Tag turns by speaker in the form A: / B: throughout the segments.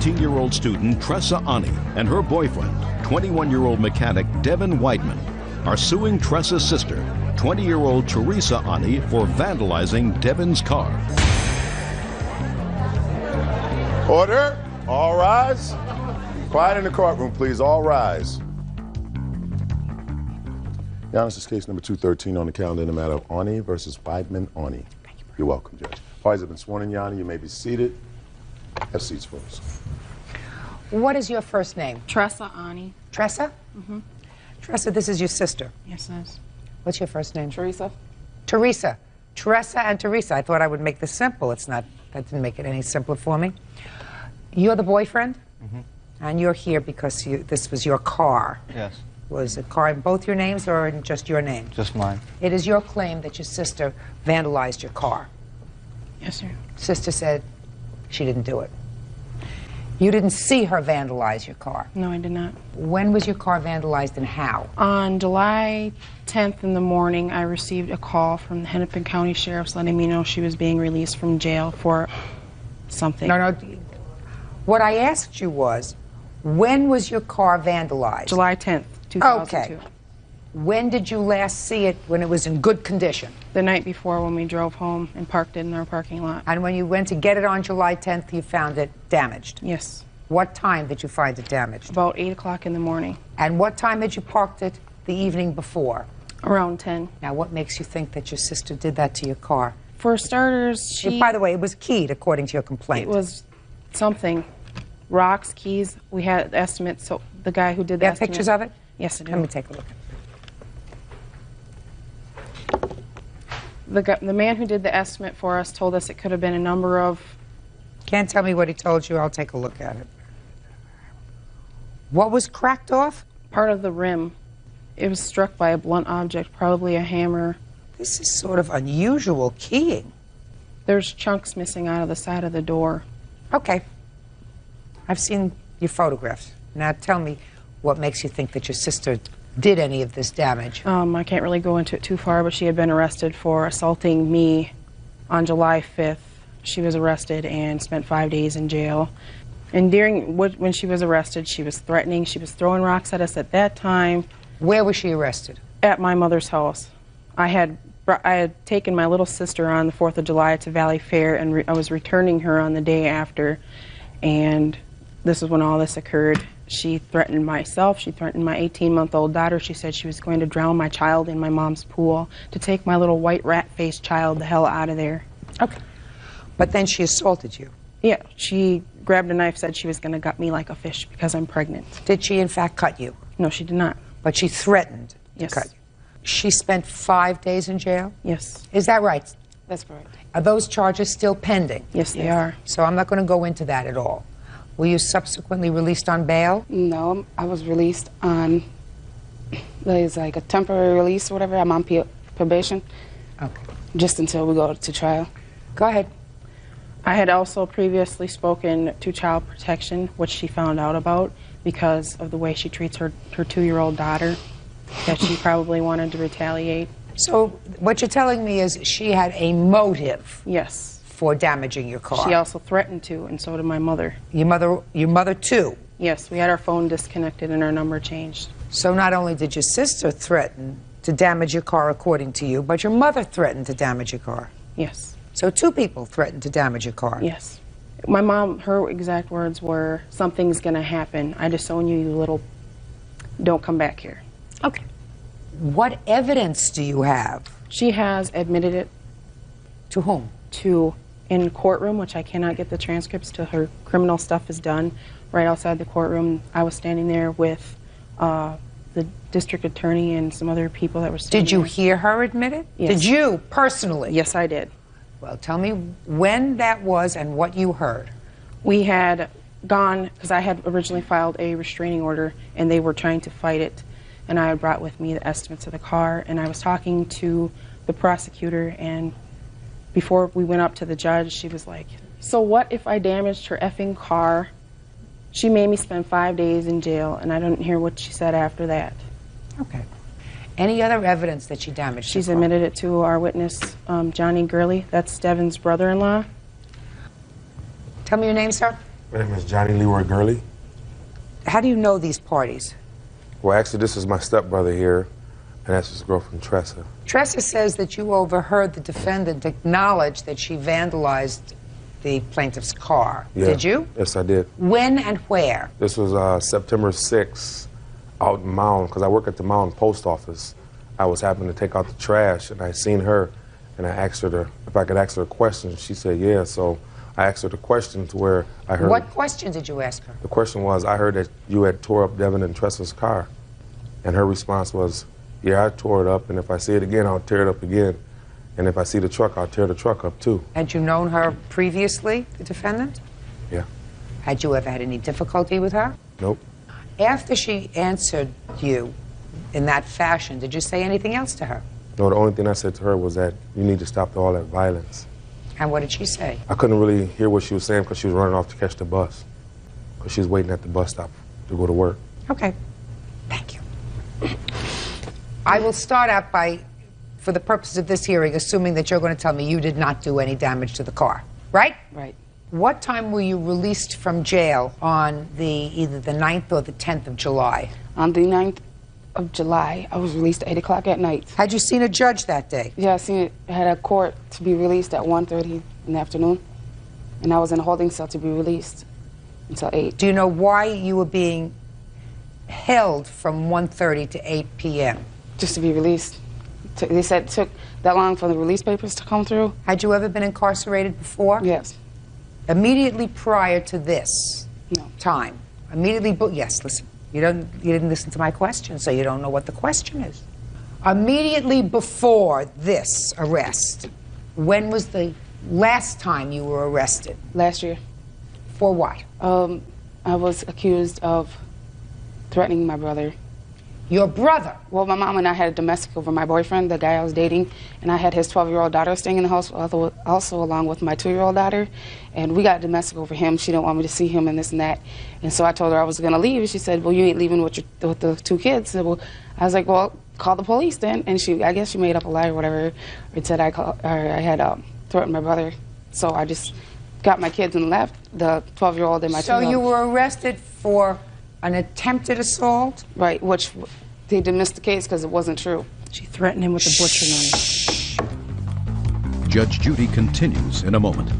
A: 19-year-old student Tressa Ani and her boyfriend, 21-year-old mechanic Devin Whiteman, are suing Tressa's sister, 20-year-old Teresa Ani, for vandalizing Devin's car.
B: Order. All rise. Quiet in the courtroom, please. All rise. Your Honor, this is case number 213 on the calendar in the matter of Ani versus Whiteman Ani.
C: Thank you.
B: You're welcome, Judge. Parties have been sworn in, Your Honor. You may be seated. Have seats, folks.
C: What is your first name?
D: Tressa Ani.
C: Tressa?
D: Mm-hmm.
C: Tressa, this is your sister.
D: Yes, it is.
C: What's your first name?
D: Teresa.
C: Teresa. Tressa and Teresa. I thought I would make this simple. It's not. That didn't make it any simpler for me. You're the boyfriend?
E: Mm-hmm.
C: And you're here because this was your car.
E: Yes.
C: Was a car in both your names or in just your name?
E: Just mine.
C: It is your claim that your sister vandalized your car.
D: Yes, sir.
C: Sister said she didn't do it. You didn't see her vandalize your car.
D: No, I did not.
C: When was your car vandalized and how?
D: On July 10th in the morning, I received a call from the Hennepin County Sheriff's letting me know she was being released from jail for something.
C: No. What I asked you was, when was your car vandalized?
D: July 10th, 2002.
C: Okay. When did you last see it when it was in good condition?
D: The night before when we drove home and parked it in our parking lot.
C: And when you went to get it on July 10th, you found it damaged?
D: Yes.
C: What time did you find it damaged?
D: About 8 o'clock in the morning.
C: And what time had you parked it the evening before?
D: Around 10.
C: Now, what makes you think that your sister did that to your car?
D: For starters,
C: By the way, it was keyed, according to your complaint.
D: It was something. Rocks, keys. We had estimates, so the guy who did the
C: You have
D: estimate.
C: pictures of it?
D: Yes, I do.
C: Let me take a look.
D: The man who did the estimate for us told us it could have been a number of...
C: Can't tell me what he told you. I'll take a look at it. What was cracked off?
D: Part of the rim. It was struck by a blunt object, probably a hammer.
C: This is sort of unusual keying.
D: There's chunks missing out of the side of the door.
C: Okay. I've seen your photographs. Now tell me what makes you think that your sister did any of this damage.
D: I can't really go into it too far, but she had been arrested for assaulting me on July 5th. She was arrested and spent 5 days in jail. And when she was arrested, she was threatening. She was throwing rocks at us at that time.
C: Where was she arrested?
D: At my mother's house. I had taken my little sister on the 4th of July to Valley Fair, and I was returning her on the day after. And this is when all this occurred. She threatened myself. She threatened my 18-month-old daughter. She said she was going to drown my child in my mom's pool, to take my little white rat-faced child the hell out of there.
C: Okay. But then she assaulted you.
D: Yeah, she grabbed a knife, said she was going to gut me like a fish because I'm pregnant.
C: Did she, in fact, cut you?
D: No, she did not.
C: But she threatened
D: Yes.
C: to cut you. She spent 5 days in jail?
D: Yes.
C: Is that right?
D: That's correct.
C: Are those charges still pending?
D: Yes, they are.
C: So I'm not going to go into that at all. Were you subsequently released on bail?
F: No, I was released on, there's like a temporary release or whatever. I'm on probation.
C: Okay.
F: Just until we go to trial.
C: Go ahead.
D: I had also previously spoken to Child Protection, which she found out about because of the way she treats her 2-year-old daughter, that she probably wanted to retaliate.
C: So what you're telling me is she had a motive.
D: Yes.
C: For damaging your car.
D: She also threatened to, and so did my mother.
C: Your mother too?
D: Yes, we had our phone disconnected and our number changed.
C: So not only did your sister threaten to damage your car according to you, but your mother threatened to damage your car?
D: Yes.
C: So 2 people threatened to damage your car?
D: Yes. My mom, her exact words were, something's going to happen. I disown you, you little... Don't come back here.
C: Okay. What evidence do you have?
D: She has admitted it.
C: To whom?
D: To... in courtroom, which I cannot get the transcripts till her criminal stuff is done. Right outside the courtroom, I was standing there with the district attorney and some other people that were standing
C: Did you
D: there.
C: hear her admit it?
D: Yes.
C: Did you, personally?
D: Yes, I did.
C: Well, tell me when that was and what you heard.
D: We had gone, because I had originally filed a restraining order, and they were trying to fight it, and I had brought with me the estimates of the car, and I was talking to the prosecutor, and before we went up to the judge, she was like, so what if I damaged her effing car? She made me spend 5 days in jail, and I didn't hear what she said after that.
C: Okay. Any other evidence that she damaged
D: She's
C: your car?
D: admitted it to our witness, Johnny Gurley. That's Devin's brother-in-law.
C: Tell me your name, sir.
E: My name is Johnny Leroy Gurley.
C: How do you know these parties?
E: Well, actually, this is my stepbrother here, and that's his girlfriend, Tressa.
C: Tressa says that you overheard the defendant acknowledge that she vandalized the plaintiff's car.
E: Yeah.
C: Did you?
E: Yes, I did.
C: When and where?
E: This was September 6th out in Mound, because I work at the Mound post office. I was happening to take out the trash, and I seen her, and I asked her if I could ask her a question. She said, yeah, so I asked her the question to where I heard...
C: What question did you ask her?
E: The question was, I heard that you had tore up Devin and Tressa's car. And her response was, yeah, I tore it up, and if I see it again, I'll tear it up again. And if I see the truck, I'll tear the truck up too.
C: Had you known her previously, the defendant?
E: Yeah.
C: Had you ever had any difficulty with her?
E: Nope.
C: After she answered you in that fashion, did you say anything else to her?
E: No, the only thing I said to her was that you need to stop all that violence.
C: And what did she say?
E: I couldn't really hear what she was saying because she was running off to catch the bus. Because she was waiting at the bus stop to go to work.
C: Okay. Thank you. I will start out by, for the purpose of this hearing, assuming that you're going to tell me you did not do any damage to the car, right?
F: Right.
C: What time were you released from jail on either the 9th or the 10th of July?
F: On the 9th of July, I was released at 8 o'clock at night.
C: Had you seen a judge that day?
F: Yeah, I seen it. I had a court to be released at 1:30 in the afternoon, and I was in a holding cell to be released until 8.
C: Do you know why you were being held from 1:30 to 8 p.m.?
F: Just to be released. They said it took that long for the release papers to come through.
C: Had you ever been incarcerated before?
F: Yes.
C: Immediately prior to this
F: No.
C: time? Yes, listen. You didn't listen to my question, so you don't know what the question is. Immediately before this arrest, when was the last time you were arrested?
F: Last year.
C: For what?
F: I was accused of threatening my brother.
C: Your brother?
F: Well, my mom and I had a domestic over my boyfriend, the guy I was dating, and I had his 12-year-old daughter staying in the house, also along with my 2-year-old daughter, and we got domestic over him. She didn't want me to see him and this and that, and so I told her I was going to leave, and she said, well, you ain't leaving with the 2 kids. So, well, I was like, well, call the police then, and I guess she made up a lie or whatever, and said I had threatened my brother, so I just got my kids and left, the 12-year-old and my 2-year-old.
C: So you were arrested for an attempted assault?
F: Right, which they dismissed the case because it wasn't true.
D: She threatened him with a butcher knife.
A: Judge Judy continues in a moment.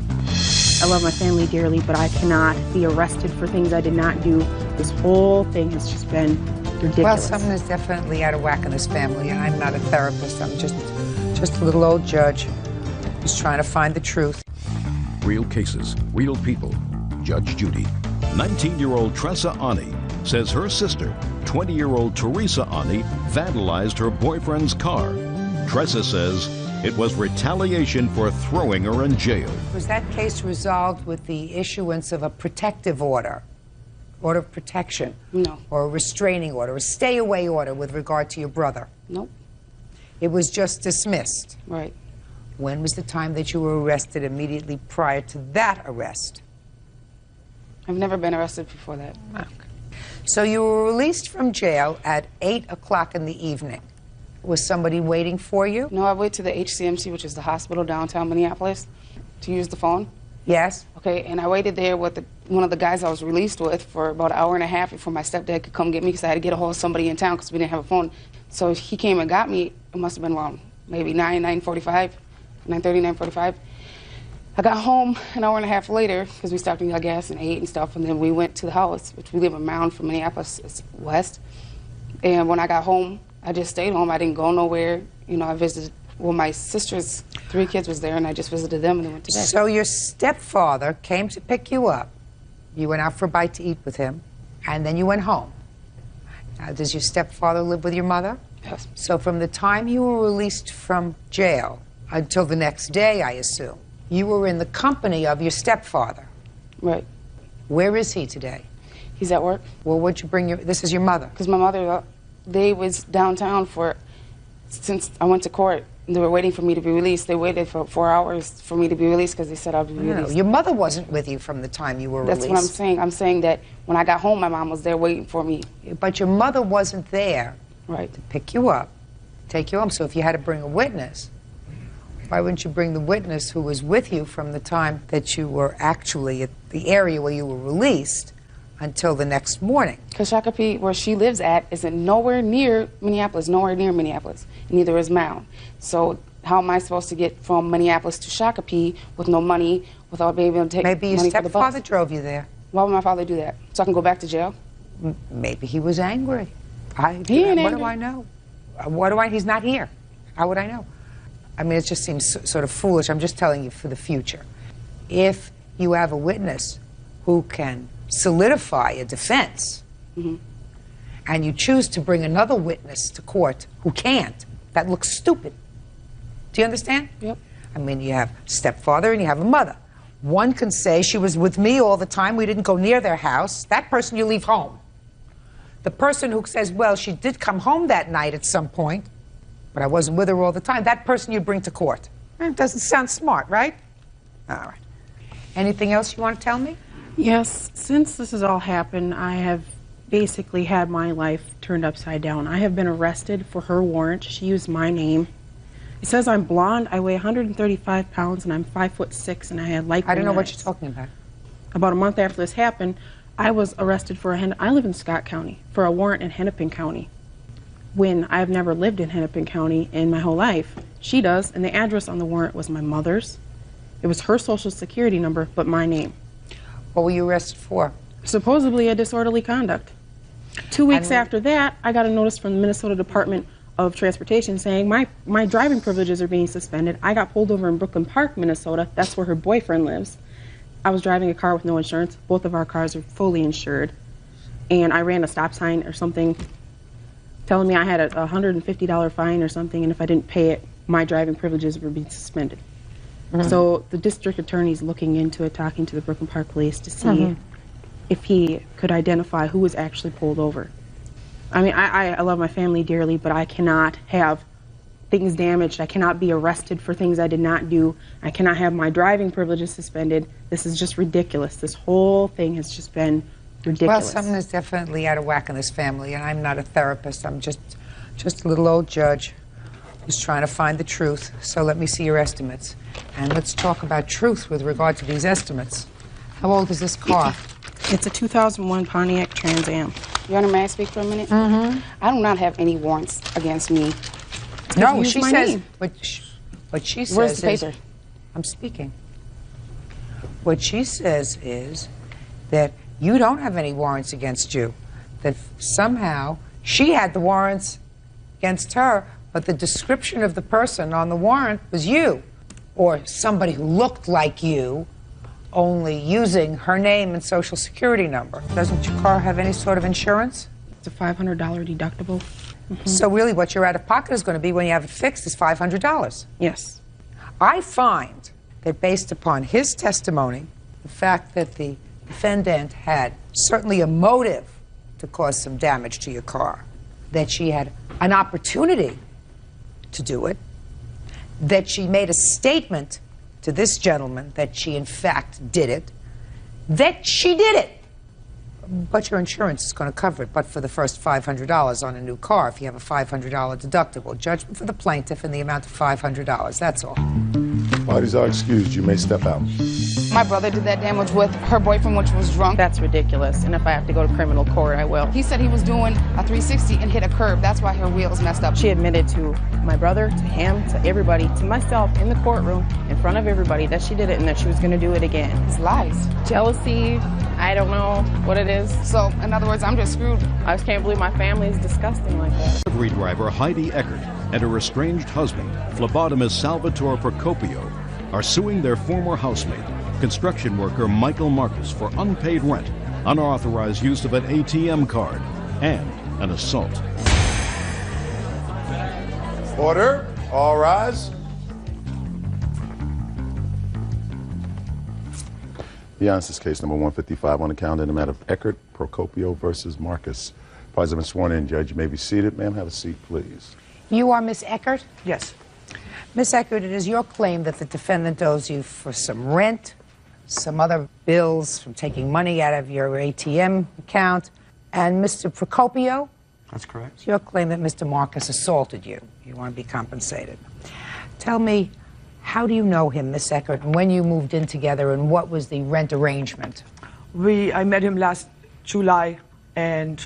D: I love my family dearly, but I cannot be arrested for things I did not do. This whole thing has just been ridiculous.
C: Well, something is definitely out of whack in this family, and I'm not a therapist. I'm just a little old judge who's trying to find the truth.
A: Real cases, real people. Judge Judy. 19-year-old Tressa Ani says her sister, 20-year-old Teresa Ani, vandalized her boyfriend's car. Tressa says it was retaliation for throwing her in jail.
C: Was that case resolved with the issuance of a protective order of protection?
F: No.
C: Or a restraining order, a stay-away order with regard to your brother?
F: Nope.
C: It was just dismissed?
F: Right.
C: When was the time that you were arrested immediately prior to that arrest?
F: I've never been arrested before that.
C: Okay. So you were released from jail at 8 o'clock in the evening. Was somebody waiting for you?
F: No, I went to the HCMC, which is the hospital downtown Minneapolis, to use the phone.
C: Yes.
F: Okay, and I waited there with one of the guys I was released with for about an hour and a half before my stepdad could come get me because I had to get a hold of somebody in town because we didn't have a phone. So he came and got me. It must have been around maybe 9:45. I got home an hour and a half later because we stopped and got gas and ate and stuff, and then we went to the house, which we live in Mound from Minneapolis, it's west. And when I got home, I just stayed home. I didn't go nowhere. You know, I visited, well, my sister's 3 kids was there, and I just visited them and then went to bed.
C: So your stepfather came to pick you up. You went out for a bite to eat with him, and then you went home. Now, does your stepfather live with your mother?
F: Yes.
C: So from the time you were released from jail until the next day, I assume, you were in the company of your stepfather.
F: Right.
C: Where is he today?
F: He's at work.
C: Well, what'd you bring this is your mother?
F: Because my mother, they was downtown since I went to court. They were waiting for me to be released. They waited for 4 hours for me to be released because they said I'd be released.
C: No, your mother wasn't with you from the time you were released.
F: That's what I'm saying. I'm saying that when I got home, my mom was there waiting for me.
C: But your mother wasn't there
F: right.
C: to pick you up, take you home. So if you had to bring a witness, Why wouldn't you bring the witness who was with you from the time that you were actually at the area where you were released until the next morning?
F: Because Shakopee, where she lives at, is nowhere near Minneapolis, neither is Mound. So how am I supposed to get from Minneapolis to Shakopee with no money, without being able to take
C: Maybe your
F: money for the bus?
C: stepfather drove you there.
F: Why would my father do that? So I can go back to jail?
C: Maybe he was angry.
F: He ain't
C: What
F: angry.
C: do I know? He's not here. How would I know? I mean, it just seems sort of foolish. I'm just telling you for the future. If you have a witness who can solidify a defense, and you choose to bring another witness to court who can't, that looks stupid. Do you understand?
F: Yep.
C: I mean, you have stepfather and you have a mother. One can say, she was with me all the time, we didn't go near their house. That person you leave home. The person who says, well, she did come home that night at some point, but I wasn't with her all the time, that person you bring to court. It doesn't sound smart, right? All right. Anything else you want to tell me?
D: Yes, since this has all happened, I have basically had my life turned upside down. I have been arrested for her warrant. She used my name. It says I'm blonde, I weigh 135 pounds, and I'm 5'6", and I had light green
C: I don't know what
D: eyes.
C: you're talking about.
D: About a month after this happened, I was arrested for I live in Scott County, for a warrant in Hennepin County, when I've never lived in Hennepin County in my whole life. She does, and the address on the warrant was my mother's. It was her social security number, but my name.
C: What were you arrested for?
D: Supposedly a disorderly conduct. 2 weeks after that, I got a notice from the Minnesota Department of Transportation saying my driving privileges are being suspended. I got pulled over in Brooklyn Park, Minnesota. That's where her boyfriend lives. I was driving a car with no insurance. Both of our cars are fully insured. And I ran a stop sign or something telling me I had a $150 fine or something, and if I didn't pay it, my driving privileges were being suspended. So the district attorney's looking into it, talking to the Brooklyn Park Police to see if he could identify who was actually pulled over. I mean, I love my family dearly, but I cannot have things damaged. I cannot be arrested for things I did not do. I cannot have my driving privileges suspended. This is just ridiculous. This whole thing has just been ridiculous.
C: Well, something is definitely out of whack in this family, and I'm not a therapist. I'm just a little old judge who's trying to find the truth. So let me see your estimates. And let's talk about truth with regard to these estimates. How old is this car?
D: It's a 2001 Pontiac Trans Am.
F: Your Honor, may I speak for a minute? I do not have any warrants against me.
C: No,
D: use
C: she
D: my
C: says,
D: name.
C: what she says
F: Where's the
C: is,
F: paper?
C: I'm speaking. What she says is that you don't have any warrants against you, that somehow she had the warrants against her, but the description of the person on the warrant was you, or somebody who looked like you, only using her name and social security number. Doesn't your car have any sort of insurance?
D: It's a $500 deductible.
C: So really what your out-of-pocket is going to be when you have it fixed is $500.
D: Yes.
C: I find that based upon his testimony, the fact that the defendant had certainly a motive to cause some damage to your car, that she had an opportunity to do it, that she made a statement to this gentleman that she in fact did it, that she did it. But your insurance is going to cover it, but for the first $500 on a new car, if you have a $500 deductible. Judgment for the plaintiff in the amount of $500. That's all.
B: Parties are excused. You may step out.
F: My brother did that damage with her boyfriend, which was drunk.
D: That's ridiculous, and if I have to go to criminal court, I will.
F: He said he was doing a 360 and hit a curb. That's why her wheels messed up.
D: She admitted to my brother, to him, to everybody, to myself in the courtroom, in front of everybody, that she did it and that she was going to do it again.
F: It's lies.
D: Jealousy, I don't know what it is.
F: So, in other words, I'm just screwed.
D: I just can't believe my family is disgusting like that.
A: Delivery driver Heidi Eckert and her estranged husband, phlebotomist Salvatore Procopio, are suing their former housemate, construction worker Michael Marcus, for unpaid rent, unauthorized use of an ATM card, and an assault.
B: Order. All rise. The answer is case number 155 on the calendar in the matter of Eckert Procopio versus Marcus. Parties have been sworn in. Judge, you may be seated. Ma'am, have a seat, please.
C: You are Miss Eckert?
G: Yes.
C: Miss Eckert, it is your claim that the defendant owes you for some rent, some other bills from taking money out of your ATM account, and Mr. Procopio?
G: That's correct.
C: It's your claim that Mr. Marcus assaulted you. You want to be compensated. Tell me, How do you know him, Miss Eckert, and when you moved in together, and what was the rent arrangement?
G: I met him last July, and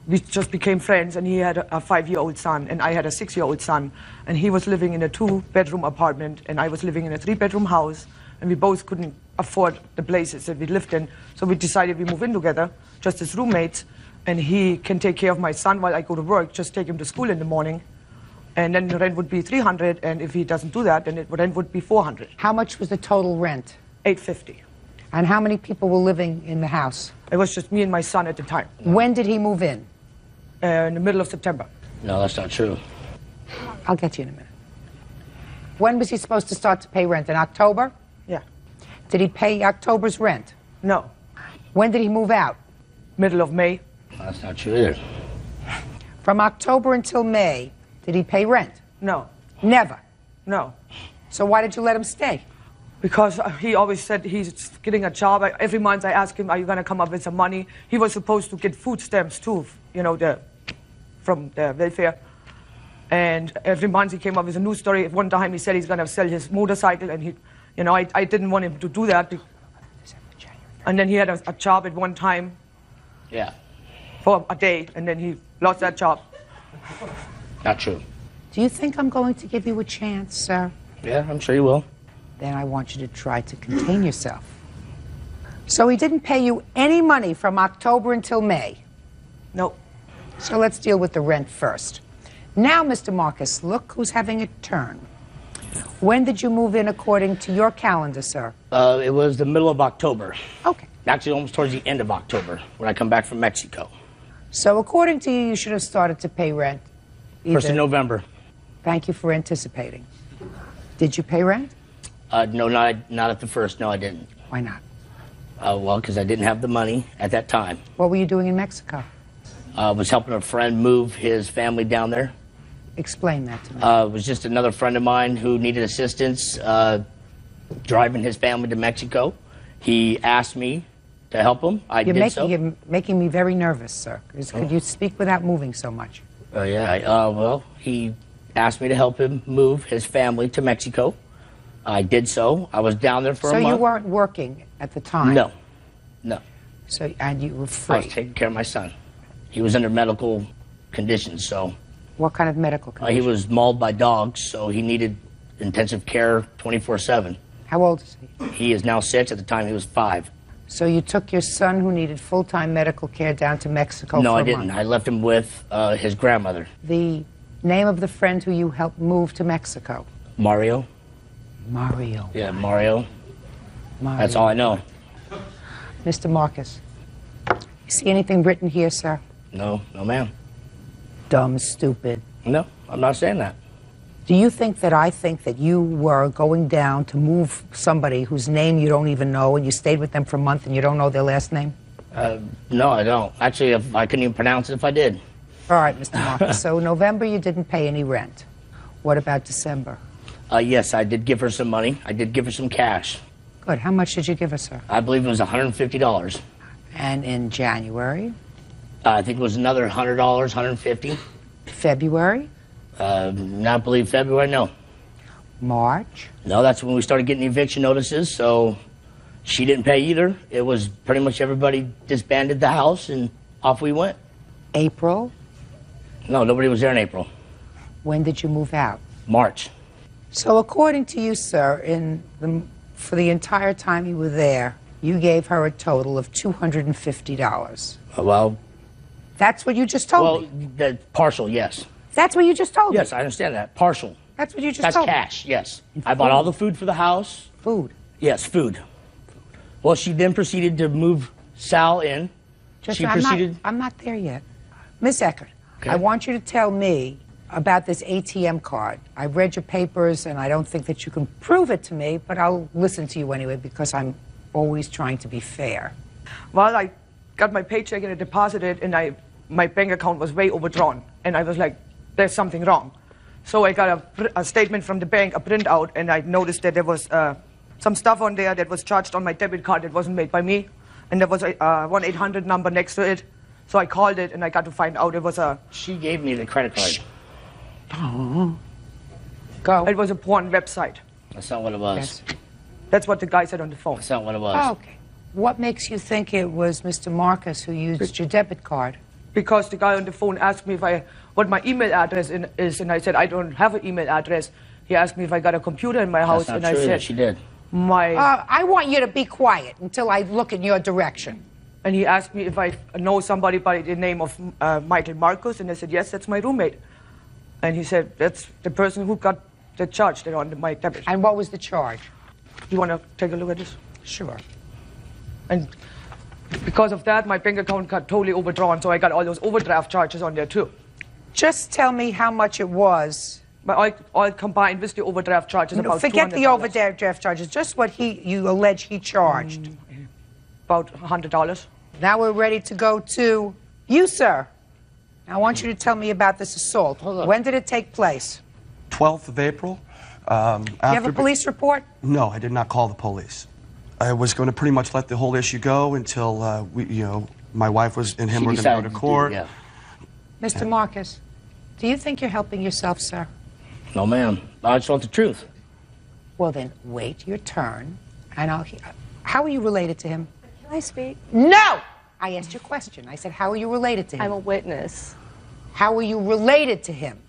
G: we just became friends, and he had a 5-year-old son, and I had a 6-year-old son, and he was living in a 2-bedroom apartment, and I was living in a 3-bedroom house, and we both couldn't afford the places that we lived in, so we decided we move in together, just as roommates, and he can take care of my son while I go to work, just take him to school in the morning, and then the rent would be $300, and if he doesn't do that, then the rent would be $400.
C: How much was the total rent?
G: $850.
C: And how many people were living in the house?
G: It was just me and my son at the time.
C: When did he move in?
G: In the middle of September.
H: No, that's not true.
C: I'll get you in a minute. When was he supposed to start to pay rent? In October?
G: Yeah.
C: Did he pay October's rent?
G: No.
C: When did he move out?
G: Middle of May.
H: No, that's not true either.
C: From October until May, did he pay rent?
G: No.
C: Never.
G: No.
C: So why did you let him stay?
G: Because he always said he's getting a job. Every month I asked him, are you going to come up with some money? He was supposed to get food stamps too, you know, from the welfare. And every month he came up with a new story. One time he said he's going to sell his motorcycle, and he, you know, I didn't want him to do that. And then he had a job at one time.
H: Yeah.
G: For a day, and then he lost that job.
H: Not true.
C: Do you think I'm going to give you a chance, sir?
H: Yeah, I'm sure you will.
C: Then I want you to try to contain yourself. So he didn't pay you any money from October until May?
G: No.
C: So let's deal with the rent first. Now, Mr. Marcus, look who's having a turn. When did you move in according to your calendar, sir?
H: It was the middle of October.
C: Okay.
H: Actually, almost towards the end of October, when I come back from Mexico.
C: So according to you, you should have started to pay rent.
H: 1st of November.
C: Thank you for anticipating. Did you pay rent?
H: No, not at the first. No, I didn't.
C: Why not?
H: Well, because I didn't have the money at that time.
C: What were you doing in Mexico?
H: I was helping a friend move his family down there.
C: Explain that to me.
H: It was just another friend of mine who needed assistance driving his family to Mexico. He asked me to help him.
C: You're making me very nervous, sir. Could you speak without moving so much?
H: Well, he asked me to help him move his family to Mexico. I did so. I was down there for a month.
C: So you weren't working at the time?
H: No.
C: And you were free?
H: I was taking care of my son. He was under medical conditions, so...
C: What kind of medical condition?
H: He was mauled by dogs, so he needed intensive care 24/7.
C: How old is he?
H: He is now 6. At the time, he was 5.
C: So you took your son, who needed full-time medical care, down to Mexico
H: No,
C: for a
H: I didn't.
C: month.
H: I left him with his grandmother.
C: The name of the friend who you helped move to Mexico?
H: Mario.
C: Mario.
H: Yeah, Mario.
C: Mario.
H: That's all I know.
C: Mr. Marcus, you see anything written here, sir?
H: No, ma'am.
C: Dumb, stupid.
H: No, I'm not saying that.
C: Do you think that I think that you were going down to move somebody whose name you don't even know, and you stayed with them for a month and you don't know their last name?
H: No, I don't. Actually, I couldn't even pronounce it if I did.
C: All right, Mr. Marcus. So November you didn't pay any rent. What about December?
H: Yes, I did give her some money. I did give her some cash.
C: Good. How much did you give her, sir?
H: I believe it was $150.
C: And in January?
H: I think it was another $100, $150.
C: February?
H: Not believe February, no.
C: March?
H: No, that's when we started getting eviction notices, so she didn't pay either. It was pretty much everybody disbanded the house, and off we went.
C: April?
H: No, nobody was there in April.
C: When did you move out?
H: March.
C: So according to you, sir, for the entire time you were there, you gave her a total of $250.
H: Well...
C: That's what you just told me?
H: Well, partial, yes.
C: That's what you just told me?
H: Yes, I understand that. Partial.
C: That's what you just told me?
H: That's cash, yes. I bought all the food for the house.
C: Food?
H: Yes, food. Well, she then proceeded to move Sal in.
C: I'm not there yet. Miss Eckert,
H: okay.
C: I want you to tell me about this ATM card. I've read your papers, and I don't think that you can prove it to me, but I'll listen to you anyway, because I'm always trying to be fair.
G: Well, I got my paycheck and I deposited, and my bank account was way overdrawn. And I was like, there's something wrong. So I got a statement from the bank, a printout, and I noticed that there was some stuff on there that was charged on my debit card that wasn't made by me. And there was a 1-800 number next to it. So I called it, and I got to find out it was a...
H: She gave me the credit card.
C: Oh. Go.
G: It was a porn website.
H: That's not what it was.
C: Yes.
G: That's what the guy said on the phone.
H: That's not what it was.
C: Okay. What makes you think it was Mr. Marcus who used your debit card?
G: Because the guy on the phone asked me what my email address is, and I said I don't have an email address. He asked me if I got a computer in my house,
H: That's
G: and
H: not
G: I
H: true.
G: said
H: She did.
C: I want you to be quiet until I look in your direction.
G: And he asked me if I know somebody by the name of Michael Marcus, and I said yes, that's my roommate. And he said that's the person who got the charge that on my debit.
C: And what was the charge?
G: You want to take a look at this?
C: Sure.
G: And because of that, my bank account got totally overdrawn, so I got all those overdraft charges on there too.
C: Just tell me how much it was.
G: But all combined with the overdraft charges, about
C: Forget the
G: $200.
C: overdraft charges. Just what you allege he charged.
G: About $100.
C: Now we're ready to go to you, sir. Now I want you to tell me about this assault. When did it take place?
I: 12th of April.
C: Do you have a police report?
I: No, I did not call the police. I was going to pretty much let the whole issue go until my wife and him were going to go to court.
H: Yeah.
C: Mr. Marcus, do you think you're helping yourself, sir?
H: No, ma'am. I just want the truth.
C: Well, then wait your turn, and I'll hear. How are you related to him?
J: Can I speak?
C: No! I asked you a question. I said, how are you related to him?
J: I'm a witness.
C: How are you related to him?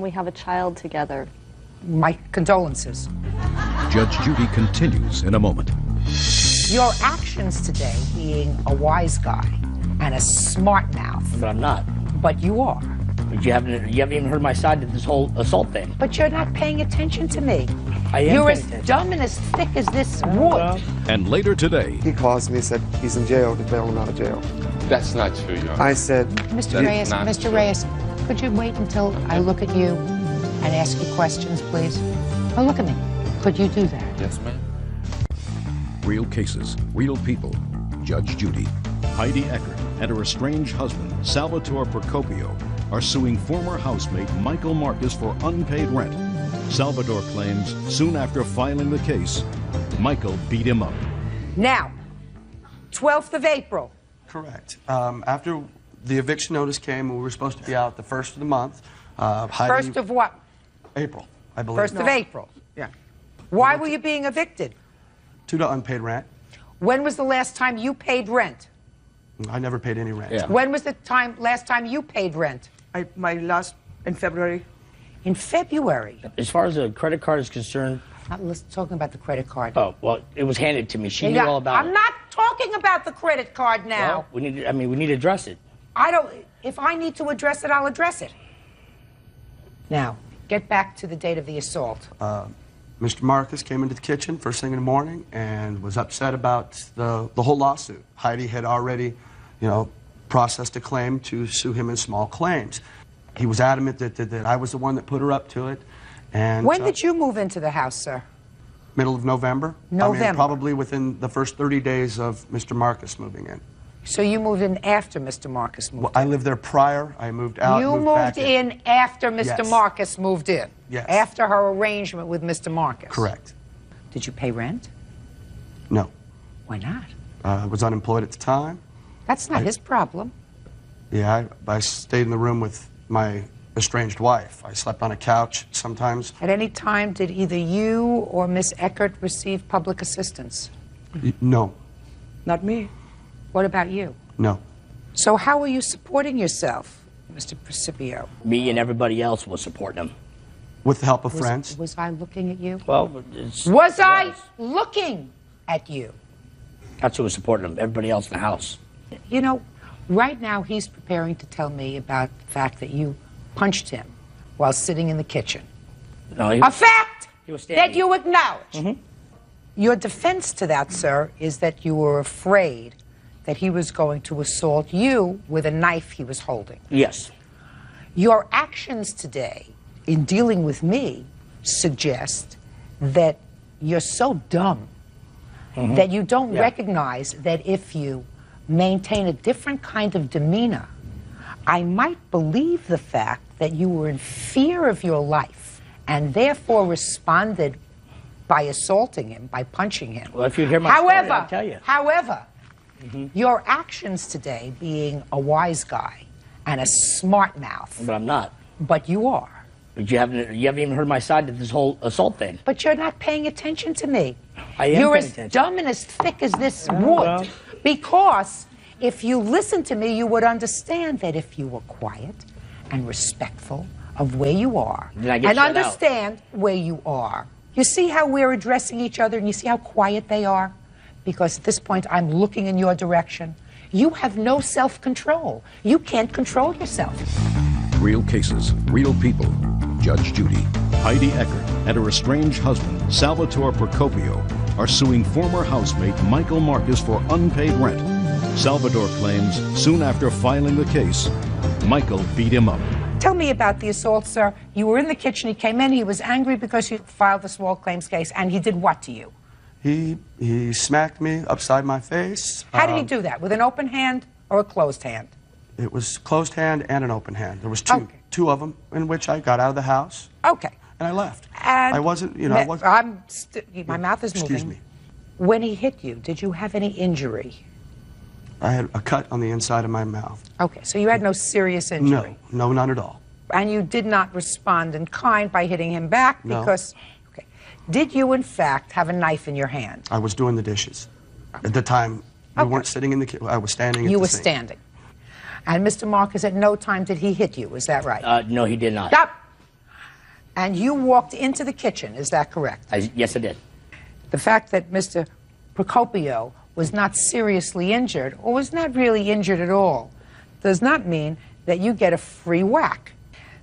J: We have a child together.
C: My condolences.
A: Judge Judy continues in a moment.
C: Your actions today being a wise guy and a smart mouth,
H: But I'm not.
C: but you are.
H: But you haven't even heard my side of this whole assault thing.
C: But you're not paying attention to me.
H: I am
C: You're
H: paying
C: as
H: attention.
C: dumb and as thick as this wood.
A: And later today,
K: He calls me and said he's in jail to bail him out of jail.
L: That's not true, Your Honor.
K: I said,
C: Mr. Reyes,
L: not
C: Mr.
L: true.
C: Reyes, could you wait until I look at you and ask you questions, please? Oh, look at me. Could you do that?
L: Yes, ma'am.
A: real cases, real people. Judge Judy, Heidi Eckert, and her estranged husband, Salvatore Procopio, are suing former housemate Michael Marcus for unpaid rent. Salvatore claims soon after filing the case, Michael beat him up.
C: Now, 12th of April.
I: Correct. After the eviction notice came, we were supposed to be out the 1st of the month. Heidi,
C: First of what?
I: April, I believe.
C: 1st of April.
I: Yeah.
C: Why were you being evicted?
I: Due to unpaid rent.
C: When was the last time you paid rent?
I: I never paid any rent.
H: Yeah.
C: When was the last time you paid rent?
G: My last in February.
C: In February.
H: As far as the credit card is concerned,
C: Let's talking about the credit card.
H: oh, well, it was handed to me. She knew
C: Yeah,
H: all about it.
C: I'm not talking about the credit card now.
H: Well, we need to address it.
C: If I need to address it, I'll address it. Now, get back to the date of the assault.
I: Mr. Marcus came into the kitchen first thing in the morning and was upset about the whole lawsuit. Heidi had already, processed a claim to sue him in small claims. He was adamant that I was the one that put her up to it. And
C: When did you move into the house, sir?
I: Middle of November.
C: November.
I: I mean, probably within the first 30 days of Mr. Marcus moving in.
C: So you moved in after Mr. Marcus moved
I: Well, I lived there prior. I moved out.
C: in. You
I: back
C: moved in after Mr.
I: Yes.
C: Marcus moved in.
I: Yes.
C: After her arrangement with Mr. Marcus.
I: Correct.
C: Did you pay rent?
I: No.
C: Why not?
I: I was unemployed at the time.
C: That's not his problem.
I: Yeah, I stayed in the room with my estranged wife. I slept on a couch sometimes.
C: At any time, did either you or Miss Eckert receive public assistance?
I: No.
G: Not me.
C: What about you?
I: No.
C: So how are you supporting yourself, Mr. Procopio?
H: Me and everybody else was supporting him.
I: With the help of friends.
C: Was I looking at you?
H: Well,
C: Was I looking at you?
H: That's who was supporting him. Everybody else in the house.
C: You know, right now he's preparing to tell me about the fact that you punched him while sitting in the kitchen.
H: No,
C: A fact
H: he was standing.
C: that you acknowledge.
H: Mm-hmm.
C: Your defense to that, sir, is that you were afraid that he was going to assault you with a knife he was holding.
H: Yes.
C: Your actions today in dealing with me suggest that you're so dumb that you don't recognize that if you maintain a different kind of demeanor, I might believe the fact that you were in fear of your life and therefore responded by assaulting him, by punching him.
H: Well, if you hear my story, I'll tell you.
C: However, your actions today, being a wise guy and a smart mouth,
H: But I'm not.
C: but you are,
H: But you haven't even heard my side of this whole assault thing.
C: But you're not paying attention to me.
H: I am
C: You're
H: paying
C: as
H: attention.
C: dumb and as thick as this wood.
H: well.
C: Because if you listened to me, you would understand that if you were quiet and respectful of where you are,
H: Then I get
C: and
H: shut out.
C: understand where you are, you see how we're addressing each other, and you see how quiet they are? Because at this point, I'm looking in your direction. You have no self-control. You can't control yourself.
A: Real cases, real people. Judge Judy, Heidi Eckert, and her estranged husband, Salvatore Procopio, are suing former housemate Michael Marcus for unpaid rent. Salvatore claims soon after filing the case, Michael beat him up.
C: Tell me about the assault, sir. You were in the kitchen. He came in. He was angry because you filed the small claims case. And he did what to you?
I: He smacked me upside my face.
C: How did he do that? With an open hand or a closed hand?
I: It was closed hand and an open hand. There was
C: Okay.
I: two of them, in which I got out of the house.
C: Okay.
I: And I left.
C: And
I: I wasn't, you know, I wasn't.
C: My mouth is moving.
I: Excuse me.
C: When he hit you, did you have any injury?
I: I had a cut on the inside of my mouth.
C: Okay, so you had no serious injury.
I: No, not at all.
C: And you did not respond in kind by hitting him back
I: No.
C: because... Okay. Did you, in fact, have a knife in your hand?
I: I was doing the dishes. At the time, we weren't sitting in the kitchen. I was standing at
C: You
I: the
C: were
I: sink.
C: standing. And Mr. Marcus, at no time did he hit you, is that right?
H: No, he did not.
C: Stop! And you walked into the kitchen, is that correct?
H: Yes, I did.
C: The fact that Mr. Procopio was not seriously injured, or was not really injured at all, does not mean that you get a free whack.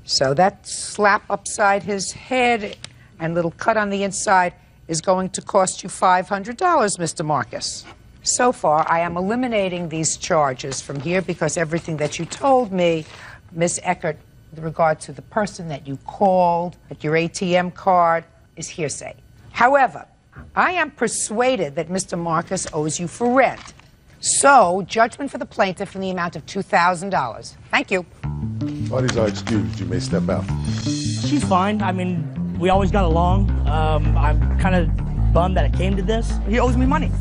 C: So that slap upside his head and little cut on the inside is going to cost you $500, Mr. Marcus. So far, I am eliminating these charges from here because everything that you told me, Miss Eckert, with regard to the person that you called at your ATM card, is hearsay. However, I am persuaded that Mr. Marcus owes you for rent. So, judgment for the plaintiff in the amount of $2,000. Thank you.
B: Parties are excused. You may step out.
H: She's fine. I mean, we always got along. I'm kind of bummed that it came to this.
G: He owes me money.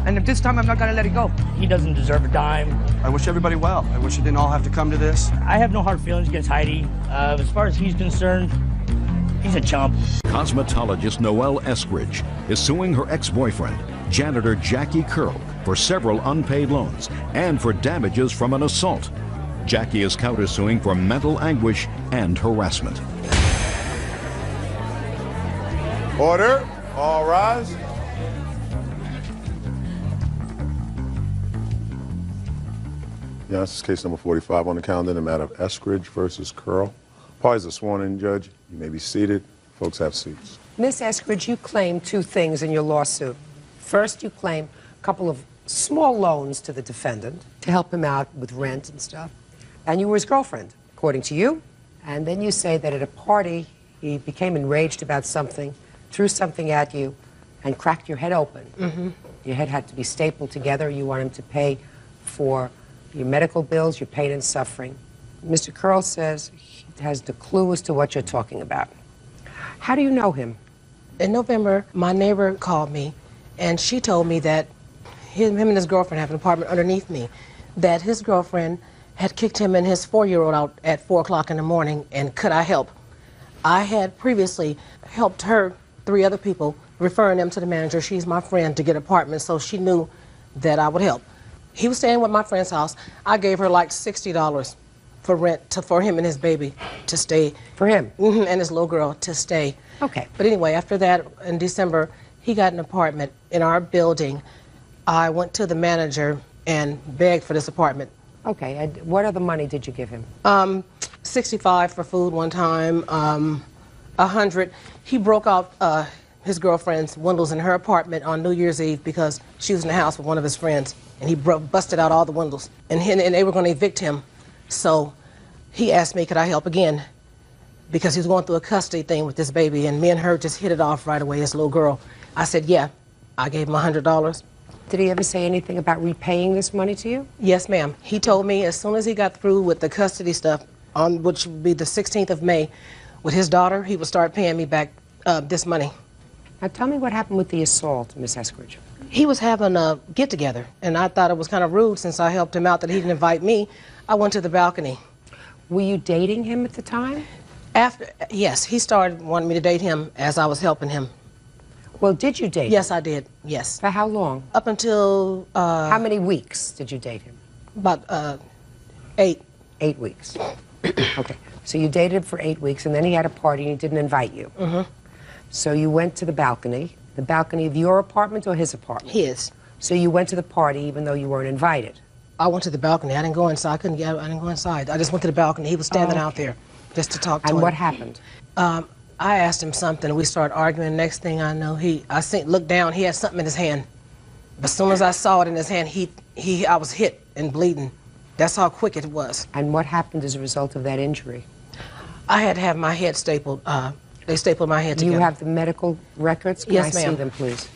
G: And if this time I'm not going to let it go.
H: He doesn't deserve a dime.
I: I wish everybody well. I wish it didn't all have to come to this.
H: I have no hard feelings against Heidi. As far as he's concerned, he's a chump.
A: Cosmetologist Noelle Eskridge is suing her ex-boyfriend, janitor Jackie Curl, for several unpaid loans and for damages from an assault. Jackie is countersuing for mental anguish and harassment.
B: Order. All rise. Yeah, this is case number 45 on the calendar in the matter of Eskridge versus Curl. Parties are sworn in, Judge. You may be seated. Folks have seats.
C: Miss Eskridge, you claim two things in your lawsuit. First, you claim a couple of small loans to the defendant to help him out with rent and stuff. And you were his girlfriend, according to you. And then you say that at a party, he became enraged about something, threw something at you, and cracked your head open. Mm-hmm. Your head had to be stapled together. You want him to pay for your medical bills, your pain and suffering. Mr. Curl says he has the clue as to what you're talking about. How do you know him?
M: In November, my neighbor called me, and she told me that him and his girlfriend have an apartment underneath me, that his girlfriend had kicked him and his 4-year-old out at 4 o'clock in the morning, and could I help? I had previously helped her, 3 other people, referring them to the manager. She's my friend, to get apartments, so she knew that I would help. He was staying with my friend's house. I gave her like $60 for rent for him and his baby to stay.
C: For him?
M: Mm-hmm, and his little girl to stay.
C: Okay.
M: But anyway, after that, in December, he got an apartment in our building. I went to the manager and begged for this apartment.
C: Okay, and what other money did you give him?
M: $65 for food one time, $100. He broke out his girlfriend's windows in her apartment on New Year's Eve because she was in the house with one of his friends, and he busted out all the windows, and they were going to evict him. So he asked me, could I help again? Because he was going through a custody thing with this baby, and me and her just hit it off right away, this little girl. I said, yeah. I gave him $100.
C: Did he ever say anything about repaying this money to you?
M: Yes, ma'am. He told me as soon as he got through with the custody stuff, on which would be the 16th of May, with his daughter, he would start paying me back this money.
C: Now tell me what happened with the assault, Miss Eskridge.
M: He was having a get-together, and I thought it was kind of rude since I helped him out that he didn't invite me. I went to the balcony.
C: Were you dating him at the time?
M: Yes, he started wanting me to date him as I was helping him.
C: Well, did you date him?
M: Yes, I did. Yes.
C: For how long?
M: Up until
C: how many weeks did you date him?
M: About 8.
C: 8 weeks. Okay. So you dated him for 8 weeks, and then he had a party and he didn't invite you.
M: Mm-hmm.
C: So you went to the balcony of your apartment or his apartment?
M: His.
C: So you went to the party even though you weren't invited?
M: I went to the balcony. I didn't go inside. I didn't go inside. I just went to the balcony. He was standing out there just to talk to him.
C: And what happened?
M: I asked him something, and we started arguing. Next thing I know, looked down. He had something in his hand. But as soon as I saw it in his hand, I was hit and bleeding. That's how quick it was.
C: And what happened as a result of that injury?
M: I had to have my head stapled. They stapled my head together.
C: You have the medical records? Can
M: Yes,
C: I
M: ma'am.
C: see them, please?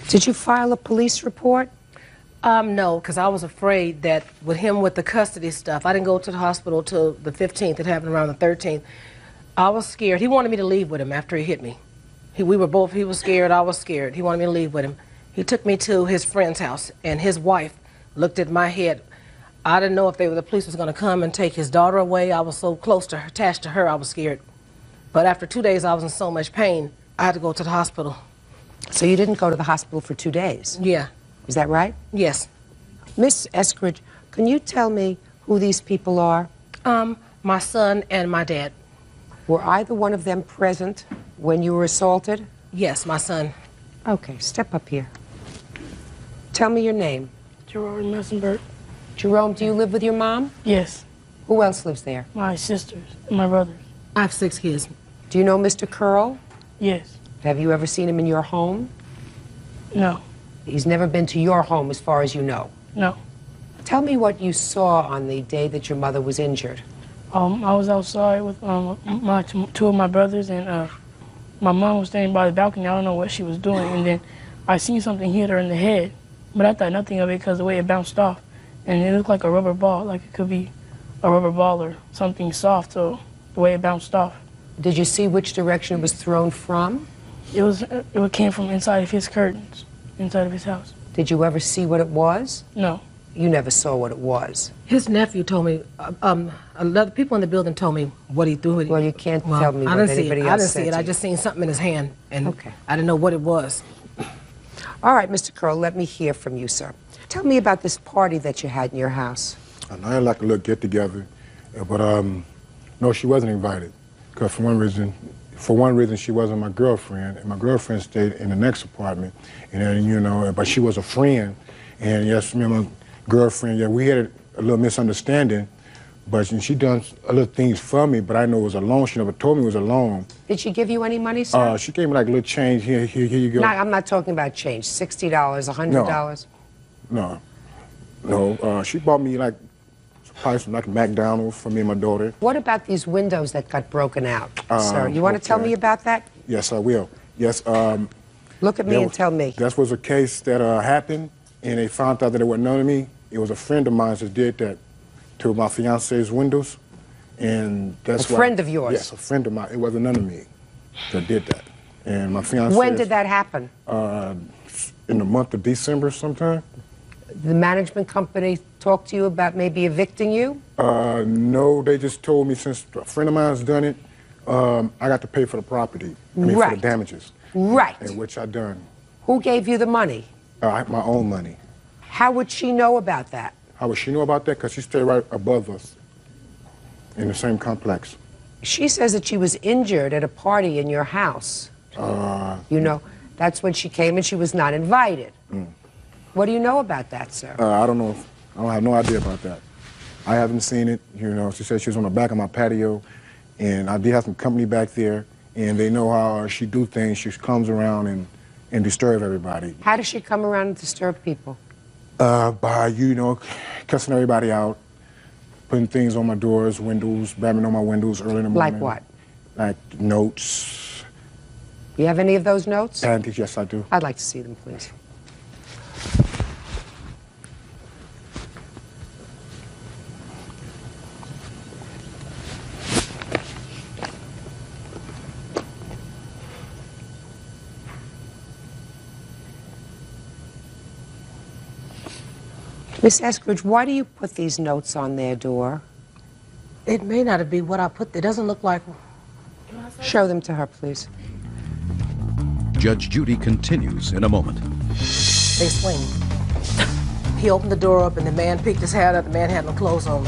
C: Did you file a police report?
M: No, because I was afraid that with the custody stuff, I didn't go to the hospital till the 15th. It happened around the 13th. I was scared. He wanted me to leave with him after he hit me. He was scared, I was scared. He wanted me to leave with him. He took me to his friend's house, and his wife looked at my head. I didn't know if the police was going to come and take his daughter away. I was so close to her, attached to her, I was scared. But after 2 days, I was in so much pain, I had to go to the hospital.
C: So you didn't go to the hospital for 2 days?
M: Yeah.
C: Is that right?
M: Yes.
C: Miss Eskridge, can you tell me who these people are?
M: My son and my dad.
C: Were either one of them present when you were assaulted?
M: Yes, my son.
C: Okay, step up here. Tell me your name.
N: Jerome Messenberg.
C: Jerome, do you live with your mom?
N: Yes.
C: Who else lives there?
N: My sisters and my brothers.
M: I have 6 kids.
C: Do you know Mr. Curl?
N: Yes.
C: Have you ever seen him in your home?
N: No.
C: He's never been to your home as far as you know?
N: No.
C: Tell me what you saw on the day that your mother was injured.
N: I was outside with two of my brothers, and my mom was standing by the balcony. I don't know what she was doing, and then I seen something hit her in the head, but I thought nothing of it because the way it bounced off, and it looked like a rubber ball, like it could be a rubber ball or something soft, so the way it bounced off.
C: Did you see which direction it was thrown from?
N: It came from inside of his curtains, inside of his house.
C: Did you ever see what it was?
N: No.
C: You never saw what it was?
M: His nephew told me, other people in the building told me what he threw.
C: Well, you can't tell me what anybody else said.
M: I didn't see it. I just seen something in his hand, and I didn't know what it was.
C: All right, Mr. Curl, let me hear from you, sir. Tell me about this party that you had in your house.
O: I had like a little get-together, but no, she wasn't invited. Because for one reason, she wasn't my girlfriend, and my girlfriend stayed in the next apartment. And then, but she was a friend, and yes, me and my girlfriend, yeah, we had a little misunderstanding, but she done a little things for me, but I know it was a loan. She never told me it was a loan.
C: Did she give you any money, sir?
O: She gave me like a little change. Here you go.
C: No, I'm not talking about change. $60, $100?
O: No. She bought me like probably some like McDonald's for me and my daughter.
C: What about these windows that got broken out, sir? You want to tell me about that?
O: Yes, I will. Yes.
C: Look at me and tell me.
O: That was a case that happened, and they found out that it wasn't none of me. It was a friend of mine that did that to my fiance's windows, and that's
C: a friend of yours?
O: Yes, a friend of mine. It wasn't none of me that did that. And my fiance.
C: When did that happen?
O: In the month of December sometime.
C: The management company talked to you about maybe evicting you?
O: No, they just told me since a friend of mine's done it, I got to pay for the property. For the damages.
C: Right.
O: And which I done.
C: Who gave you the money?
O: My own money.
C: How would she know about that?
O: How would she know about that? Because she stayed right above us in the same complex.
C: She says that she was injured at a party in your house. That's when she came and she was not invited. What do you know about that, sir?
O: I don't know. I don't have no idea about that. I haven't seen it. She said she was on the back of my patio, and I did have some company back there, and they know how she do things. She comes around and disturb everybody.
C: How does she come around and disturb people?
O: By, cussing everybody out, putting things on my doors, windows, banging on my windows early in the morning.
C: Like what?
O: Like notes.
C: You have any of those notes?
O: Antiques, yes, I do.
C: I'd like to see them, please. Miss Eskridge, why do you put these notes on their door?
M: It may not be what I put. It doesn't look like.
C: Show them to her, please.
A: Judge Judy continues in a moment.
M: They swing. He opened the door up and the man peeked his head up. The man had no clothes on.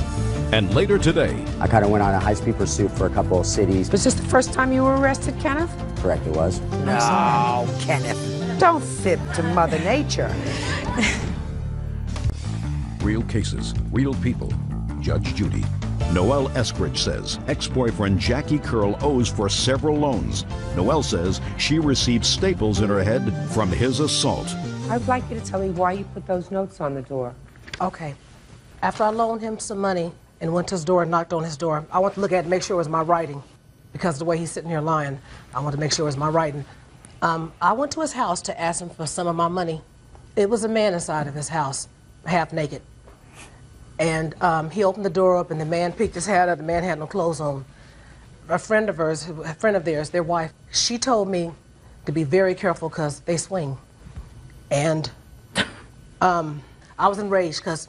A: And later today,
P: I kind of went on a high-speed pursuit for a couple of cities.
C: Was this the first time you were arrested, Kenneth?
P: Correct, it was.
C: No, Kenneth. Don't fib to Mother Nature.
A: real cases, real people. Judge Judy. Noelle Eskridge says ex-boyfriend Jackie Curl owes for several loans. Noelle says she received staples in her head from his assault.
C: I'd like you to tell me why you put those notes on the door.
M: Okay. After I loaned him some money and went to his door and knocked on his door, I want to look at it and make sure it was my writing. Because the way he's sitting here lying, I want to make sure it was my writing. I went to his house to ask him for some of my money. It was a man inside of his house, half naked. And he opened the door up and the man peeked his head up. The man had no clothes on. A friend of theirs, their wife, she told me to be very careful because they swing. And I was enraged because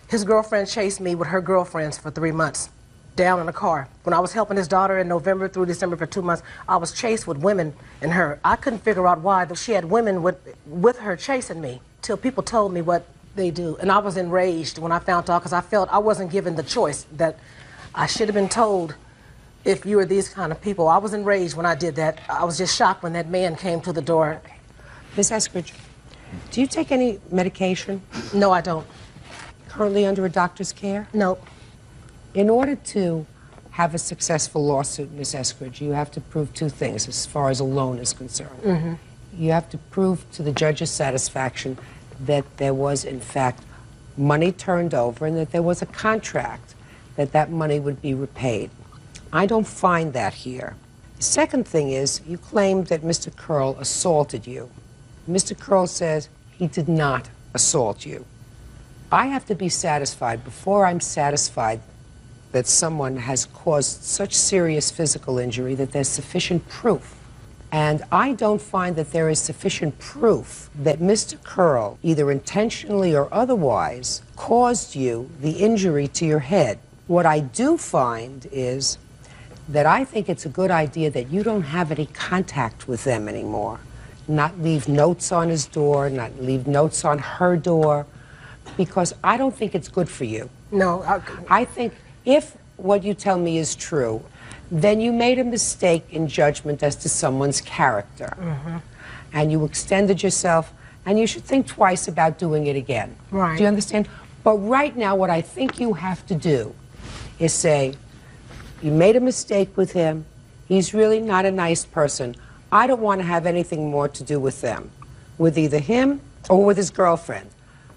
M: his girlfriend chased me with her girlfriends for 3 months down in a car. When I was helping his daughter in November through December for 2 months, I was chased with women and her. I couldn't figure out why she had women with her chasing me till people told me what they do. And I was enraged when I found out because I felt I wasn't given the choice, that I should have been told if you were these kind of people. I was enraged when I did that. I was just shocked when that man came to the door.
C: Miss Eskridge, do you take any medication?
M: No, I don't.
C: Currently under a doctor's care?
M: No.
C: In order to have a successful lawsuit, Miss Eskridge, you have to prove two things as far as a loan is concerned.
M: Mm-hmm.
C: You have to prove to the judge's satisfaction that there was, in fact, money turned over and that there was a contract that that money would be repaid. I don't find that here. The second thing is you claimed that Mr. Curl assaulted you. Mr. Curl says he did not assault you. I have to be satisfied before I'm satisfied that someone has caused such serious physical injury that there's sufficient proof. And I don't find that there is sufficient proof that Mr. Curl, either intentionally or otherwise, caused you the injury to your head. What I do find is that I think it's a good idea that you don't have any contact with them anymore. Not leave notes on his door, not leave notes on her door, because I don't think it's good for you.
M: No.
C: I think if what you tell me is true, then you made a mistake in judgment as to someone's character.
M: Mm-hmm.
C: And you extended yourself, and you should think twice about doing it again.
M: Right.
C: Do you understand? But right now, what I think you have to do is say, you made a mistake with him, he's really not a nice person, I don't want to have anything more to do with them, with either him or with his girlfriend.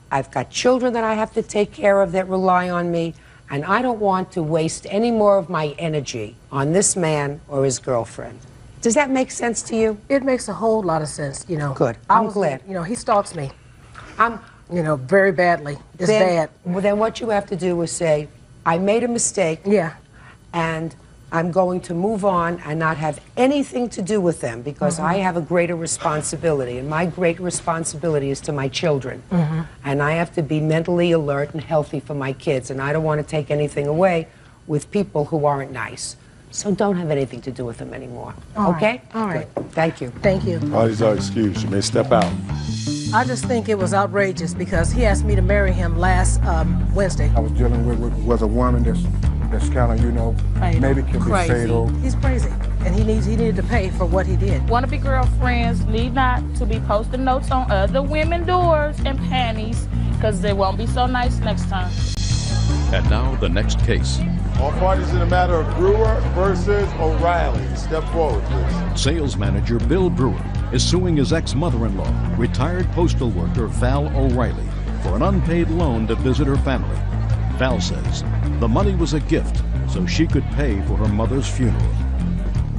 C: I've got children that I have to take care of that rely on me, and I don't want to waste any more of my energy on this man or his girlfriend. Does that make sense to you?
M: It makes a whole lot of sense, you know.
C: Good. I'm glad.
M: You know, he stalks me. Very badly. It's bad.
C: Well, then what you have to do is say, I made a mistake.
M: Yeah.
C: And I'm going to move on and not have anything to do with them because I have a greater responsibility, and my great responsibility is to my children. And I have to be mentally alert and healthy for my kids, and I don't want to take anything away with people who aren't nice. So don't have anything to do with them anymore. Okay?
M: All right.
C: Good. Thank you.
M: Thank you.
B: Parties are excused. You may step out.
M: I just think it was outrageous because he asked me to marry him last Wednesday.
O: I was dealing with a woman that's kind of, maybe can be fatal.
M: He's crazy, and he needed to pay for what he did.
Q: Wannabe girlfriends need not to be posting notes on other women's doors and panties, because they won't be so nice next time.
A: And now the next case.
B: All parties in the matter of Brewer versus O'Reilly. Step forward, please.
A: Sales manager Bill Brewer is suing his ex-mother-in-law, retired postal worker Val O'Reilly, for an unpaid loan to visit her family. Val says the money was a gift so she could pay for her mother's funeral.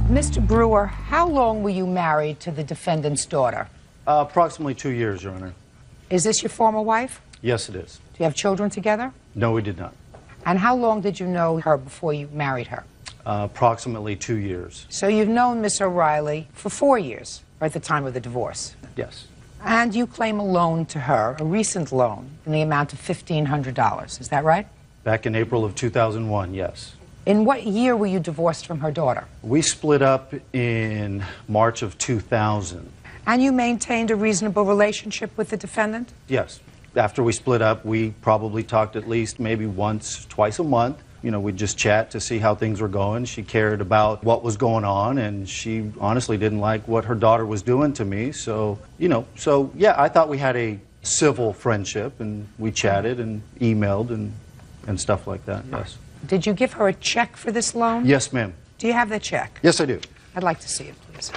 C: Mr. Brewer, how long were you married to the defendant's daughter?
R: Approximately 2 years, Your Honor.
C: Is this your former wife?
R: Yes, it is.
C: Do you have children together?
R: No, we did not.
C: And how long did you know her before you married her?
R: Approximately 2 years.
C: So you've known Miss O'Reilly for 4 years, or at the time of the divorce?
R: Yes.
C: And you claim a loan to her, a recent loan, in the amount of $1,500. Is that right?
R: Back in April of 2001, yes.
C: In what year were you divorced from her daughter?
R: We split up in March of 2000.
C: And you maintained a reasonable relationship with the defendant?
R: Yes. After we split up, we probably talked at least maybe once, twice a month. You know, we'd just chat to see how things were going. She cared about what was going on, and she honestly didn't like what her daughter was doing to me. So, yeah, I thought we had a civil friendship, and we chatted and emailed and stuff like that, yes.
C: Did you give her a check for this loan?
R: Yes, ma'am.
C: Do you have the check?
R: Yes, I do.
C: I'd like to see it, please.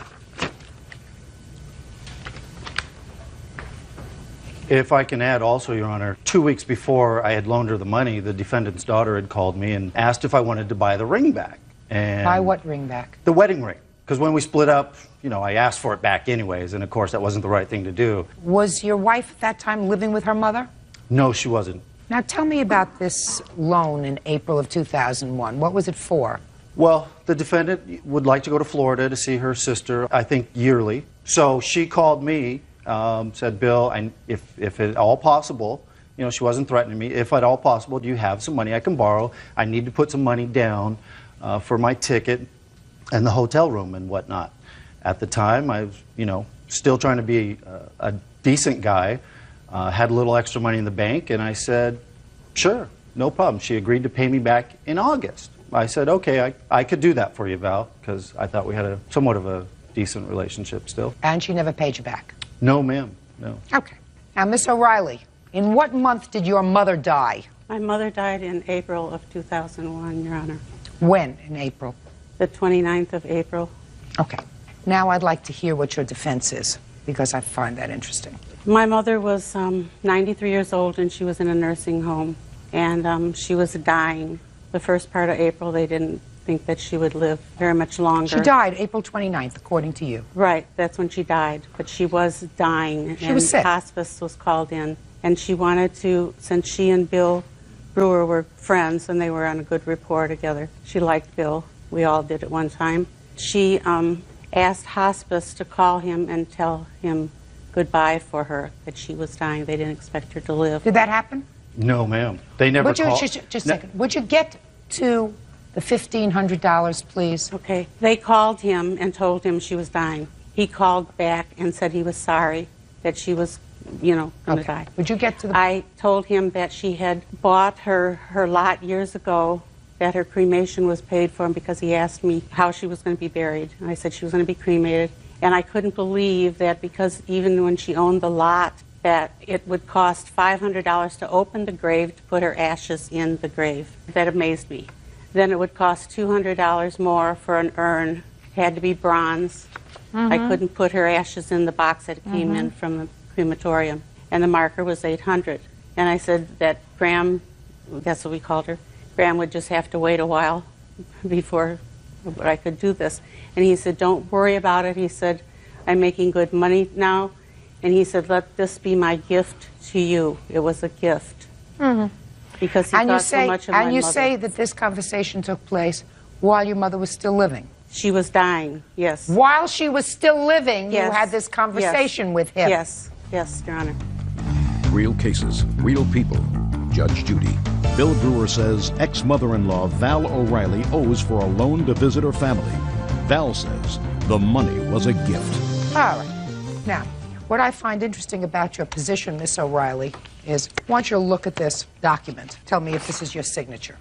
R: If I can add also, Your Honor, 2 weeks before I had loaned her the money, the defendant's daughter had called me and asked if I wanted to buy the ring back. And
C: buy what ring back?
R: The wedding ring. Because when we split up, I asked for it back anyways, and of course that wasn't the right thing to do.
C: Was your wife at that time living with her mother?
R: No, she wasn't.
C: Now tell me about this loan in April of 2001. What was it for?
R: Well, the defendant would like to go to Florida to see her sister, I think yearly. So she called me. Said, Bill, if at all possible, she wasn't threatening me, if at all possible, do you have some money I can borrow? I need to put some money down for my ticket and the hotel room and whatnot. At the time, I was, still trying to be a decent guy, had a little extra money in the bank, and I said, sure, no problem. She agreed to pay me back in August. I said, okay, I could do that for you, Val, because I thought we had somewhat of a decent relationship still.
C: And she never paid you back?
R: No, ma'am, no.
C: Okay. Now, Miss O'Reilly, in what month did your mother die?
S: My mother died in April of 2001, Your Honor.
C: When in April?
S: The 29th of April.
C: Okay. Now I'd like to hear what your defense is, because I find that interesting.
S: My mother was 93 years old, and she was in a nursing home, and she was dying. The first part of April, they didn't think that she would live very much longer.
C: She died April 29th, according to you.
S: Right, that's when she died. But she was dying.
C: She was sick.
S: Hospice was called in. And she wanted to, since she and Bill Brewer were friends and they were on a good rapport together, she liked Bill. We all did at one time. She asked hospice to call him and tell him goodbye for her, that she was dying. They didn't expect her to live.
C: Did that happen?
R: No, ma'am. They never called.
C: Just a second. Would you get to the $1,500, please?
S: Okay. They called him and told him she was dying. He called back and said he was sorry that she was, going to die.
C: Would you get to the...
S: I told him that she had bought her lot years ago, that her cremation was paid for, because he asked me how she was going to be buried. And I said she was going to be cremated. And I couldn't believe that, because even when she owned the lot, that it would cost $500 to open the grave to put her ashes in the grave. That amazed me. Then it would cost $200 more for an urn. It had to be bronze. I couldn't put her ashes in the box that came in from the crematorium. And the marker was $800. And I said that Graham, that's what we called her, Graham would just have to wait a while before I could do this. And he said, don't worry about it. He said, I'm making good money now. And he said, let this be my gift to you. It was a gift. Because he thought so much of my mother.
C: And you say that this conversation took place while your mother was still living?
S: She was dying, yes.
C: While she was still living,
S: yes.
C: You had this conversation with him?
S: Yes, yes, Your Honor.
A: Real cases, real people. Judge Judy. Bill Brewer says ex-mother-in-law Val O'Reilly owes for a loan to visit her family. Val says the money was a gift.
C: All right. Now, what I find interesting about your position, Miss O'Reilly, is I want you to look at this document. Tell me if this is your signature.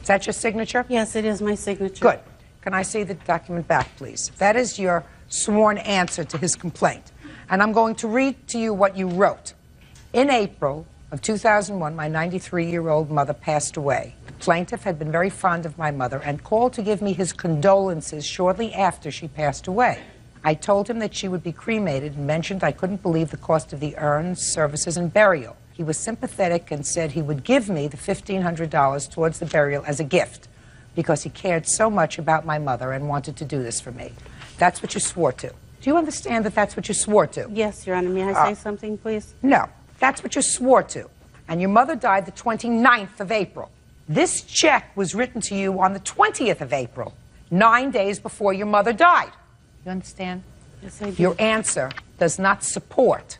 C: Is that your signature?
S: Yes, it is my signature.
C: Good. Can I see the document back, please? That is your sworn answer to his complaint. And I'm going to read to you what you wrote. In April of 2001, my 93-year-old mother passed away. The plaintiff had been very fond of my mother and called to give me his condolences shortly after she passed away. I told him that she would be cremated and mentioned I couldn't believe the cost of the urns, services, and burial. He was sympathetic and said he would give me the $1,500 towards the burial as a gift because he cared so much about my mother and wanted to do this for me. That's what you swore to. Do you understand that that's what you swore to?
S: Yes, Your Honor. May I say something, please?
C: No. That's what you swore to. And your mother died the 29th of April. This check was written to you on the 20th of April, 9 days before your mother died. You understand?
S: Yes, I do.
C: Your answer does not support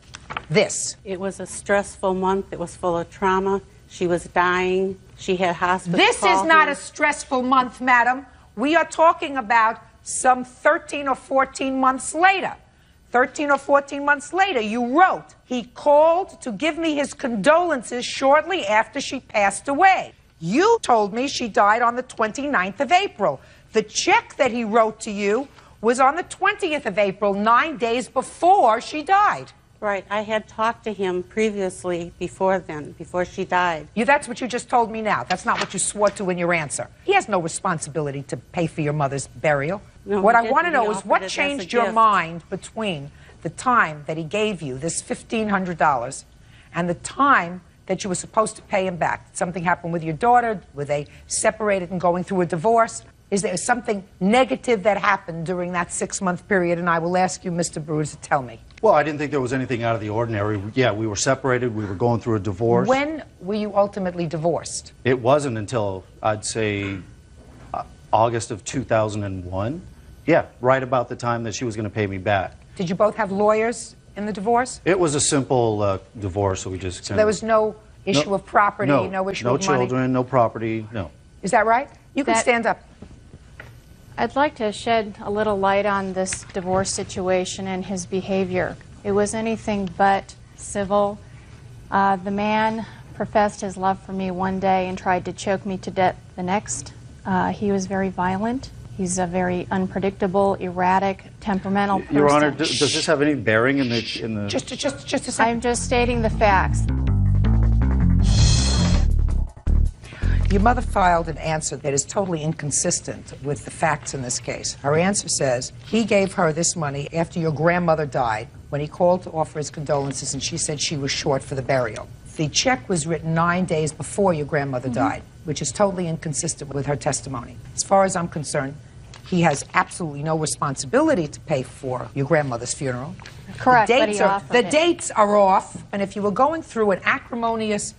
C: this.
S: It was a stressful month. It was full of trauma. She was dying. She had hospice
C: This
S: call
C: is not
S: here.
C: a stressful month, madam. We are talking about some 13 or 14 months later. 13 or 14 months later, you wrote, he called to give me his condolences shortly after she passed away. You told me she died on the 29th of April. The check that he wrote to you was on the 20th of April, 9 days before she died.
S: Right. I had talked to him previously before then, before she died.
C: That's what you just told me now. That's not what you swore to in your answer. He has no responsibility to pay for your mother's burial.
S: No,
C: what
S: he
C: I
S: didn't.
C: want to
S: He
C: know is
S: offered it
C: what
S: as a
C: changed your
S: gift.
C: mind between the time that he gave you this $1,500 and the time that you were supposed to pay him back. Did something happen with your daughter? Were they separated and going through a divorce? Is there something negative that happened during that 6-month period? And I will ask you, Mr. Bruce, to tell me.
R: Well, I didn't think there was anything out of the ordinary. Yeah, we were separated. We were going through a divorce.
C: When were you ultimately divorced?
R: It wasn't until, I'd say, August of 2001. Yeah, right about the time that she was going to pay me back.
C: Did you both have lawyers in the divorce?
R: It was a simple divorce, so we just...
C: So there was no issue of property, no issue
R: no
C: of money?
R: No children, no property, no.
C: Is that right? You can stand up.
T: I'd like to shed a little light on this divorce situation and his behavior. It was anything but civil. The man professed his love for me one day and tried to choke me to death the next. He was very violent. He's a very unpredictable, erratic, temperamental person.
R: Your Honor, does this have any bearing in the...
C: Just a second.
T: I'm just stating the facts.
C: Your mother filed an answer that is totally inconsistent with the facts in this case. Her answer says he gave her this money after your grandmother died when he called to offer his condolences, and she said she was short for the burial. The check was written 9 days before your grandmother died, which is totally inconsistent with her testimony. As far as I'm concerned, he has absolutely no responsibility to pay for your grandmother's funeral.
T: Correct,
C: The dates are off, and if you were going through an acrimonious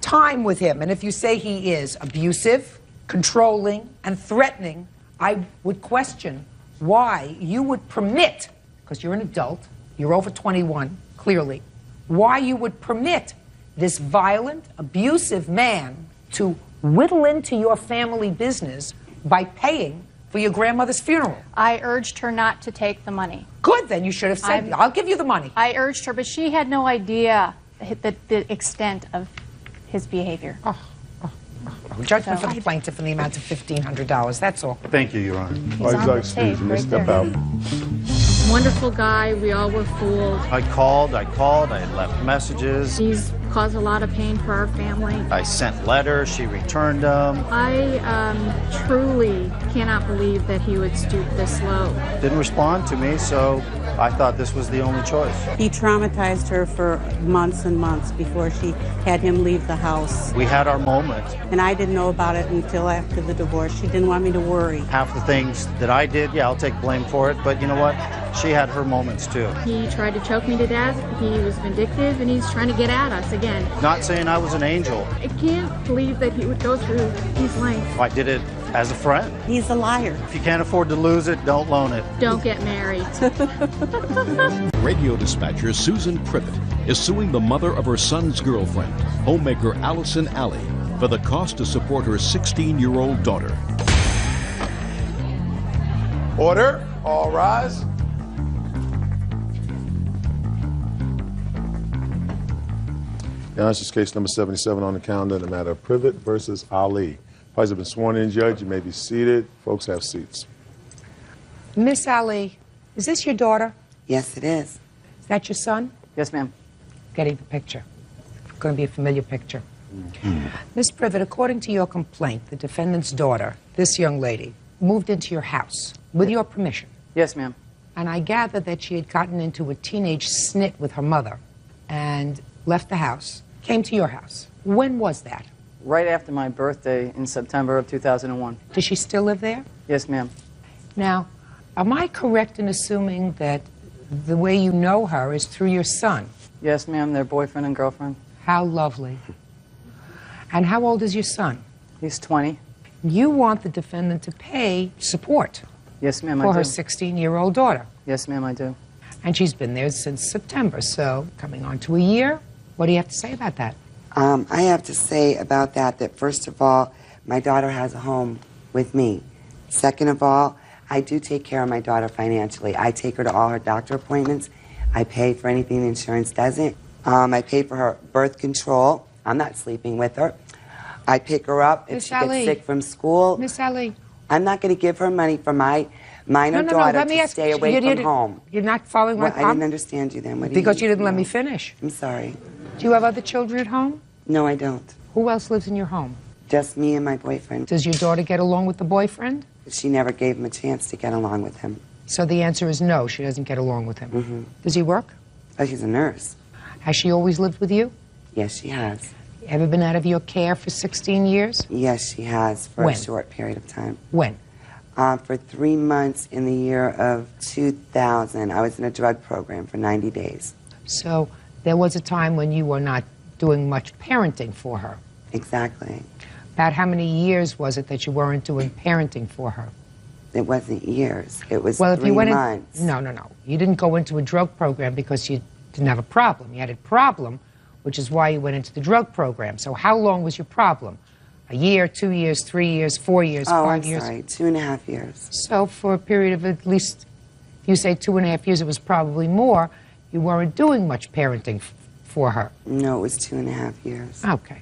C: time with him, and if you say he is abusive, controlling, and threatening, I would question why you would permit, because you're an adult, you're over 21, clearly, why you would permit this violent, abusive man to whittle into your family business by paying for your grandmother's funeral.
T: I urged her not to take the money.
C: Good, then you should have said, I'll give you the money.
T: I urged her, but she had no idea the extent of his behavior.
C: Judgment for the plaintiff in the amount of $1,500. That's all.
R: Thank you, Your Honor.
T: He's on the tape right
B: step
T: there.
B: out.
T: Wonderful guy. We all were fooled.
R: I called, I had left messages.
T: He's caused a lot of pain for our family.
R: I sent letters, she returned them.
T: I truly cannot believe that he would stoop this low.
R: Didn't respond to me, so I thought this was the only choice.
S: He traumatized her for months and months before she had him leave the house.
R: We had our moment.
S: And I didn't know about it until after the divorce. She didn't want me to worry.
R: Half the things that I did, yeah, I'll take blame for it, but you know what? She had her moments too.
T: He tried to choke me to death. He was vindictive, and he's trying to get at us again.
R: Not saying I was an angel.
T: I can't believe that he would go through these lengths.
R: I did it as a friend.
S: He's a liar.
R: If you can't afford to lose it, don't loan it.
T: Don't get married.
A: Radio dispatcher Susan Privet is suing the mother of her son's girlfriend, homemaker Allison Alley, for the cost to support her 16-year-old daughter.
B: Order. All rise. Now, this is case number 77 on the calendar in the matter of Privet versus Ali. Parties have been sworn in, Judge. You may be seated. Folks, have seats.
C: Miss Ali, is this your daughter?
U: Yes, it is.
C: Is that your son?
U: Yes, ma'am.
C: Getting the picture. Going to be a familiar picture. Miss Privet, according to your complaint, the defendant's daughter, this young lady, moved into your house with your permission.
U: Yes, ma'am.
C: And I gather that she had gotten into a teenage snit with her mother and left the house, came to your house. When was that?
U: Right after my birthday in September of 2001.
C: Does she still live there?
U: Yes, ma'am.
C: Now, am I correct in assuming that the way you know her is through your son?
U: Yes, ma'am. They're boyfriend and girlfriend.
C: How lovely. And how old is your son?
U: He's 20.
C: You want the defendant to pay support.
U: Yes, ma'am, I
C: For
U: do.
C: her 16-year-old daughter.
U: Yes, ma'am, I do.
C: And she's been there since September, so coming on to a year. What do you have to say about that?
E: I have to say about that first of all, my daughter has a home with me. Second of all, I do take care of my daughter financially. I take her to all her doctor appointments. I pay for anything the insurance doesn't. I pay for her birth control. I'm not sleeping with her. I pick her up if
C: Miss
E: she
C: Ali.
E: gets sick from school.
C: Miss Ali.
E: I'm not going to give her money for my minor
C: No,
E: daughter
C: let me
E: to
C: ask
E: stay
C: you,
E: away
C: you
E: from
C: didn't-
E: home.
C: You're not following my
E: Well, I didn't
C: problem?
E: understand you then. What do
C: Because you
E: mean?
C: didn't let
E: No.
C: me finish.
E: I'm sorry.
C: Do you have other children at home?
E: No, I don't.
C: Who else lives in your home?
E: Just me and my boyfriend.
C: Does your daughter get along with the boyfriend?
E: She never gave him a chance to get along with him.
C: So the answer is no, she doesn't get along with him.
E: Mm-hmm.
C: Does he work?
E: Oh, she's a nurse.
C: Has she always lived with you?
E: Yes, she has.
C: Ever been out of your care for 16 years?
E: Yes, she has for
C: When?
E: a short period of time.
C: When?
E: For 3 months in the year of 2000. I was in a drug program for 90 days.
C: So there was a time when you were not doing much parenting for her.
E: Exactly.
C: About how many years was it that you weren't doing parenting for her?
E: It wasn't years. It was
C: Well, if
E: 3
C: you went
E: months.
C: No. You didn't go into a drug program because you didn't have a problem. You had a problem, which is why you went into the drug program. So how long was your problem? A year, 2 years, 3 years, 4 years,
E: Oh,
C: 5
E: I'm
C: years?
E: sorry. 2.5 years.
C: So for a period of at least, if you say 2.5 years, it was probably more, you weren't doing much parenting for her.
E: No, it was 2.5 years.
C: Okay.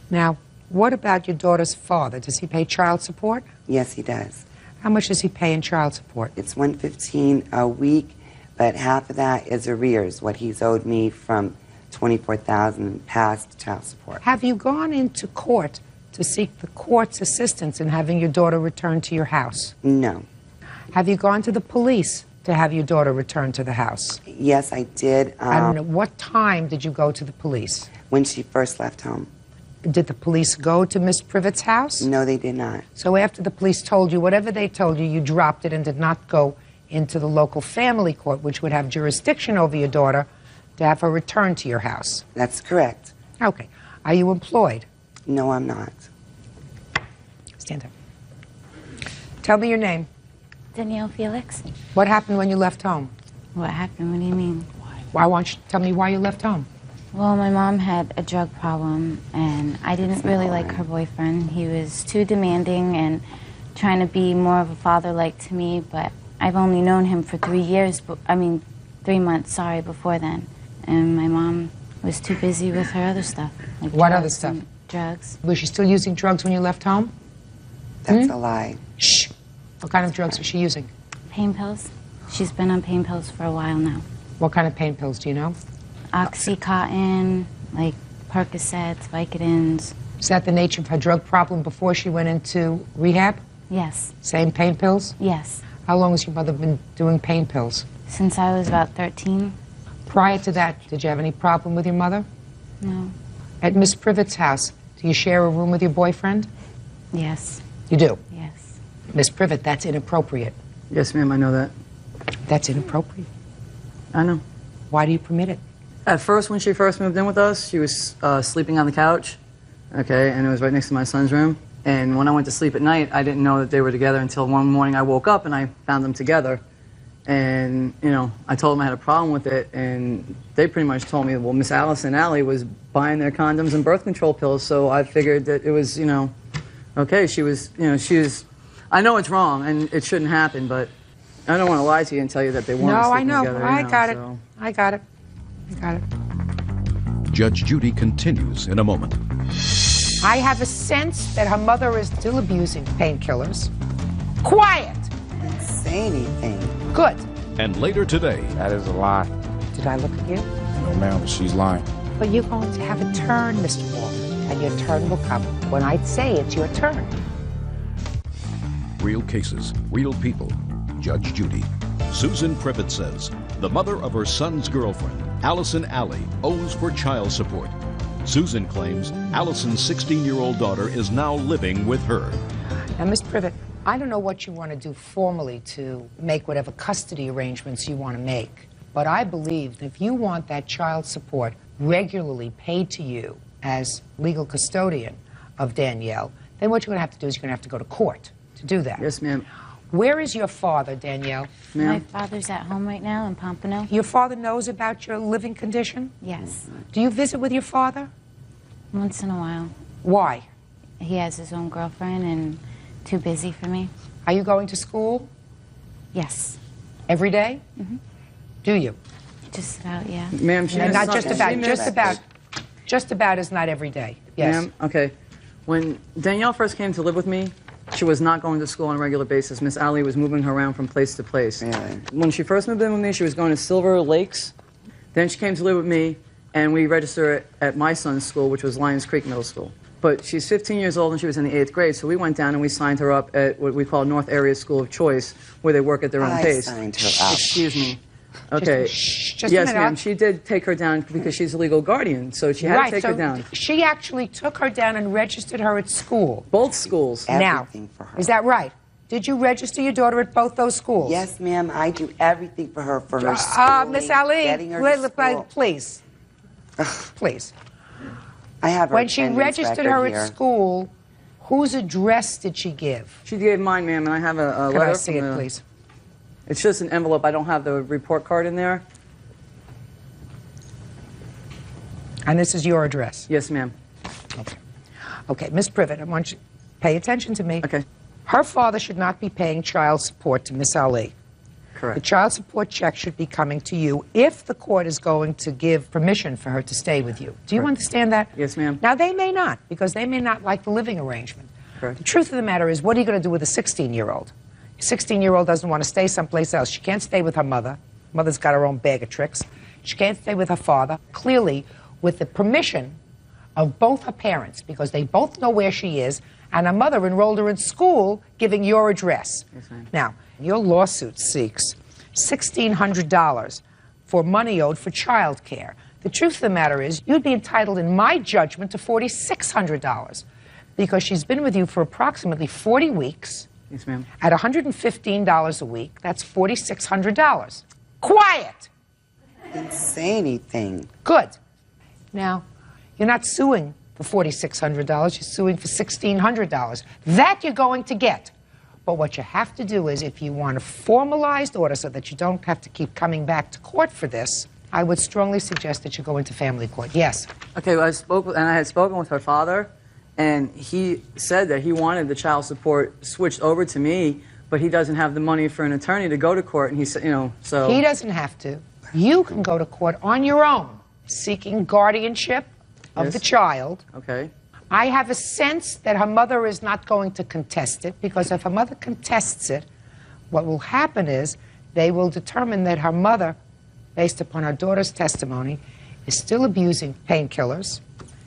C: Now, what about your daughter's father? Does he pay child support?
E: Yes, he does.
C: How much does he pay in child support?
E: It's $115 a week, but half of that is arrears, what he's owed me from $24,000 past child support.
C: Have you gone into court to seek the court's assistance in having your daughter returned to your house?
E: No.
C: Have you gone to the police to have your daughter returned to the house?
E: Yes, I did.
C: And at what time did you go to the police?
E: When she first left home.
C: Did the police go to Miss Privet's house?
E: No, they did not.
C: So after the police told you whatever they told you, you dropped it and did not go into the local family court, which would have jurisdiction over your daughter, to have her returned to your house?
E: That's correct.
C: Okay. Are you employed?
E: No, I'm not.
C: Stand up. Tell me your name.
V: Danielle Felix.
C: What happened when you left home?
V: What happened? What do you mean?
C: Why won't you tell me why you left home?
V: Well, my mom had a drug problem, and I didn't really like her boyfriend. He was too demanding and trying to be more of a father-like to me, but I've only known him for 3 years, 3 months, sorry, before then. And my mom was too busy with her other stuff. Like
C: What other
V: drugs
C: stuff?
V: and Drugs.
C: Was she still using drugs when you left home?
E: That's a lie.
C: Shh. What kind of drugs was she using?
V: Pain pills. She's been on pain pills for a while now.
C: What kind of pain pills, do you know?
V: Oxycontin, like Percocets, Vicodins.
C: Is that the nature of her drug problem before she went into rehab?
V: Yes.
C: Same pain pills?
V: Yes.
C: How long has your mother been doing pain pills?
V: Since I was about 13.
C: Prior to that, did you have any problem with your mother?
V: No.
C: At Miss Privet's house, do you share a room with your boyfriend?
V: Yes.
C: You do?
V: Yes.
C: Miss Privet, that's inappropriate.
U: Yes, ma'am, I know that.
C: That's inappropriate.
U: I know.
C: Why do you permit it?
U: At first, when she first moved in with us, she was sleeping on the couch, okay, and it was right next to my son's room. And when I went to sleep at night, I didn't know that they were together until one morning I woke up and I found them together. And, you know, I told them I had a problem with it, and they pretty much told me, well, Miss Allison Alley was buying their condoms and birth control pills, so I figured that it was, you know, okay, she was, I know it's wrong and it shouldn't happen, but I don't want to lie to you and tell you that they weren't
C: No, I
U: sleeping
C: know.
U: together.
C: I got it.
U: so.
C: I got it. I got it.
A: Judge Judy continues in a moment.
C: I have a sense that her mother is still abusing painkillers. Quiet!
E: Didn't say anything.
C: Good.
A: And later today.
W: That is a lie.
C: Did I look at you?
W: No, ma'am, she's lying.
C: But you're going to have a turn, Mr. Walton, and your turn will come when I say it's your turn.
A: Real cases, real people. Judge Judy. Susan Privet says the mother of her son's girlfriend, Allison Alley, owes for child support. Susan claims Allison's 16-year-old daughter is now living with her.
C: Now, Miss Privet, I don't know what you want to do formally to make whatever custody arrangements you want to make, but I believe that if you want that child support regularly paid to you as legal custodian of Danielle, then what you're going to have to do is you're going to have to go to court to do that.
U: Yes, ma'am.
C: Where is your father, Danielle?
V: My father's at home right now in Pompano.
C: Your father knows about your living condition?
V: Yes.
C: Do you visit with your father?
V: Once in a while.
C: Why?
V: He has his own girlfriend and too busy for me.
C: Are you going to school?
V: Yes.
C: Every day?
V: Mm-hmm.
C: Do you?
V: Just about, yeah.
U: Ma'am, she
C: not
U: missed-
C: just about.
U: she
C: Just
U: missed-
C: about. Just about is not every day. Yes.
U: Ma'am, okay. When Danielle first came to live with me, she was not going to school on a regular basis. Miss Ali was moving her around from place to place. When she first moved in with me, she was going to Silver Lakes. Then she came to live with me, and we registered her at my son's school, which was Lions Creek Middle School. But she's 15 years old, and she was in the 8th grade, so we went down and we signed her up at what we call North Area School of Choice, where they work at their own
E: I
U: pace.
E: signed her up.
U: Excuse me. Okay.
C: Just a
U: yes,
C: minute.
U: ma'am. She did take her down because she's a legal guardian, so she had
C: Right,
U: to take
C: so
U: her down.
C: she actually took her down and registered her at school.
U: Both schools.
C: Now, is that right? Did you register your daughter at both those schools?
E: Yes, ma'am. I do everything for her, for her schooling,
C: Miss Ali,
E: getting her to school.
C: please. Please.
E: I have her
C: When she
E: attendance
C: registered
E: record
C: her
E: here.
C: at school, whose address did she give?
U: She gave mine, ma'am, and I have a
C: Could
U: letter
C: I see
U: from
C: it,
U: the-
C: please?
U: It's just an envelope. I don't have the report card in there.
C: And this is your address?
U: Yes, ma'am.
C: Okay, Miss Privet, I want you to pay attention to me.
U: Okay.
C: Her father should not be paying child support to Miss Ali.
U: Correct.
C: The child support check should be coming to you if the court is going to give permission for her to stay with you. Do you understand that?
U: Yes, ma'am.
C: Now, they may not, because they may not like the living arrangement.
U: Correct.
C: The truth of the matter is, what are you going to do with a 16-year-old? A 16-year-old doesn't want to stay someplace else. She can't stay with her mother. Mother's got her own bag of tricks. She can't stay with her father. Clearly, with the permission of both her parents, because they both know where she is, and her mother enrolled her in school giving your address.
U: Yes, ma'am.
C: Now, your lawsuit seeks $1,600 for money owed for child care. The truth of the matter is, you'd be entitled, in my judgment, to $4,600 because she's been with you for approximately 40 weeks.
U: Yes, ma'am.
C: At $115 a week, that's $4,600. Quiet!
E: Didn't say anything.
C: Good. Now, you're not suing for $4,600, you're suing for $1,600. That you're going to get. But what you have to do is, if you want a formalized order so that you don't have to keep coming back to court for this, I would strongly suggest that you go into family court. Yes?
U: Okay, well, I had spoken with her father, and he said that he wanted the child support switched over to me, but he doesn't have the money for an attorney to go to court, and he said, so...
C: He doesn't have to. You can go to court on your own, seeking guardianship of
U: Yes.
C: the child.
U: Okay.
C: I have a sense that her mother is not going to contest it, because if her mother contests it, what will happen is they will determine that her mother, based upon her daughter's testimony, is still abusing painkillers.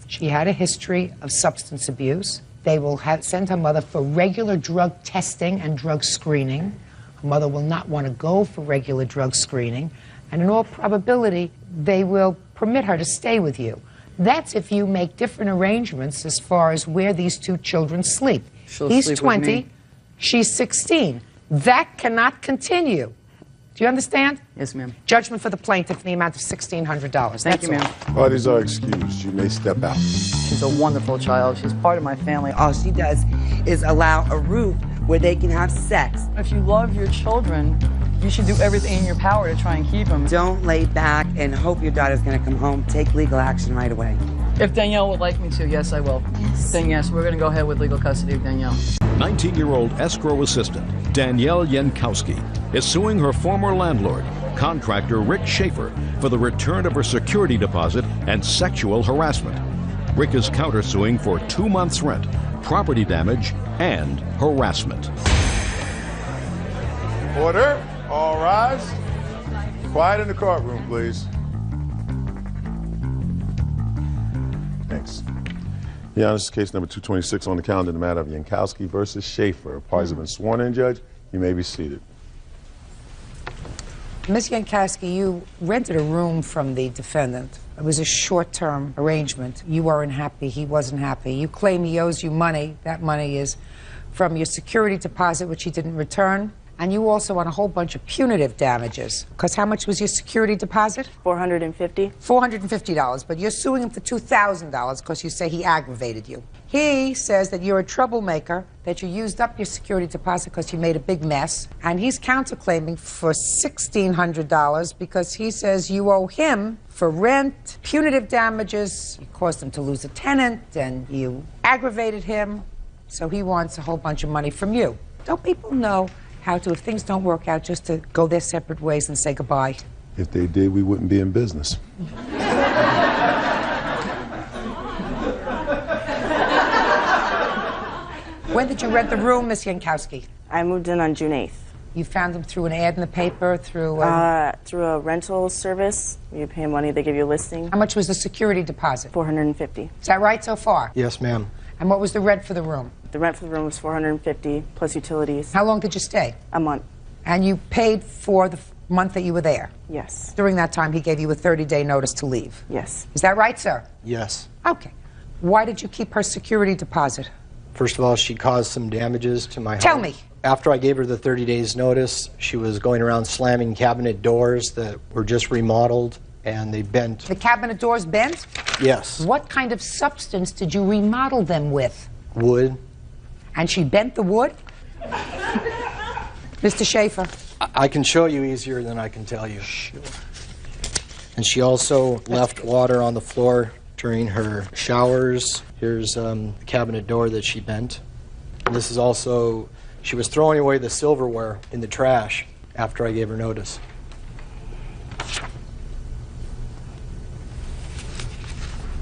C: She had a history of substance abuse. They will send her mother for regular drug testing and drug screening. Her mother will not want to go for regular drug screening. And in all probability, they will permit her to stay with you. That's if you make different arrangements as far as where these two children sleep.
U: She'll
C: He's
U: sleep with
C: 20,
U: me.
C: she's 16. That cannot continue. Do you understand?
U: Yes, ma'am.
C: Judgment for the plaintiff in the amount of $1,600.
U: Thank you, ma'am.
B: Parties are excused. You may step out.
U: She's a wonderful child. She's part of my family.
E: All she does is allow a roof where they can have sex.
U: If you love your children, you should do everything in your power to try and keep them.
E: Don't lay back and hope your daughter's going to come home. Take legal action right away.
U: If Danielle would like me to, yes, I will.
V: Yes.
U: Then yes, we're going to go ahead with legal custody of Danielle.
A: 19-year-old escrow assistant Danielle Yankowski is suing her former landlord, contractor Rick Schaefer, for the return of her security deposit and sexual harassment. Rick is countersuing for 2 months' rent, property damage, and harassment.
B: Order. All rise. Quiet in the courtroom, please. Thanks. Your Honor, this is case number 226 on the calendar, the matter of Yankowski versus Schaefer. Parties have been sworn in, Judge. You may be seated.
C: Ms. Yankowski, you rented a room from the defendant. It was a short-term arrangement. You weren't happy, he wasn't happy. You claim he owes you money. That money is from your security deposit, which he didn't return. And you also want a whole bunch of punitive damages. Because how much was your security deposit?
D: $450.
C: $450, but you're suing him for $2,000 because you say he aggravated you. He says that you're a troublemaker, that you used up your security deposit because you made a big mess, and he's counterclaiming for $1,600 because he says you owe him for rent, punitive damages, you caused him to lose a tenant, and you aggravated him, so he wants a whole bunch of money from you. Don't people know how to, if things don't work out, just to go their separate ways and say goodbye?
B: If they did, we wouldn't be in business.
C: When did you rent the room, Miss Yankowski?
D: I moved in on June 8th.
C: You found them through an ad in the paper, through...
D: Through a rental service. You pay money, they give you a listing.
C: How much was the security deposit?
D: $450.
C: Is that right so far?
I: Yes, ma'am.
C: And what was the rent for the room?
D: The rent for the room was $450 plus utilities.
C: How long did you stay?
D: A month.
C: And you paid for the month that you were there?
D: Yes.
C: During that time, he gave you a 30-day notice to leave?
D: Yes.
C: Is that right, sir?
I: Yes.
C: Okay. Why did you keep her security deposit?
F: First of all, she caused some damages to my home.
C: Tell me.
F: After I gave her the 30 days notice, she was going around slamming cabinet doors that were just remodeled, and they bent.
C: The cabinet doors bent?
F: Yes.
C: What kind of substance did you remodel them with?
F: Wood.
C: And she bent the wood? Mr. Schaefer.
F: I can show you easier than I can tell you. Sure. And she also left water on the floor during her showers. Here's the cabinet door that she bent. And this is also, she was throwing away the silverware in the trash after I gave her notice.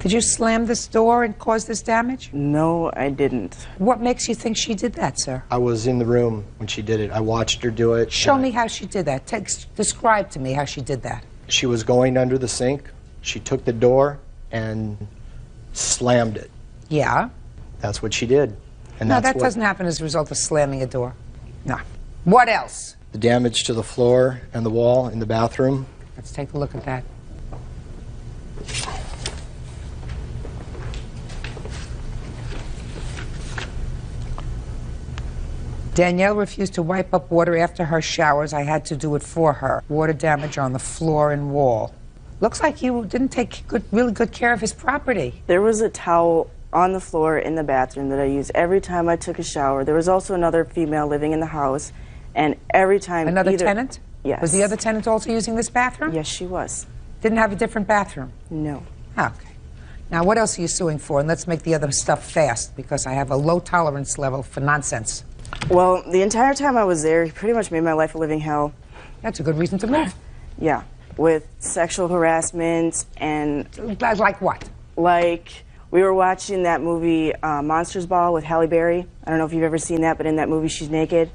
C: Did you slam this door and cause this damage?
D: No, I didn't.
C: What makes you think she did that, sir?
F: I was in the room when she did it. I watched her do it.
C: Show me how she did that. Describe to me how she did that.
F: She was going under the sink. She took the door and slammed it.
C: Yeah.
F: That's what she did. And
C: No,
F: that's
C: that
F: what,
C: doesn't happen as a result of slamming a door. No. What else?
F: the damage to the floor and the wall in the bathroom.
C: Let's take a look at that. Danielle refused to wipe up water after her showers. I had to do it for her. Water damage on the floor and wall. Looks like you didn't take really good care of his property.
D: There was a towel on the floor in the bathroom that I used every time I took a shower. There was also another female living in the house, and every time...
C: Another tenant?
D: Yes.
C: Was the other tenant also using this bathroom?
D: Yes, she was.
C: Didn't have a different bathroom?
D: No.
C: Okay. Now, what else are you suing for? And let's make the other stuff fast, because I have a low tolerance level for nonsense.
D: Well, the entire time I was there, he pretty much made my life a living hell.
C: That's a good reason to move.
D: Yeah, with sexual harassment and...
C: Like what?
D: Like, we were watching that movie, Monsters Ball with Halle Berry. I don't know if you've ever seen that, but in that movie, she's naked.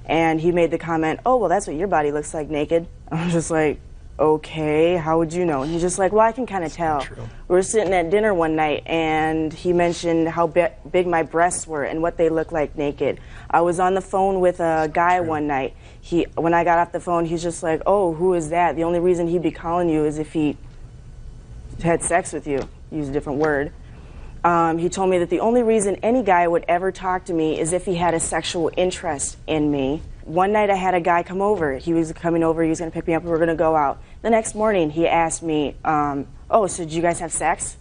D: And he made the comment, oh, well, that's what your body looks like naked. I was just like, okay, how would you know? And he's just like, well, I can kind of tell.
F: True.
D: We were sitting at dinner one night, and he mentioned how big my breasts were and what they looked like naked. I was on the phone with a guy one night. When I got off the phone, he's just like, oh, who is that? The only reason he'd be calling you is if he had sex with you. Use a different word. He told me that the only reason any guy would ever talk to me is if he had a sexual interest in me. One night I had a guy come over. He was coming over, he was going to pick me up, and we were going to go out. The next morning he asked me, oh, so did you guys have sex?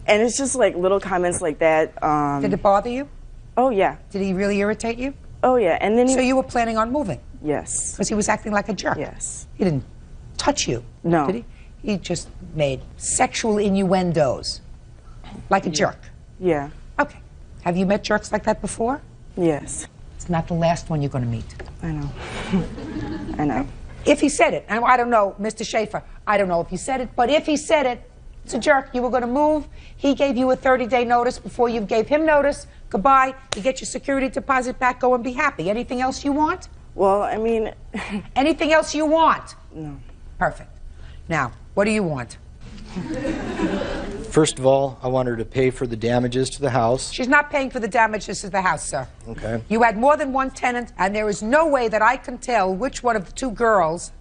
D: And it's just like little comments like that.
C: Did it bother you?
D: Oh, yeah.
C: Did he really irritate you?
D: Oh, yeah. And then
C: So you were planning on moving?
D: Yes.
C: Because he was acting like a jerk?
D: Yes.
C: He didn't touch you?
D: No.
C: Did he? He just made sexual innuendos. Like a jerk?
D: Yeah.
C: Okay. Have you met jerks like that before?
D: Yes.
C: It's not the last one you're going to meet.
D: I know. I know.
C: If he said it, and I don't know, Mr. Schaefer, I don't know if he said it, but if he said it, it's a jerk. You were going to move. He gave you a 30-day notice before you gave him notice. Goodbye. You get your security deposit back. Go and be happy. Anything else you want?
D: Well, I mean...
C: Anything else you want?
D: No.
C: Perfect. Now, what do you want?
F: First of all, I want her to pay for the damages to the house.
C: She's not paying for the damages to the house, sir.
F: Okay.
C: You had more than one tenant, and there is no way that I can tell which one of the two girls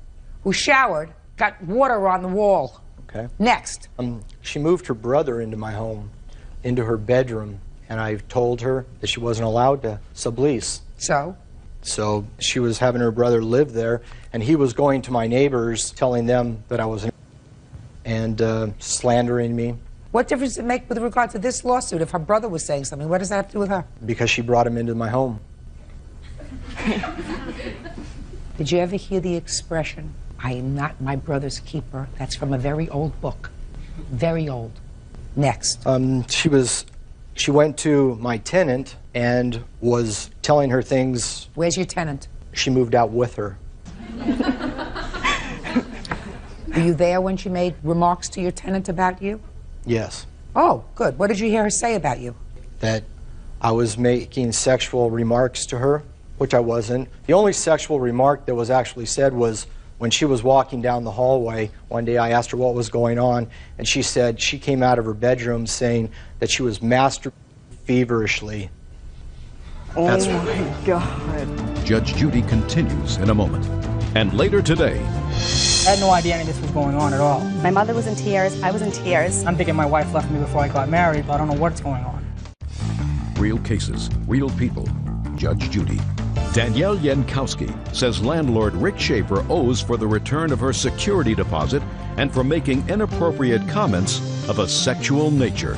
C: who showered got water on the wall.
F: Okay.
C: Next.
F: She moved her brother into my home, into her bedroom, and I told her that she wasn't allowed to sublease.
C: So?
F: So she was having her brother live there, and he was going to my neighbors, telling them that I was and slandering me.
C: What difference does it make with regard to this lawsuit if her brother was saying something? What does that have to do with her?
F: Because she brought him into my home.
C: Did you ever hear the expression, I am not my brother's keeper? That's from a very old book. Very old. Next.
F: She went to my tenant and was telling her things.
C: Where's your tenant?
F: She moved out with her.
C: Were you there when she made remarks to your tenant about you?
F: Yes.
C: Oh, good. What did you hear her say about you?
F: That I was making sexual remarks to her, which I wasn't. The only sexual remark that was actually said was when she was walking down the hallway. One day I asked her what was going on, and she said she came out of her bedroom saying that she was masturbating feverishly.
J: Oh my God.
A: Judge Judy continues in a moment. And later today,
J: I had no idea any of this was going on at all.
K: My mother was in tears. I was in tears.
J: I'm thinking my wife left me before I got married, but I don't know what's going on.
A: real cases, real people. Judge Judy. Danielle Yankowski says landlord Rick Schaefer owes for the return of her security deposit and for making inappropriate comments of a sexual nature.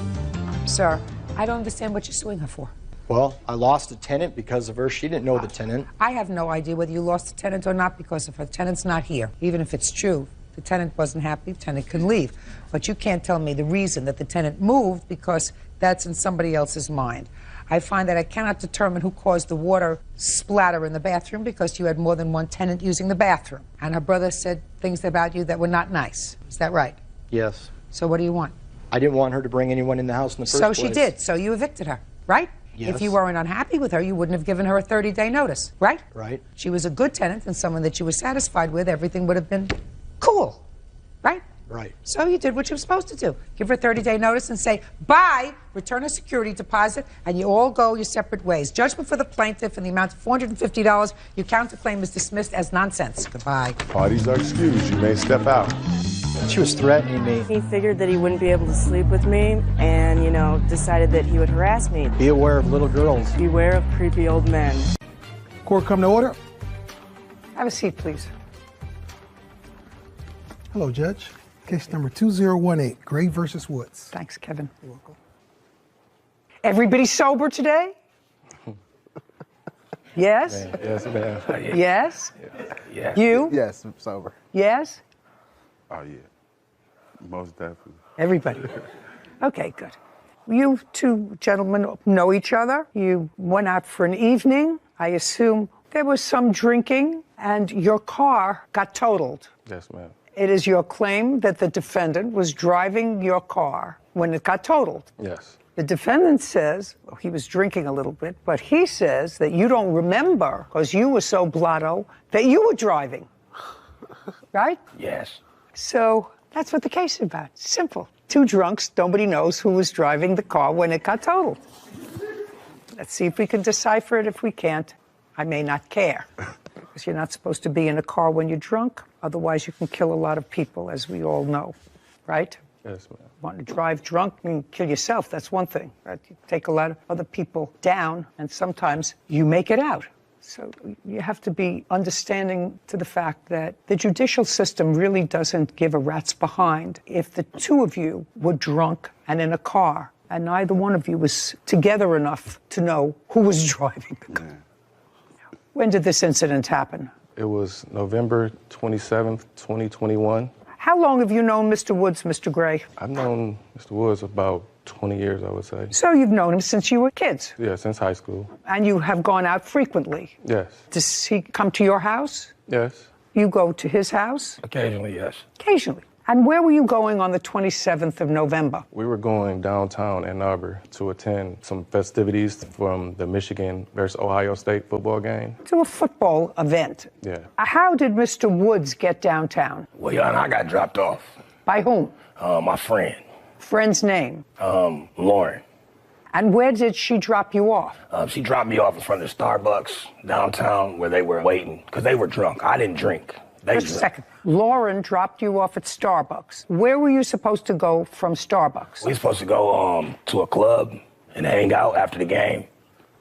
C: Sir, I don't understand what you're suing her for.
F: Well, I lost a tenant because of her. She didn't know the tenant.
C: I have no idea whether you lost a tenant or not because of her. The tenant's not here. Even if it's true, the tenant wasn't happy, the tenant can leave. But you can't tell me the reason that the tenant moved because that's in somebody else's mind. I find that I cannot determine who caused the water splatter in the bathroom because you had more than one tenant using the bathroom. And her brother said things about you that were not nice. Is that right?
F: Yes.
C: So what do you want?
F: I didn't want her to bring anyone in the house in the first place.
C: So she did. So you evicted her, right?
F: Yes.
C: If you weren't unhappy with her, you wouldn't have given her a 30-day notice, right?
F: Right.
C: She was a good tenant and someone that you were satisfied with. Everything would have been cool, right?
F: Right.
C: So you did what you were supposed to do. Give her a 30-day notice and say, bye, return a security deposit, and you all go your separate ways. Judgment for the plaintiff in the amount of $450. Your counterclaim is dismissed as nonsense. Goodbye.
B: Parties are excused. You may step out.
F: She was threatening me.
D: He figured that he wouldn't be able to sleep with me and, decided that he would harass me.
F: Be aware of little girls.
D: Beware of creepy old men.
L: Court come to order.
C: Have a seat, please.
L: Hello, Judge. Case number 2018, Gray versus Woods.
C: Thanks, Kevin. You're welcome. Everybody sober today? Yes?
X: Yes, ma'am.
C: Yes?
X: Yeah.
C: You?
X: Yes, I'm sober.
C: Yes?
B: Oh, yeah. Most definitely.
C: Everybody. Okay, good. You two gentlemen know each other. You went out for an evening. I assume there was some drinking, and your car got totaled.
X: Yes, ma'am.
C: It is your claim that the defendant was driving your car when it got totaled.
X: Yes.
C: The defendant says he was drinking a little bit, but he says that you don't remember because you were so blotto that you were driving. Right?
X: Yes.
C: So that's what the case is about. Simple. Two drunks, nobody knows who was driving the car when it got totaled. Let's see if we can decipher it. If we can't, I may not care. Because you're not supposed to be in a car when you're drunk. Otherwise, you can kill a lot of people, as we all know. Right?
X: Yes, ma'am.
C: Want to drive drunk and kill yourself, that's one thing. Right? You take a lot of other people down, and sometimes you make it out. So you have to be understanding to the fact that the judicial system really doesn't give a rat's behind if the two of you were drunk and in a car, and neither one of you was together enough to know who was driving the car. Yeah. When did this incident happen?
X: It was November 27th, 2021.
C: How long have you known Mr. Woods, Mr. Gray?
X: I've known Mr. Woods about 20 years, I would say.
C: So you've known him since you were kids?
X: Yeah, since high school.
C: And you have gone out frequently?
X: Yes.
C: Does he come to your house?
X: Yes.
C: You go to his house?
X: Occasionally, yes.
C: Occasionally. And where were you going on the 27th of November?
X: We were going downtown Ann Arbor to attend some festivities from the Michigan versus Ohio State football game.
C: To a football event.
X: Yeah.
C: How did Mr. Woods get downtown?
X: Well, Your Honor, I got dropped off.
C: By whom?
X: My friend.
C: Friend's name?
X: Lauren.
C: And where did she drop you off?
X: She dropped me off in front of Starbucks downtown where they were waiting because they were drunk. I didn't drink.
C: Just a second. Lauren dropped you off at Starbucks. Where were you supposed to go from Starbucks?
X: We were supposed to go to a club and hang out after the game.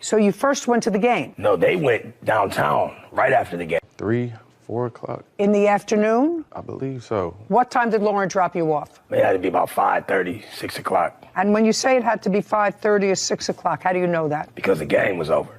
C: So you first went to the game?
X: No, they went downtown right after the game. 3 4 o'clock,
C: In the afternoon?
X: I believe so.
C: What time did Lauren drop you off?
G: It had to be about 5:30, 6 o'clock,
C: And when you say it had to be 5:30 or 6 o'clock, how do you know that?
G: because the game was over.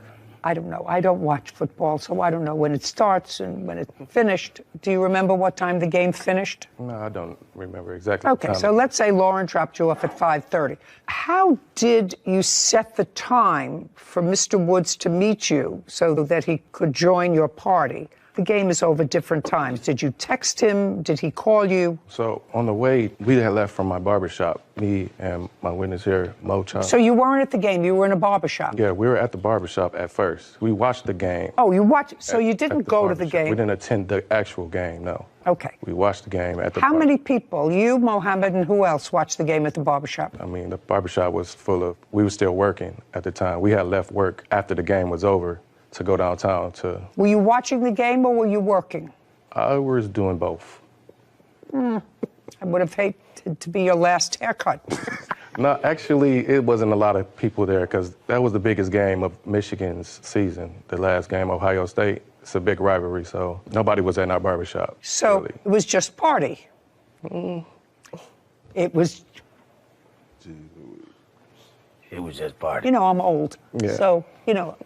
C: I don't know. I don't watch football, so I don't know when it starts and when it finished. Do you remember what time the game finished?
X: No, I don't remember exactly.
C: Okay, so let's say Lauren dropped you off at 5:30. How did you set the time for Mr. Woods to meet you so that he could join your party? The game is over different times. Did you text him? Did he call you?
X: So on the way, we had left from my barbershop, me and my witness here, Mo Chop.
C: So you weren't at the game, you were in a barbershop?
X: Yeah, we were at the barbershop at first. We watched the game.
C: Oh, you watched, so you didn't go to the game?
X: We didn't attend the actual game, no.
C: Okay.
X: We watched the game at the
C: How many people, you, Mohammed, and who else watched the game at the barbershop?
X: I mean, the barbershop was full of, we were still working at the time. We had left work after the game was over to go downtown to...
C: Were you watching the game or were you working?
X: I was doing both.
C: I would have hated to be your last haircut.
X: No, actually, it wasn't a lot of people there because that was the biggest game of Michigan's season, the last game, Ohio State. It's a big rivalry, so nobody was in our barbershop.
C: So
X: really.
C: It was just party. It was...
G: It was just party.
C: You know, I'm old,
X: Yeah.
C: so, you know,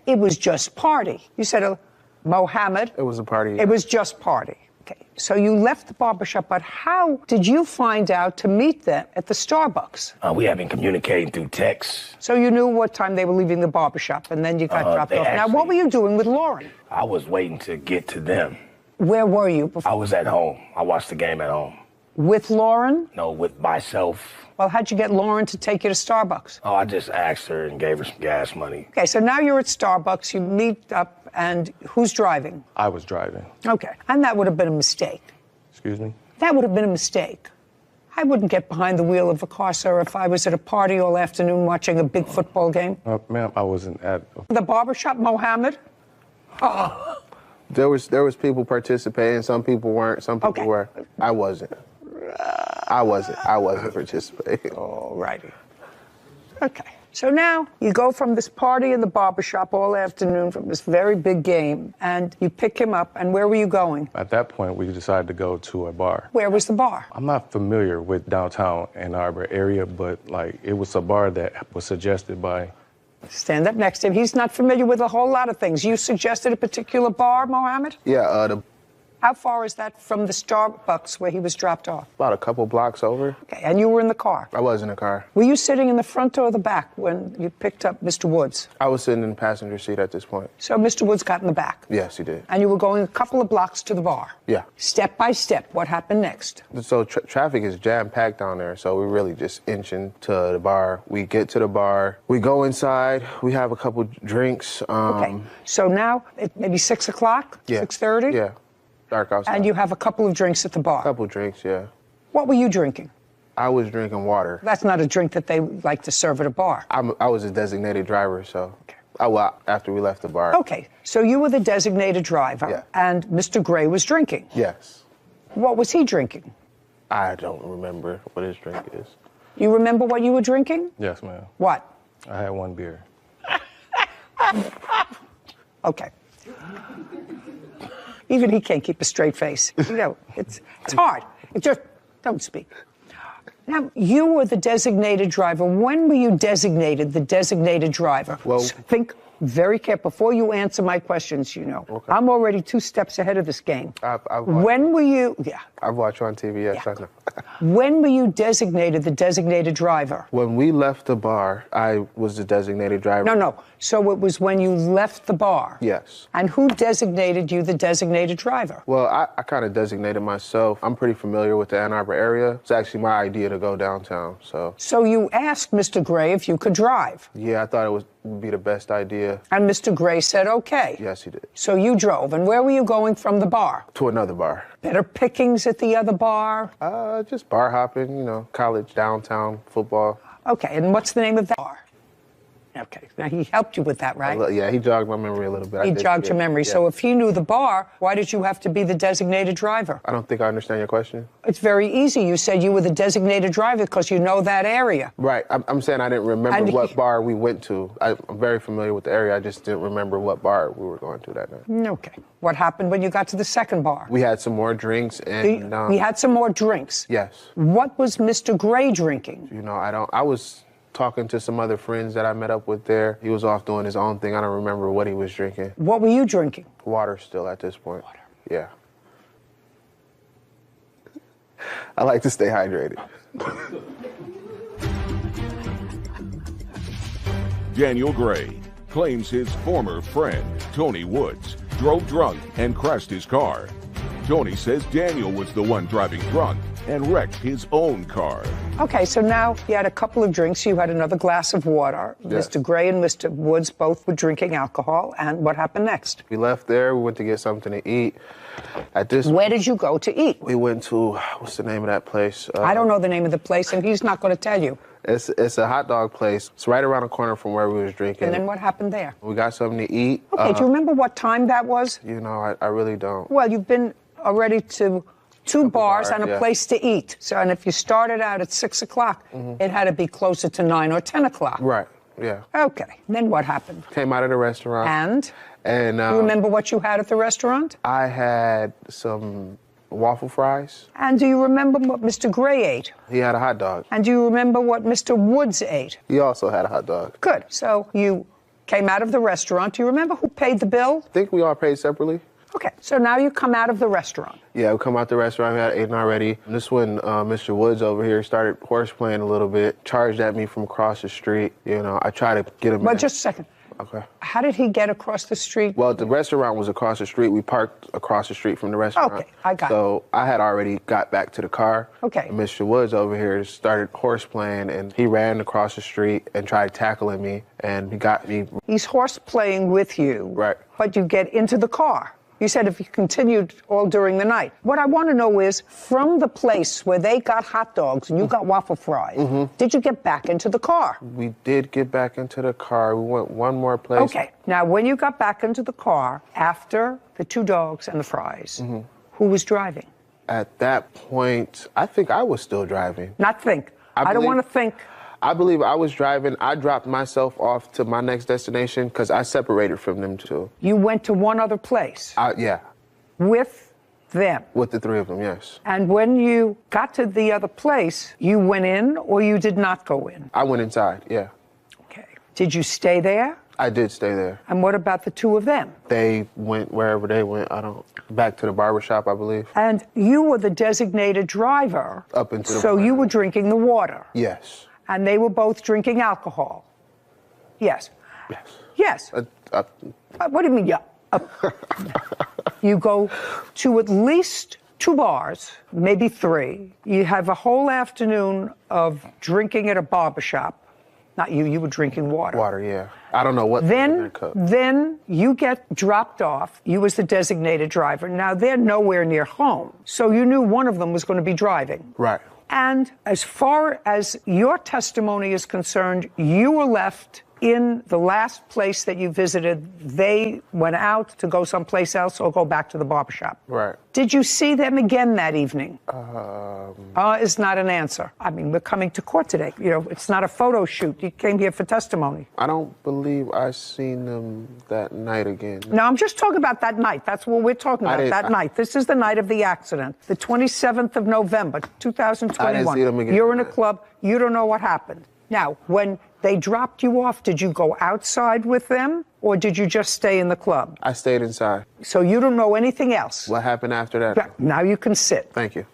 C: it was just party. You said, Mohammed?
H: It was a party. Yeah.
C: It was just party. Okay, so you left the barbershop, but how did you find out to meet them at the Starbucks?
G: We have been communicating through text.
C: So you knew what time they were leaving the barbershop, and then you got dropped off. Now, what were you doing with Lauren?
G: I was waiting to get to them.
C: Where were you before?
G: I was at home. I watched the game at home.
C: With Lauren?
G: No, with myself.
C: Well, how'd you get Lauren to take you to Starbucks?
G: Oh, I just asked her and gave her some gas money.
C: Okay, so now you're at Starbucks, you meet up, and who's driving?
X: I was driving.
C: Okay, and that would have been a mistake.
X: Excuse me?
C: That would have been a mistake. I wouldn't get behind the wheel of a car, sir, if I was at a party all afternoon watching a big football game.
X: Ma'am, I wasn't at...
C: The barbershop, Mohammed? Oh.
H: There was people participating. Some people weren't. Some people were. I wasn't. I wasn't participating.
C: All righty. Okay. So now you go from this party in the barbershop all afternoon from this very big game, and you pick him up, and where were you going?
X: At that point, we decided to go to a bar.
C: Where was the bar?
X: I'm not familiar with downtown Ann Arbor area, but like it was a bar that was suggested by...
C: Stand up next to him. He's not familiar with a whole lot of things. You suggested a particular bar, Mohammed?
H: Yeah,
C: How far is that from the Starbucks where he was dropped off?
H: about a couple blocks over.
C: Okay, and you were in the car?
H: I was in the car.
C: Were you sitting in the front or the back when you picked up Mr. Woods?
H: I was sitting in the passenger seat at this point.
C: So Mr. Woods got in the back?
H: Yes, he did.
C: And you were going a couple of blocks to the bar?
H: Yeah.
C: Step by step, what happened next?
H: So traffic is jam-packed down there, so we're really just inching to the bar. We get to the bar, we go inside, we have a couple drinks.
C: Okay, so now it maybe 6 o'clock?
H: Yeah.
C: 6:30?
H: Yeah, dark outside.
C: And you have a couple of drinks at the bar?
H: A couple drinks, yeah.
C: What were you drinking?
H: I was drinking water.
C: That's not a drink that they like to serve at a bar.
H: I was a designated driver, so after we left the bar.
C: Okay, so you were the designated driver,
H: Yeah.
C: and Mr. Gray was drinking.
H: Yes.
C: What was he drinking?
H: I don't remember what his drink is.
C: You remember what you were drinking?
X: Yes, ma'am.
C: What?
X: I had one beer.
C: Okay. Even he can't keep a straight face. You know, it's hard. It just, don't speak. Now, you were the designated driver. When were you designated the designated driver?
H: Well,
C: think very careful. Before you answer my questions, you know. Okay. I'm already 2 steps ahead of this game. When were you... Yeah.
H: I've watched you on TV, yes, I know.
C: When were you designated the designated driver?
H: When we left the bar, I was the designated driver.
C: No. So it was when you left the bar?
H: Yes.
C: And who designated you the designated driver?
H: Well, I kind of designated myself. I'm pretty familiar with the Ann Arbor area. It's actually my idea to go downtown, so.
C: So you asked Mr. Gray if you could drive?
H: Yeah, I thought it would be the best idea.
C: And Mr. Gray said okay?
H: Yes, he did.
C: So you drove, and where were you going from the bar?
H: To another bar.
C: Better pickings at the other bar?
H: Just bar hopping, you know, college, downtown, football.
C: Okay, and what's the name of that bar? Okay, now he helped you with that, right?
H: Yeah, he jogged my memory a little bit.
C: He jogged your memory.
H: Yeah.
C: So if he knew the bar, why did you have to be the designated driver?
H: I don't think I understand your question.
C: It's very easy. You said you were the designated driver because you know that area.
H: Right. I'm saying I didn't remember what bar we went to. I'm very familiar with the area. I just didn't remember what bar we were going to that night.
C: Okay. What happened when you got to the second bar?
H: We had some more drinks and...
C: we had some more drinks?
H: Yes.
C: What was Mr. Gray drinking?
H: You know, I was talking to some other friends that I met up with there. He was off doing his own thing. I don't remember what he was drinking.
C: What were you drinking?
H: Water still at this point. Water. Yeah. I like to stay hydrated.
A: Daniel Gray claims his former friend, Tony Woods, drove drunk and crashed his car. Tony says Daniel was the one driving drunk and wrecked his own car.
C: Okay, so now you had a couple of drinks, you had another glass of water.
H: Yes.
C: Mr. Gray and Mr. Woods both were drinking alcohol, and what happened next?
H: We left there, we went to get something to eat.
C: Where did you go to eat?
H: We went to, what's the name of that place?
C: I don't know the name of the place, and he's not going to tell you.
H: It's a hot dog place. It's right around the corner from where we was drinking.
C: And then what happened there?
H: We got something to eat.
C: Okay, do you remember what time that was?
H: You know, I really don't.
C: Well, you've been already to two bars and a place to eat. So, and if you started out at 6 o'clock, it had to be closer to 9 or 10 o'clock.
H: Right, yeah.
C: Okay, then what happened?
H: Came out of the restaurant.
C: And you remember what you had at the restaurant?
H: I had some waffle fries.
C: And do you remember what Mr. Gray ate?
H: He had a hot dog.
C: And do you remember what Mr. Woods ate?
H: He also had a hot dog.
C: Good. So you came out of the restaurant. Do you remember who paid the bill?
H: I think we all paid separately.
C: Okay, so now you come out of the restaurant.
H: Yeah, we come out the restaurant, we had eaten already. And this when Mr. Woods over here started horseplaying a little bit, charged at me from across the street. You know, I tried to get him.
C: Well, just a second.
H: Okay.
C: How did he get across the street?
H: Well, the restaurant was across the street. We parked across the street from the restaurant.
C: Okay, I got it.
H: So I had already got back to the car.
C: Okay.
H: And Mr. Woods over here started horseplaying, and he ran across the street and tried tackling me, and he got me.
C: He's horseplaying with you.
H: Right.
C: But you get into the car. You said if you continued all during the night. What I want to know is, from the place where they got hot dogs and you got waffle fries, did you get back into the car?
H: We did get back into the car. We went one more place.
C: Okay. Now, when you got back into the car, after the 2 dogs and the fries, who was driving?
H: At that point, I think I was still driving.
C: Not think. I don't want to think.
H: I believe I was driving. I dropped myself off to my next destination because I separated from them two.
C: You went to one other place?
H: Yeah.
C: With them?
H: With the 3 of them, yes.
C: And when you got to the other place, you went in or you did not go in?
H: I went inside, yeah.
C: Okay. Did you stay there?
H: I did stay there.
C: And what about the 2 of them?
H: They went wherever they went. Back to the barbershop, I believe.
C: And you were the designated driver.
H: Up into the
C: So you were drinking the water?
H: Yes.
C: And they were both drinking alcohol? Yes.
H: Yes.
C: Yes. What do you mean, yeah? You go to at least 2 bars, maybe 3. You have a whole afternoon of drinking at a barbershop. Not you, you were drinking water.
H: Water, yeah. I don't know what.
C: Then you get dropped off. You was the designated driver. Now, they're nowhere near home. So you knew one of them was going to be driving.
H: Right.
C: And as far as your testimony is concerned, you were left in the last place that you visited. They went out to go someplace else or go back to the barbershop.
H: Right.
C: Did you see them again that evening? Is not an answer. I mean, we're coming to court today. You know, it's not a photo shoot. You came here for testimony.
H: I don't believe I seen them that night again.
C: No, I'm just talking about that night. That's what we're talking about, that night. This is the night of the accident, the 27th of November, 2021.
H: I didn't see them again.
C: You're in a club. You don't know what happened. Now, when they dropped you off, did you go outside with them or did you just stay in the club?
H: I stayed inside.
C: So you don't know anything else?
H: What happened after that?
C: Now you can sit.
H: Thank you.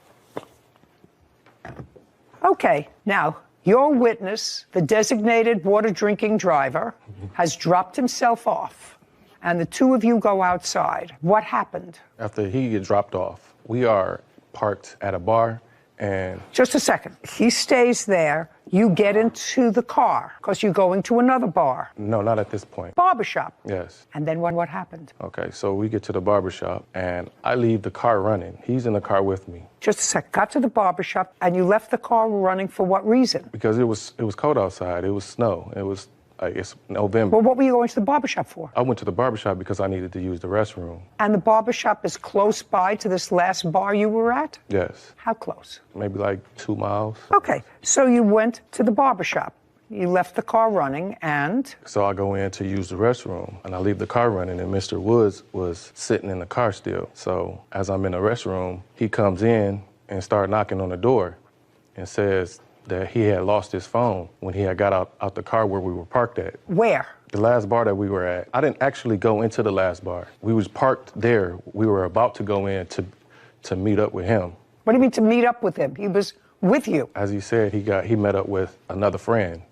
C: Okay, now, your witness, the designated water drinking driver, has dropped himself off, and the 2 of you go outside. What happened?
X: After he gets dropped off, we are parked at a bar, and...
C: Just a second. He stays there. You get into the car, because you're going to another bar.
X: No, not at this point.
C: Barbershop.
X: Yes.
C: And then what happened?
X: Okay, so we get to the barbershop, and I leave the car running. He's in the car with me.
C: Just a sec. Got to the barbershop, and you left the car running for what reason?
X: Because it was cold outside. It was snow. It was It's November.
C: Well, what were you going to the barbershop for?
X: I went to the barbershop because I needed to use the restroom.
C: And the barbershop is close by to this last bar you were at?
X: Yes.
C: How close?
X: Maybe like 2 miles.
C: Okay, so you went to the barbershop. You left the car running and?
X: So I go in to use the restroom, and I leave the car running, and Mr. Woods was sitting in the car still. So as I'm in the restroom, he comes in and started knocking on the door and says that he had lost his phone when he had got out the car where we were parked at.
C: Where?
X: The last bar that we were at. I didn't actually go into the last bar. We was parked there. We were about to go in to meet up with him.
C: What do you mean to meet up with him? He was with you.
X: As he said, he met up with another friend.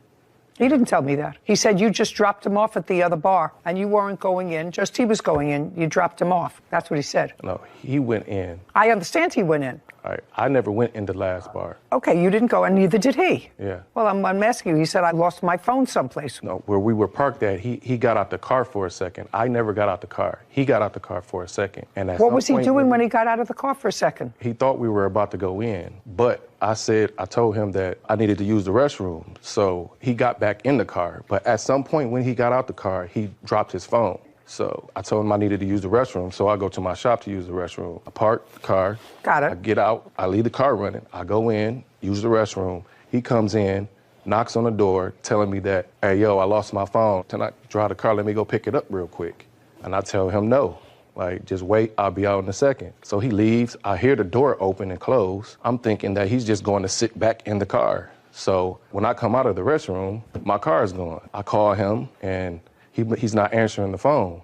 C: He didn't tell me that. He said you just dropped him off at the other bar and you weren't going in, just he was going in. You dropped him off. That's what he said.
X: No, he went in.
C: I understand he went in.
X: All right, I never went in the last bar.
C: Okay, you didn't go and neither did he.
X: Yeah.
C: Well, I'm asking you. He said I lost my phone someplace.
X: No, where we were parked at, he got out the car for a second. I never got out the car. He got out the car for a second. And at
C: what was he
X: point
C: doing when he got out of the car for a second?
X: He thought we were about to go in, but I told him that I needed to use the restroom. So he got back in the car. But at some point when he got out the car, he dropped his phone. So I told him I needed to use the restroom, so I go to my shop to use the restroom. I park the car.
C: Got it.
X: I get out. I leave the car running. I go in, use the restroom. He comes in, knocks on the door, telling me that, hey, yo, I lost my phone. Can I drive the car? Let me go pick it up real quick. And I tell him no. Like, just wait, I'll be out in a second. So he leaves. I hear the door open and close. I'm thinking that he's just going to sit back in the car. So when I come out of the restroom, my car is gone. I call him, and he's not answering the phone.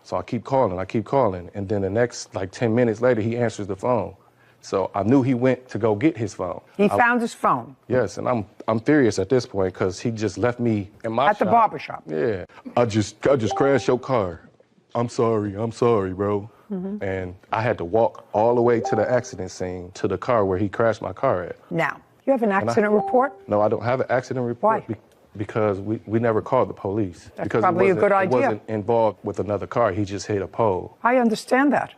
X: So I keep calling. And then the next, 10 minutes later, he answers the phone. So I knew he went to go get his phone.
C: He found his phone?
X: Yes, and I'm furious at this point because he just left me in my
C: At the barbershop?
X: Yeah. I just crashed your car. I'm sorry, bro. Mm-hmm. And I had to walk all the way to the accident scene, to the car where he crashed my car at.
C: Now, you have an accident report?
X: No, I don't have an accident report.
C: Why?
X: Because we never called the police.
C: That's
X: because
C: probably a good idea.
X: He wasn't involved with another car. He just hit a pole.
C: I understand that.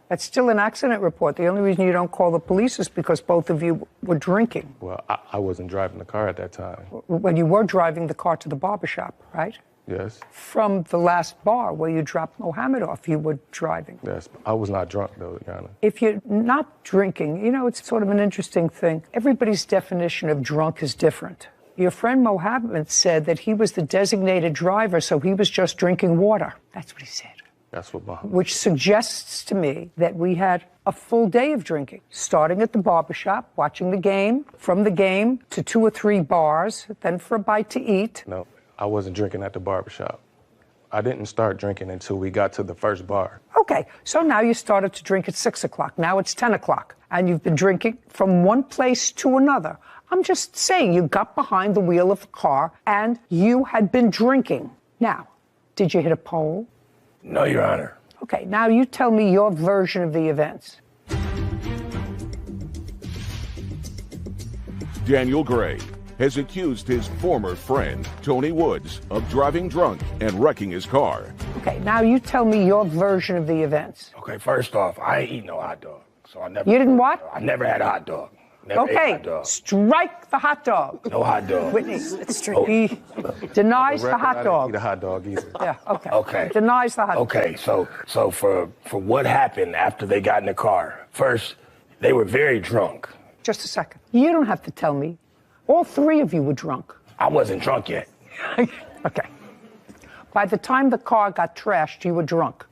C: That's still an accident report. The only reason you don't call the police is because both of you were drinking.
X: Well, I wasn't driving the car at that time.
C: When you were driving the car to the barbershop, right?
X: Yes.
C: From the last bar where you dropped Mohammed off, you were driving.
X: Yes, I was not drunk, though, Yana.
C: If you're not drinking, it's sort of an interesting thing. Everybody's definition of drunk is different. Your friend Mohammed said that he was the designated driver, so he was just drinking water. That's what he said.
X: That's what Mohammed.
C: Which suggests to me that we had a full day of drinking, starting at the barbershop, watching the game, from the game to 2 or 3 bars, then for a bite to eat.
X: No, I wasn't drinking at the barbershop. I didn't start drinking until we got to the first bar.
C: Okay, so now you started to drink at 6 o'clock. Now it's 10 o'clock, and you've been drinking from one place to another. I'm just saying you got behind the wheel of the car and you had been drinking. Now, did you hit a pole?
G: No, Your Honor.
C: Okay, now you tell me your version of the events.
A: Daniel Gray has accused his former friend, Tony Woods, of driving drunk and wrecking his car.
C: Okay, now you tell me your version of the events.
G: Okay, first off, I ain't eat no hot dog, so I never.
C: You didn't what?
G: I never had a hot dog. Never ate
C: Okay,
G: hot dog.
C: strike the hot dog.
G: No hot dog.
C: Whitney, he denies the hot
X: I
C: dog.
X: didn't eat a hot dog either.
C: Yeah, okay.
G: Okay.
C: Denies the hot dog.
G: Okay, so for what happened after they got in the car, first, they were very drunk.
C: Just a second. You don't have to tell me. All 3 of you were drunk.
G: I wasn't drunk yet.
C: Okay. By the time the car got trashed, you were drunk.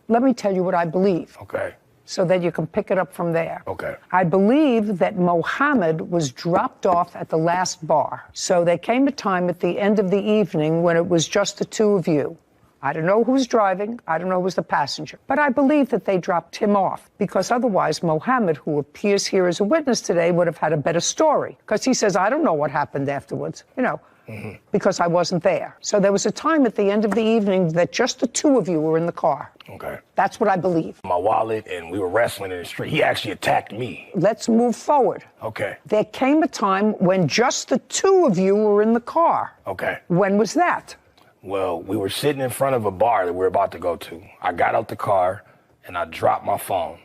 C: Let me tell you what I believe.
G: Okay.
C: So that you can pick it up from there.
G: Okay.
C: I believe that Mohammed was dropped off at the last bar. So there came a time at the end of the evening when it was just the 2 of you. I don't know who was driving. I don't know who was the passenger. But I believe that they dropped him off because otherwise Mohammed, who appears here as a witness today, would have had a better story. Because he says, I don't know what happened afterwards, because I wasn't there. So there was a time at the end of the evening that just the 2 of you were in the car.
G: Okay.
C: That's what I believe.
G: My wallet, and we were wrestling in the street. He actually attacked me.
C: Let's move forward.
G: Okay.
C: There came a time when just the 2 of you were in the car.
G: Okay.
C: When was that?
G: Well, we were sitting in front of a bar that we were about to go to. I got out the car, and I dropped my phone.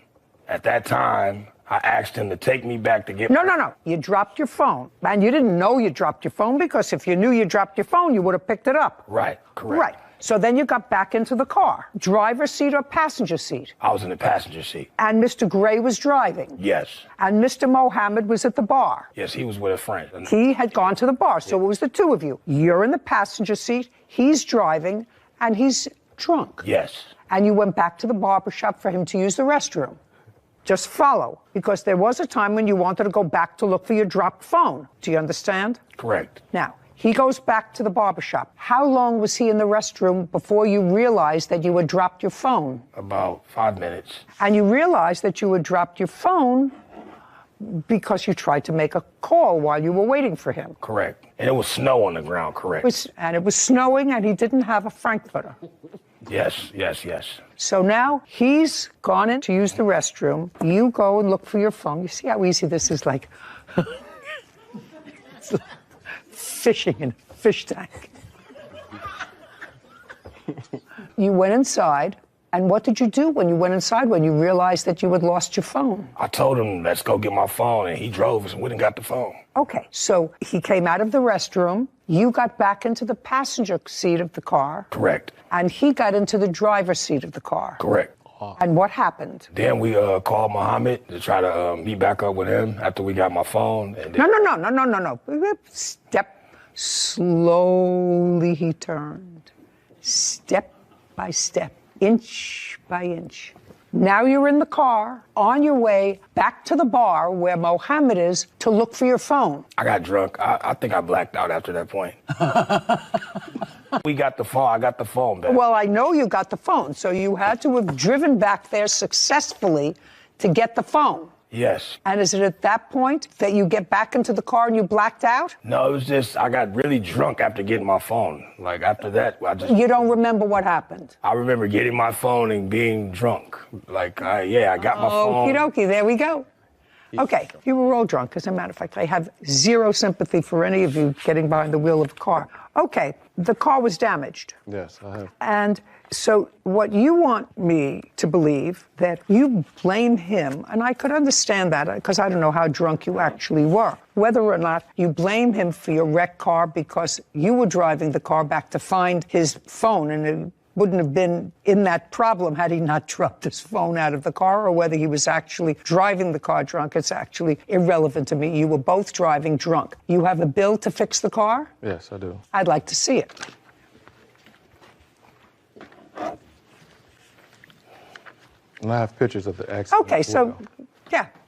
G: At that time, I asked him to take me back to get
M: No. You dropped your phone. And you didn't know you dropped your phone because if you knew you dropped your phone, you would have picked it up.
G: Right, correct.
M: Right. So then you got back into the car. Driver's seat or passenger seat?
G: I was in the passenger seat.
M: And Mr. Gray was driving?
G: Yes.
M: And Mr. Mohammed was at the bar?
G: Yes, he was with a friend.
M: He had gone to the bar, so it was the two of you. You're in the passenger seat, he's driving, and he's drunk.
G: Yes.
M: And you went back to the barbershop for him to use the restroom. Just follow, because there was a time when you wanted to go back to look for your dropped phone. Do you understand?
G: Correct.
M: Now, he goes back to the barbershop. How long was he in the restroom before you realized that you had dropped your phone?
G: About 5 minutes.
M: And you realized that you had dropped your phone because you tried to make a call while you were waiting for him.
G: Correct. And it was snow on the ground, correct.
M: It was snowing, and he didn't have a Frankfurter.
G: Yes.
M: So now he's gone in to use the restroom. You go and look for your phone. You see how easy this is, like it's like fishing in a fish tank. You went inside, and what did you do when you went inside when you realized that you had lost your phone?
G: I told him, let's go get my phone, and he drove us and went and got the phone.
M: Okay, so he came out of the restroom. You got back into the passenger seat of the car.
G: Correct.
M: And he got into the driver's seat of the car.
G: Correct.
M: And what happened?
G: Then we called Mohammed to try to meet back up with him after we got my phone. And then...
M: No. Step. Slowly he turned. Step by step. Inch by inch. Now you're in the car, on your way back to the bar where Mohammed is to look for your phone.
G: I got drunk. I think I blacked out after that point. We got the phone. I got the phone back.
M: Well, I know you got the phone, so you had to have driven back there successfully to get the phone.
G: Yes.
M: And is it at that point that you get back into the car and you blacked out?
G: No, it was just I got really drunk after getting my phone. Like after that,
M: You don't remember what happened?
G: I remember getting my phone and being drunk. Like, I got my phone.
M: Okie dokie, there we go. Okay, you were all drunk. As a matter of fact, I have zero sympathy for any of you getting behind the wheel of a car. Okay, the car was damaged.
X: Yes, I have.
M: And so what you want me to believe, that you blame him, and I could understand that because I don't know how drunk you actually were, whether or not you blame him for your wrecked car because you were driving the car back to find his phone, and it wouldn't have been in that problem had he not dropped his phone out of the car, or whether he was actually driving the car drunk. It's actually irrelevant to me. You were both driving drunk. You have a bill to fix the car?
X: Yes, I do.
M: I'd like to see it.
X: And I have pictures of the accident.
M: Okay,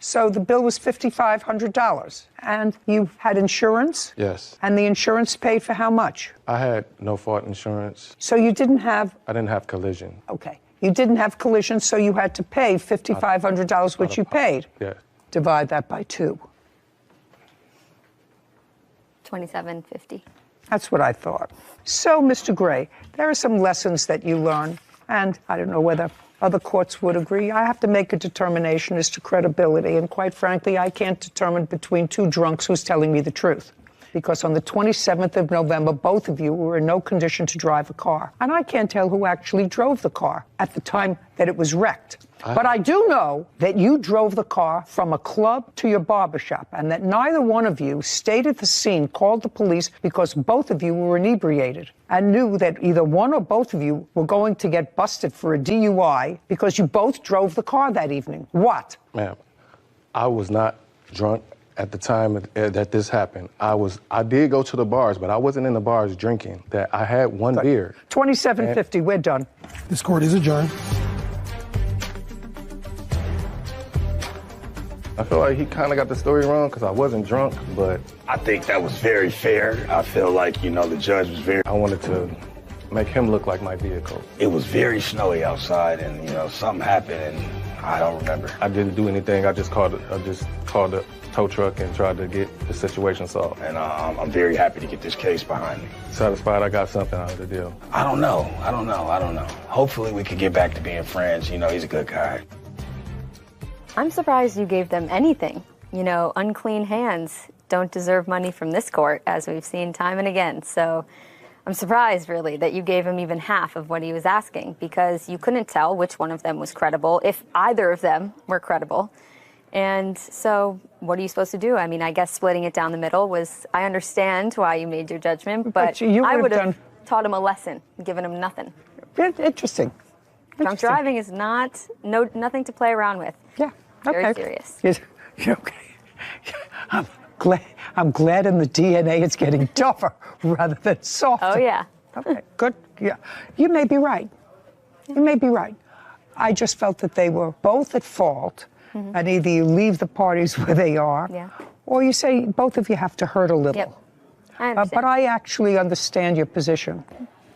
M: so the bill was $5,500, and you had insurance?
X: Yes.
M: And the insurance paid for how much?
X: I had no fault insurance.
M: So you didn't have...
X: I didn't have collision.
M: Okay. You didn't have collision, so you had to pay $5,500, which you paid.
X: Yeah.
M: Divide that by 2.
N: $27.50.
M: That's what I thought. So, Mr. Gray, there are some lessons that you learn, and I don't know whether other courts would agree. I have to make a determination as to credibility, and quite frankly, I can't determine between two drunks who's telling me the truth. Because on the 27th of November, both of you were in no condition to drive a car. And I can't tell who actually drove the car at the time that it was wrecked. But I do know that you drove the car from a club to your barbershop, and that neither one of you stayed at the scene, called the police, because both of you were inebriated and knew that either one or both of you were going to get busted for a DUI because you both drove the car that evening. What?
X: Ma'am, I was not drunk at the time that this happened. I did go to the bars, but I wasn't in the bars drinking. That I had one beer.
M: $27.50, we're done.
L: This court is adjourned.
X: I feel like he kind of got the story wrong because I wasn't drunk, but...
G: I think that was very fair. I feel like, the judge was very...
X: I wanted to make him look like my vehicle.
G: It was very snowy outside, and, something happened, and I don't remember.
X: I didn't do anything. I just called the tow truck and tried to get the situation solved.
G: And I'm very happy to get this case behind me.
X: Satisfied I got something out of the deal.
G: I don't know. Hopefully we could get back to being friends. He's a good guy.
N: I'm surprised you gave them anything. Unclean hands don't deserve money from this court, as we've seen time and again. So I'm surprised, really, that you gave him even half of what he was asking, because you couldn't tell which one of them was credible, if either of them were credible. And so what are you supposed to do? I mean, I guess splitting it down the middle was, I understand why you made your judgment, but I would have taught him a lesson, given him nothing.
M: Interesting.
N: Drunk driving is nothing to play around with.
M: Yeah.
N: Very serious.
M: Okay. I'm glad in the DNA it's getting tougher rather than softer.
N: Oh, yeah.
M: Okay, good. Yeah. You may be right. You may be right. I just felt that they were both at fault, and either you leave the parties where they are, or you say both of you have to hurt a little.
N: Yep. I understand.
M: But I actually understand your position.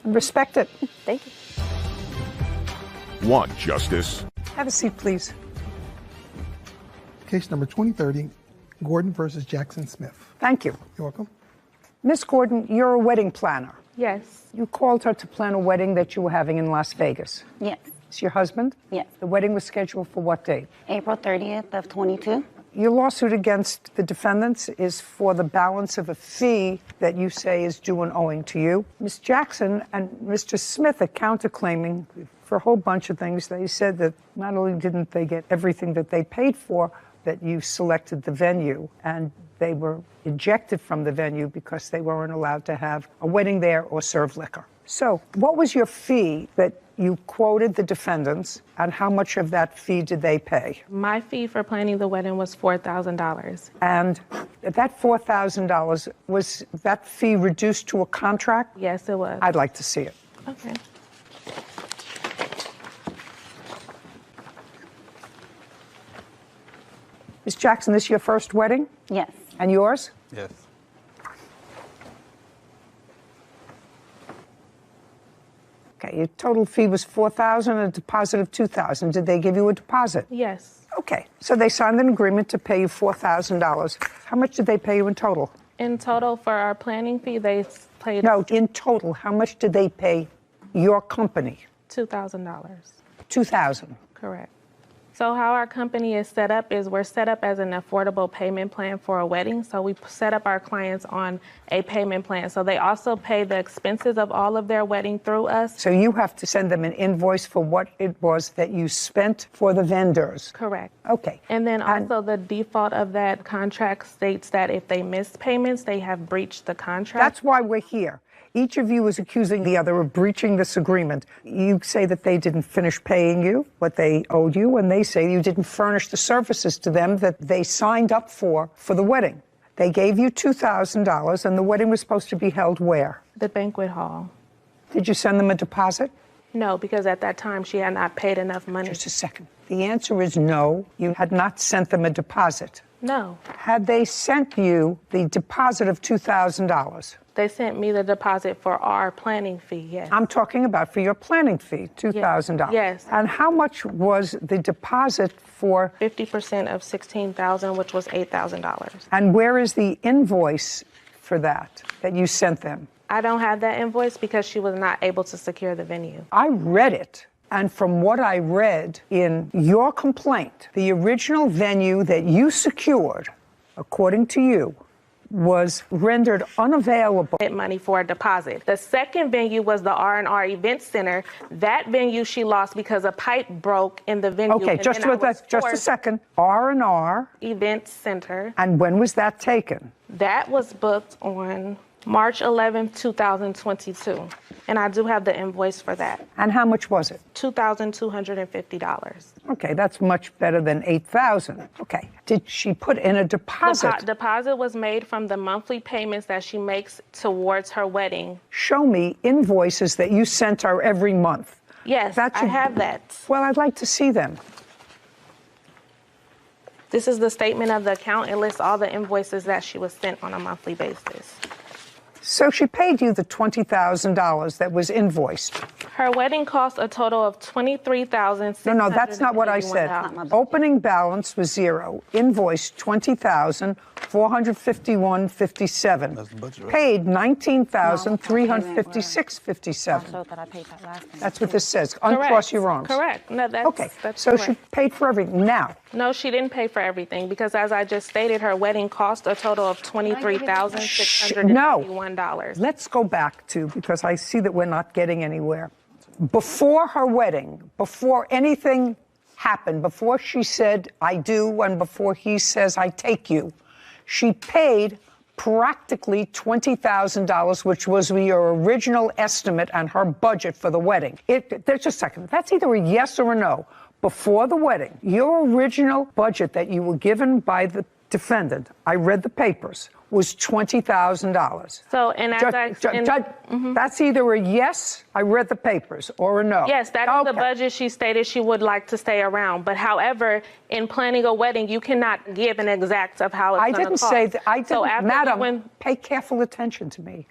M: Respect it.
N: Thank you.
A: Want justice?
M: Have a seat, please.
L: Case number 2030, Gordon versus Jackson Smith.
M: Thank you.
L: You're welcome.
M: Miss Gordon, you're a wedding planner.
O: Yes.
M: You called her to plan a wedding that you were having in Las Vegas.
O: Yes.
M: It's your husband?
O: Yes.
M: The wedding was scheduled for what date?
O: April 30th of 22.
M: Your lawsuit against the defendants is for the balance of a fee that you say is due and owing to you. Ms. Jackson and Mr. Smith are counterclaiming for a whole bunch of things. They said that not only didn't they get everything that they paid for, that you selected the venue, and they were ejected from the venue because they weren't allowed to have a wedding there or serve liquor. So what was your fee that you quoted the defendants, and how much of that fee did they pay?
O: My fee for planning the wedding was $4,000.
M: And that $4,000, was that fee reduced to a contract?
O: Yes, it was.
M: I'd like to see it.
O: Okay.
M: Ms. Jackson, this is your first wedding?
O: Yes.
M: And yours?
P: Yes.
M: Okay, your total fee was $4,000 and a deposit of $2,000. Did they give you a deposit?
O: Yes.
M: Okay, so they signed an agreement to pay you $4,000. How much did they pay you in total?
O: In total, for our planning fee, they paid...
M: No, in total, how much did they pay your company?
O: $2,000.
M: $2,000.
O: Correct. So how our company is set up is we're set up as an affordable payment plan for a wedding. So we set up our clients on a payment plan. So they also pay the expenses of all of their wedding through us.
M: So you have to send them an invoice for what it was that you spent for the vendors.
O: Correct.
M: Okay.
O: And then also the default of that contract states that if they miss payments, they have breached the contract.
M: That's why we're here. Each of you is accusing the other of breaching this agreement. You say that they didn't finish paying you what they owed you, and they say you didn't furnish the services to them that they signed up for the wedding. They gave you $2,000, and the wedding was supposed to be held where?
O: The banquet hall.
M: Did you send them a deposit?
O: No, because at that time she had not paid enough money.
M: Just a second. The answer is no. You had not sent them a deposit.
O: No.
M: Had they sent you the deposit of $2,000?
O: They sent me the deposit for our planning fee, yes.
M: I'm talking about for your planning fee, $2,000.
O: Yes.
M: And how much was the deposit for?
O: 50% of $16,000, which was $8,000.
M: And where is the invoice for that you sent them?
O: I don't have that invoice because she was not able to secure the venue.
M: I read it. And from what I read in your complaint, the original venue that you secured, according to you, was rendered unavailable.
O: Money for a deposit. The second venue was the R&R Event Center. That venue she lost because a pipe broke in the venue.
M: Okay, just a second. R&R
O: Event Center.
M: And when was that taken?
O: That was booked on March 11, 2022. And I do have the invoice for that.
M: And how much was it?
O: $2,250.
M: Okay, that's much better than $8,000. Okay. Did she put in a deposit?
O: Deposit was made from the monthly payments that she makes towards her wedding.
M: Show me invoices that you sent her every month.
O: Yes, I have that.
M: Well, I'd like to see them.
O: This is the statement of the account. It lists all the invoices that she was sent on a monthly basis.
M: So she paid you the $20,000 that was invoiced.
O: Her wedding cost a total of $23,600.
M: No, that's not what I said. Opening balance was zero. Invoice $20,451.57. Paid $19,356.57. That's what this says. Uncross your arms.
O: Correct. No, that's
M: so
O: correct.
M: she paid for everything. Now.
O: No, she didn't pay for everything because, as I just stated, her wedding cost a total of $23,651.
M: Let's go back to, because I see that we're not getting anywhere. Before her wedding, before anything happened, before she said, I do, and before he says, I take you, she paid practically $20,000, which was your original estimate and her budget for the wedding. There's a second. That's either a yes or a no. Before the wedding, your original budget that you were given by the defendant, I read the papers, was $20,000.
O: So, and
M: that's either a yes, I read the papers, or a no.
O: Yes, that's the budget she stated she would like to stay around. But however, in planning a wedding, you cannot give an exact of how it's going to cost.
M: I didn't say that. I didn't, madam, pay careful attention to me.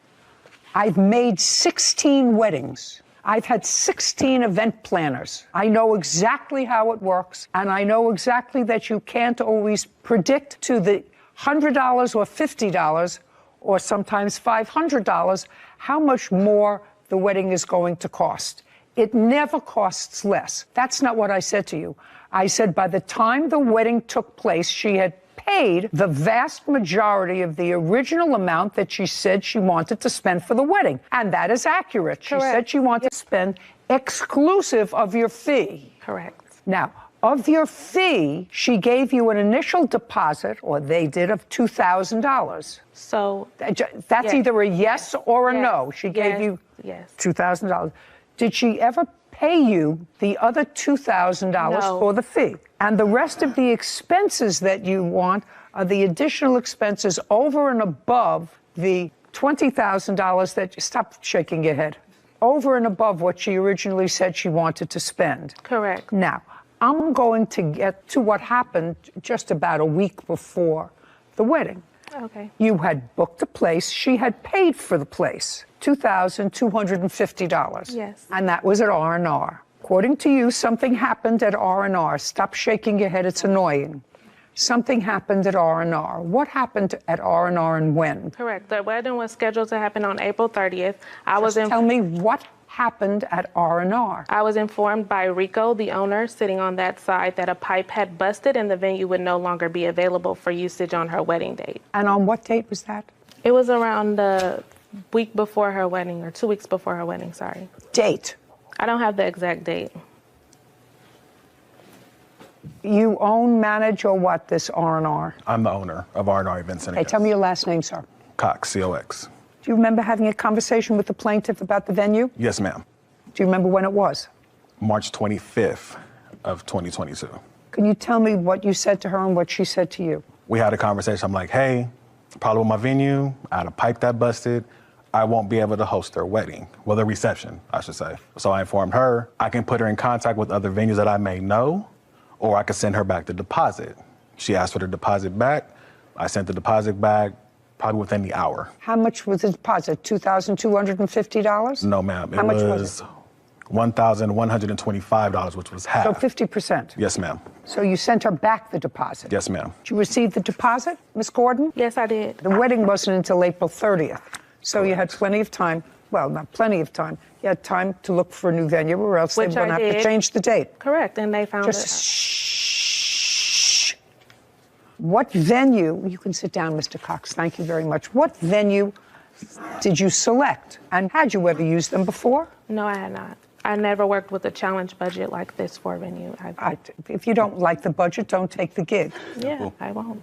M: I've made 16 weddings. I've had 16 event planners. I know exactly how it works, and I know exactly that you can't always predict to the $100 or $50 or sometimes $500 how much more the wedding is going to cost. It never costs less. That's not what I said to you. I said by the time the wedding took place, she had paid the vast majority of the original amount that she said she wanted to spend for the wedding. And that is accurate. Correct. She said she wanted to spend exclusive of your fee.
O: Correct.
M: Now, of your fee, she gave you an initial deposit, or they did, of $2,000.
O: So
M: that's either a yes or a no. She gave you $2,000. Did she ever pay you the other $2,000 for the fee? And the rest of the expenses that you want are the additional expenses over and above the $20,000 that you, stop shaking your head, over and above what she originally said she wanted to spend.
O: Correct.
M: Now, I'm going to get to what happened just about a week before the wedding.
O: Okay.
M: You had booked a place. She had paid for the place, $2,250.
O: Yes.
M: And that was at R&R. According to you, something happened at R&R. Stop shaking your head. It's annoying. Something happened at R&R. What happened at R&R and when?
O: Correct. The wedding was scheduled to happen on April 30th.
M: Tell me what happened at R&R.
O: I was informed by Rico, the owner, sitting on that side, that a pipe had busted and the venue would no longer be available for usage on her wedding date.
M: And on what date was that?
O: It was around the week before her wedding, or 2 weeks before her wedding, sorry.
M: Date?
O: I don't have the exact date.
M: You own, manage, or what, this R&R?
W: I'm the owner of R&R Events Center.
M: Okay, tell me your last name, sir.
W: Cox, C-O-X.
M: Do you remember having a conversation with the plaintiff about the venue?
W: Yes, ma'am.
M: Do you remember when it was?
W: March 25th of 2022.
M: Can you tell me what you said to her and what she said to you?
W: We had a conversation. I'm like, hey, problem with my venue. I had a pipe that busted. I won't be able to host their wedding. Well, the reception, I should say. So I informed her I can put her in contact with other venues that I may know, or I could send her back the deposit. She asked for the deposit back. I sent the deposit back probably within the hour.
M: How much was the deposit? $2,250?
W: No, ma'am.
M: How much was it?
W: $1,125, which was half.
M: So 50%?
W: Yes, ma'am.
M: So you sent her back the deposit?
W: Yes, ma'am.
M: Did you receive the deposit, Miss Gordon?
O: Yes, I did.
M: The wedding wasn't until April 30th. So you had plenty of time. Well, not plenty of time. You had time to look for a new venue, or else they were going to have to change the date.
O: Correct, and they found
M: it. Shh. What venue, you can sit down, Mr. Cox, thank you very much. What venue did you select? And had you ever used them before?
O: No, I had not. I never worked with a challenge budget like this for a venue.
M: If you don't like the budget, don't take the gig.
O: Yeah, I won't.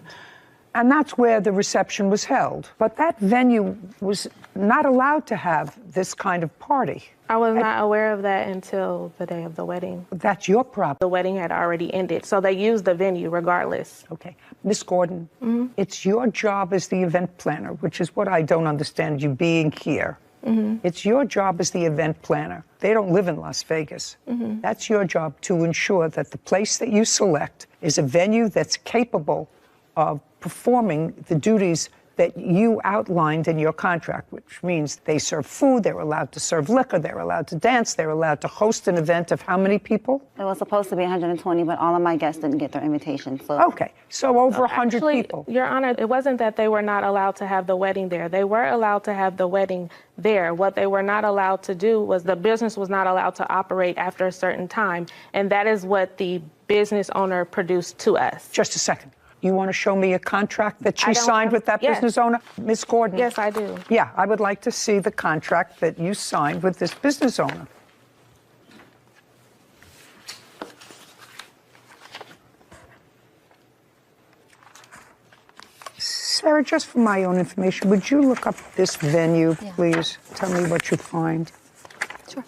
M: And that's where the reception was held. But that venue was not allowed to have this kind of party.
O: I was not aware of that until the day of the wedding.
M: That's your problem.
O: The wedding had already ended, so they used the venue regardless.
M: Okay. Miss Gordon, it's your job as the event planner, which is what I don't understand you being here. It's your job as the event planner. They don't live in Las Vegas. That's your job to ensure that the place that you select is a venue that's capable of performing the duties that you outlined in your contract, which means they serve food, they're allowed to serve liquor, they're allowed to dance, they're allowed to host an event of how many people?
P: It was supposed to be 120, but all of my guests didn't get their invitation. So.
M: Okay, so over 100 people.
O: Your Honor, it wasn't that they were not allowed to have the wedding there. They were allowed to have the wedding there. What they were not allowed to do was the business was not allowed to operate after a certain time, and that is what the business owner produced to us.
M: Just a second. You want to show me a contract that she signed with that business owner? Ms. Gordon?
O: Yes, I do.
M: Yeah, I would like to see the contract that you signed with this business owner. Sarah, just for my own information, would you look up this venue, please? Tell me what you find.
N: Sure.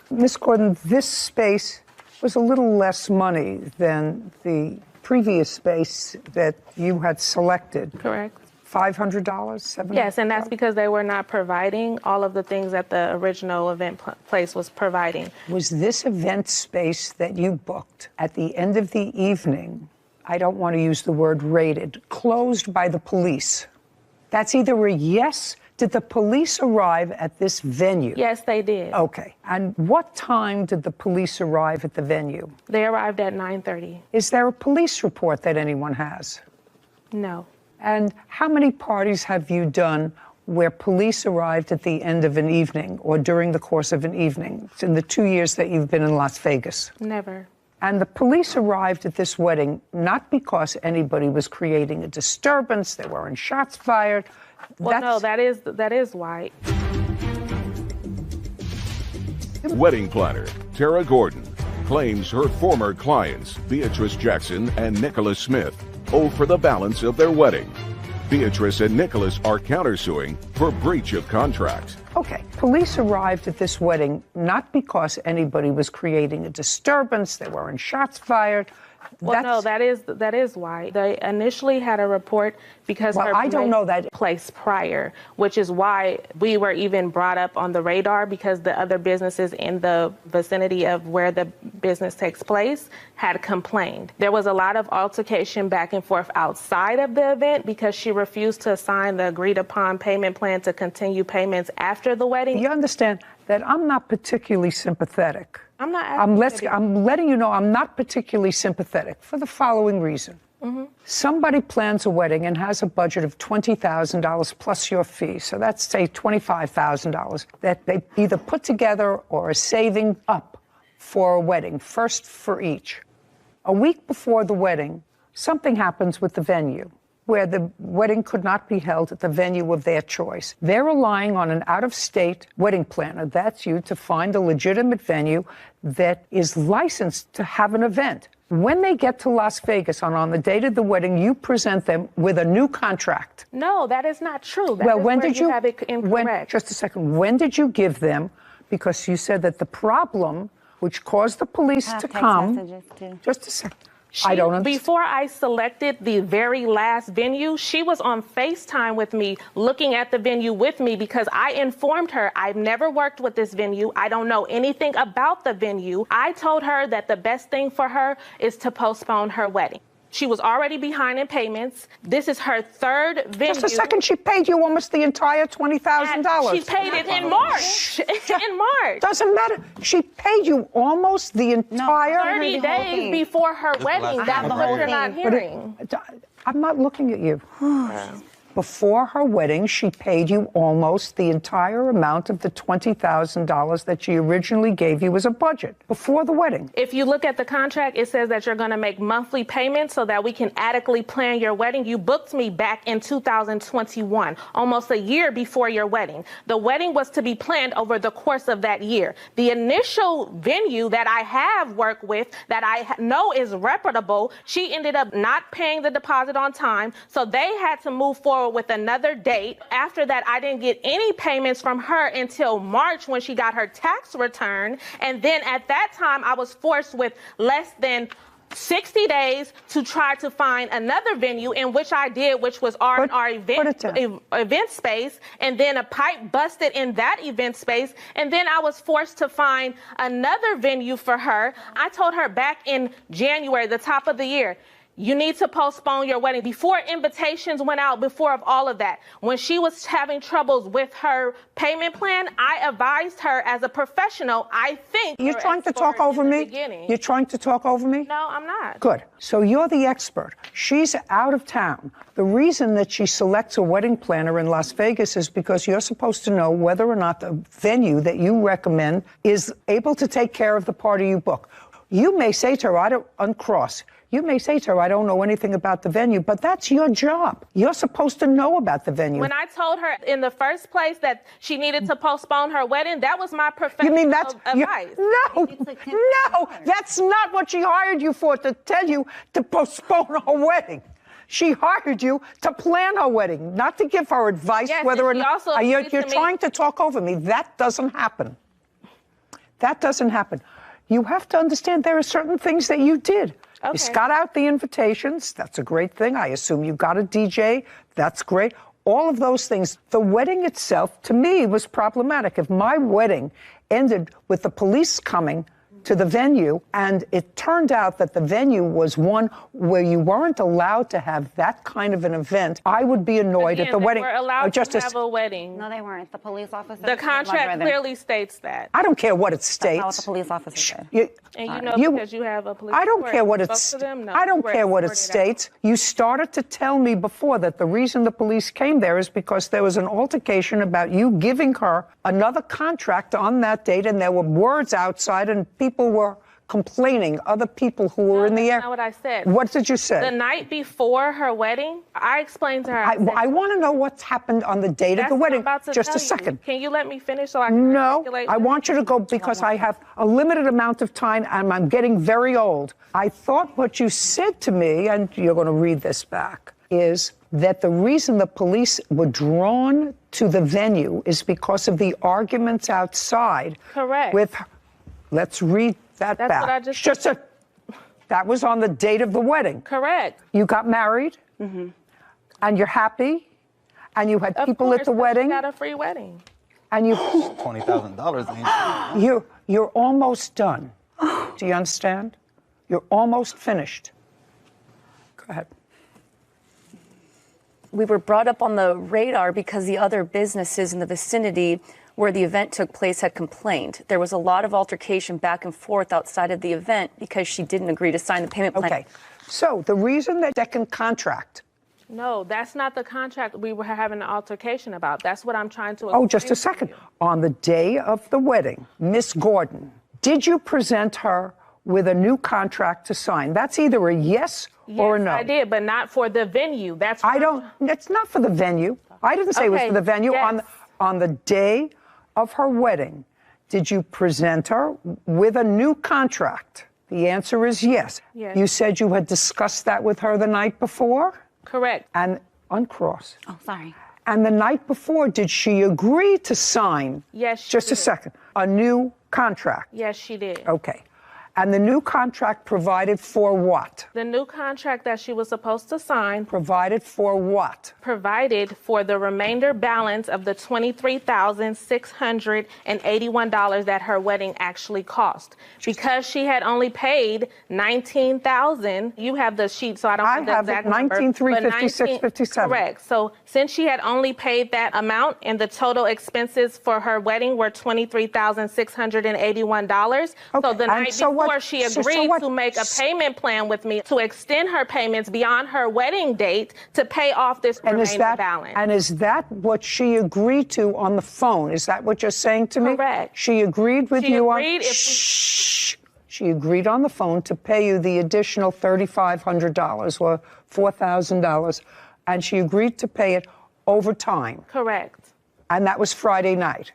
M: Ms. Gordon, this space was a little less money than the previous space that you had selected.
O: Correct.
M: $500, $700?
O: Yes, and that's because they were not providing all of the things that the original event place was providing.
M: Was this event space that you booked at the end of the evening, I don't want to use the word raided, closed by the police? That's either a yes. Did the police arrive at this venue?
O: Yes, they did.
M: Okay. And what time did the police arrive at the venue?
O: They arrived at 9:30.
M: Is there a police report that anyone has?
O: No.
M: And how many parties have you done where police arrived at the end of an evening or during the course of an evening in the 2 years that you've been in Las Vegas?
O: Never.
M: And the police arrived at this wedding not because anybody was creating a disturbance, there weren't shots fired.
O: Well, no, that is why.
A: Wedding planner Tara Gordon claims her former clients, Beatrice Jackson and Nicholas Smith, owe for the balance of their wedding. Beatrice and Nicholas are countersuing for breach of contract.
M: Okay, police arrived at this wedding not because anybody was creating a disturbance, there weren't shots fired.
O: Well, no, that is why. They initially had a report because
M: I don't know that
O: place prior, which is why we were even brought up on the radar, because the other businesses in the vicinity of where the business takes place had complained. There was a lot of altercation back and forth outside of the event because she refused to sign the agreed upon payment plan to continue payments after the wedding.
M: You understand that I'm not particularly sympathetic.
O: I'm not.
M: I'm letting you know I'm not particularly sympathetic for the following reason.
O: Mm-hmm.
M: Somebody plans a wedding and has a budget of $20,000 plus your fee. So that's, say, $25,000 that they either put together or are saving up for a wedding, first for each. A week before the wedding, something happens with the venue where the wedding could not be held at the venue of their choice. They're relying on an out-of-state wedding planner, that's you, to find a legitimate venue that is licensed to have an event. When they get to Las Vegas on the date of the wedding, you present them with a new contract.
O: No, that is not true.
M: Well, when did you
O: have it incorrect?
M: Just a second. When did you give them? Because you said that the problem, which caused the police to come. Just a second. I don't understand.
O: Before I selected the very last venue, she was on FaceTime with me, looking at the venue with me, because I informed her I've never worked with this venue. I don't know anything about the venue. I told her that the best thing for her is to postpone her wedding. She was already behind in payments. This is her third venue.
M: Just a second. She paid you almost the entire $20,000.
O: She paid it in March. In March.
M: Doesn't matter. She paid you almost the entire
O: 30 days before her wedding. That's what you're not hearing.
M: I'm not looking at you. Before her wedding, she paid you almost the entire amount of the $20,000 that she originally gave you as a budget before the wedding.
O: If you look at the contract, it says that you're going to make monthly payments so that we can adequately plan your wedding. You booked me back in 2021, almost a year before your wedding. The wedding was to be planned over the course of that year. The initial venue that I have worked with that I know is reputable, she ended up not paying the deposit on time, so they had to move forward with another date. After that, I didn't get any payments from her until March when she got her tax return. And then at that time, I was forced with less than 60 days to try to find another venue, in which I did, which was our event space. And then a pipe busted in that event space. And then I was forced to find another venue for her. I told her back in January, the top of the year, you need to postpone your wedding. Before invitations went out, before of all of that, when she was having troubles with her payment plan, I advised her as a professional. I think
M: you're trying to talk over me. You're trying to talk over me?
O: No, I'm not.
M: Good. So you're the expert. She's out of town. The reason that she selects a wedding planner in Las Vegas is because you're supposed to know whether or not the venue that you recommend is able to take care of the party you book. You may say to her, I don't uncross. You may say to her, I don't know anything about the venue, but that's your job. You're supposed to know about the venue.
O: When I told her in the first place that she needed to postpone her wedding, that was my professional advice.
M: No, that's not what she hired you for, to tell you to postpone her wedding. She hired you to plan her wedding, not to give her advice whether or not. You're trying to talk over me. That doesn't happen. That doesn't happen. You have to understand there are certain things that you did.
O: Okay.
M: You got out the invitations. That's a great thing. I assume you got a DJ. That's great. All of those things. The wedding itself, to me, was problematic. If my wedding ended with the police coming to the venue, and it turned out that the venue was one where you weren't allowed to have that kind of an event, I would be annoyed at the wedding.
O: They were allowed to have a wedding.
P: No, they weren't. The police officer.
O: The contract clearly states that.
M: I don't care what it states.
P: That's not what the police officer said.
O: And you know because you have a police
M: I don't
O: report,
M: care what
O: you
M: it
O: spoke to them? No,
M: I don't
O: you
M: care what it
O: reported
M: states. You started to tell me before that the reason the police came there is because there was an altercation about you giving her another contract on that date, and there were words outside, and people were complaining, other people who were in the area.
O: That's not what I said.
M: What did you say?
O: The night before her wedding, I explained to her.
M: I want to know what's happened on the date of the wedding. Just a second.
O: Can you let me finish so I can articulate?
M: I want you to go because I have a limited amount of time and I'm getting very old. I thought what you said to me, and you're going to read this back, is that the reason the police were drawn to the venue is because of the arguments outside.
O: Correct.
M: Let's read that
O: That's
M: back.
O: what I just said.
M: That was on the date of the wedding.
O: Correct.
M: You got married, and you're happy, and you had people at the wedding.
O: You got a free wedding.
M: And you
Q: $20,000.
M: You're almost done. Do you understand? You're almost finished. Go ahead.
R: We were brought up on the radar because the other businesses in the vicinity where the event took place had complained. There was a lot of altercation back and forth outside of the event because she didn't agree to sign the payment plan.
M: Okay. So the reason that second contract.
O: No, that's not the contract we were having an altercation about. That's what I'm trying to
M: Oh, just a second. On the day of the wedding, Miss Gordon, did you present her with a new contract to sign? That's either a yes or a no.
O: I did, but not for the venue. That's
M: It's not for the venue. I didn't say it was for the venue.
O: Yes.
M: On the day of her wedding, did you present her with a new contract? The answer is yes.
O: Yes.
M: You said you had discussed that with her the night before?
O: Correct.
M: And uncross.
P: Oh, sorry.
M: And the night before, did she agree to sign?
O: Yes, she
M: Just a
O: did.
M: second. A new contract?
O: Yes, she did.
M: Okay. And the new contract provided for what?
O: The new contract that she was supposed to sign
M: provided for what?
O: Provided for the remainder balance of the $23,681 that her wedding actually cost. Because she had only paid $19,000. You have the sheet, so I don't have the exact number.
M: $19,356.57.
O: Correct. So since she had only paid that amount and the total expenses for her wedding were $23,681. So the night before she agreed to make a payment plan with me to extend her payments beyond her wedding date to pay off this remaining balance.
M: And is that what she agreed to on the phone? Is that what you're saying to me?
O: Correct.
M: She agreed with
O: She
M: you
O: agreed
M: on... She agreed on the phone to pay you the additional $3,500 or $4,000, and she agreed to pay it over time.
O: Correct.
M: And that was Friday night.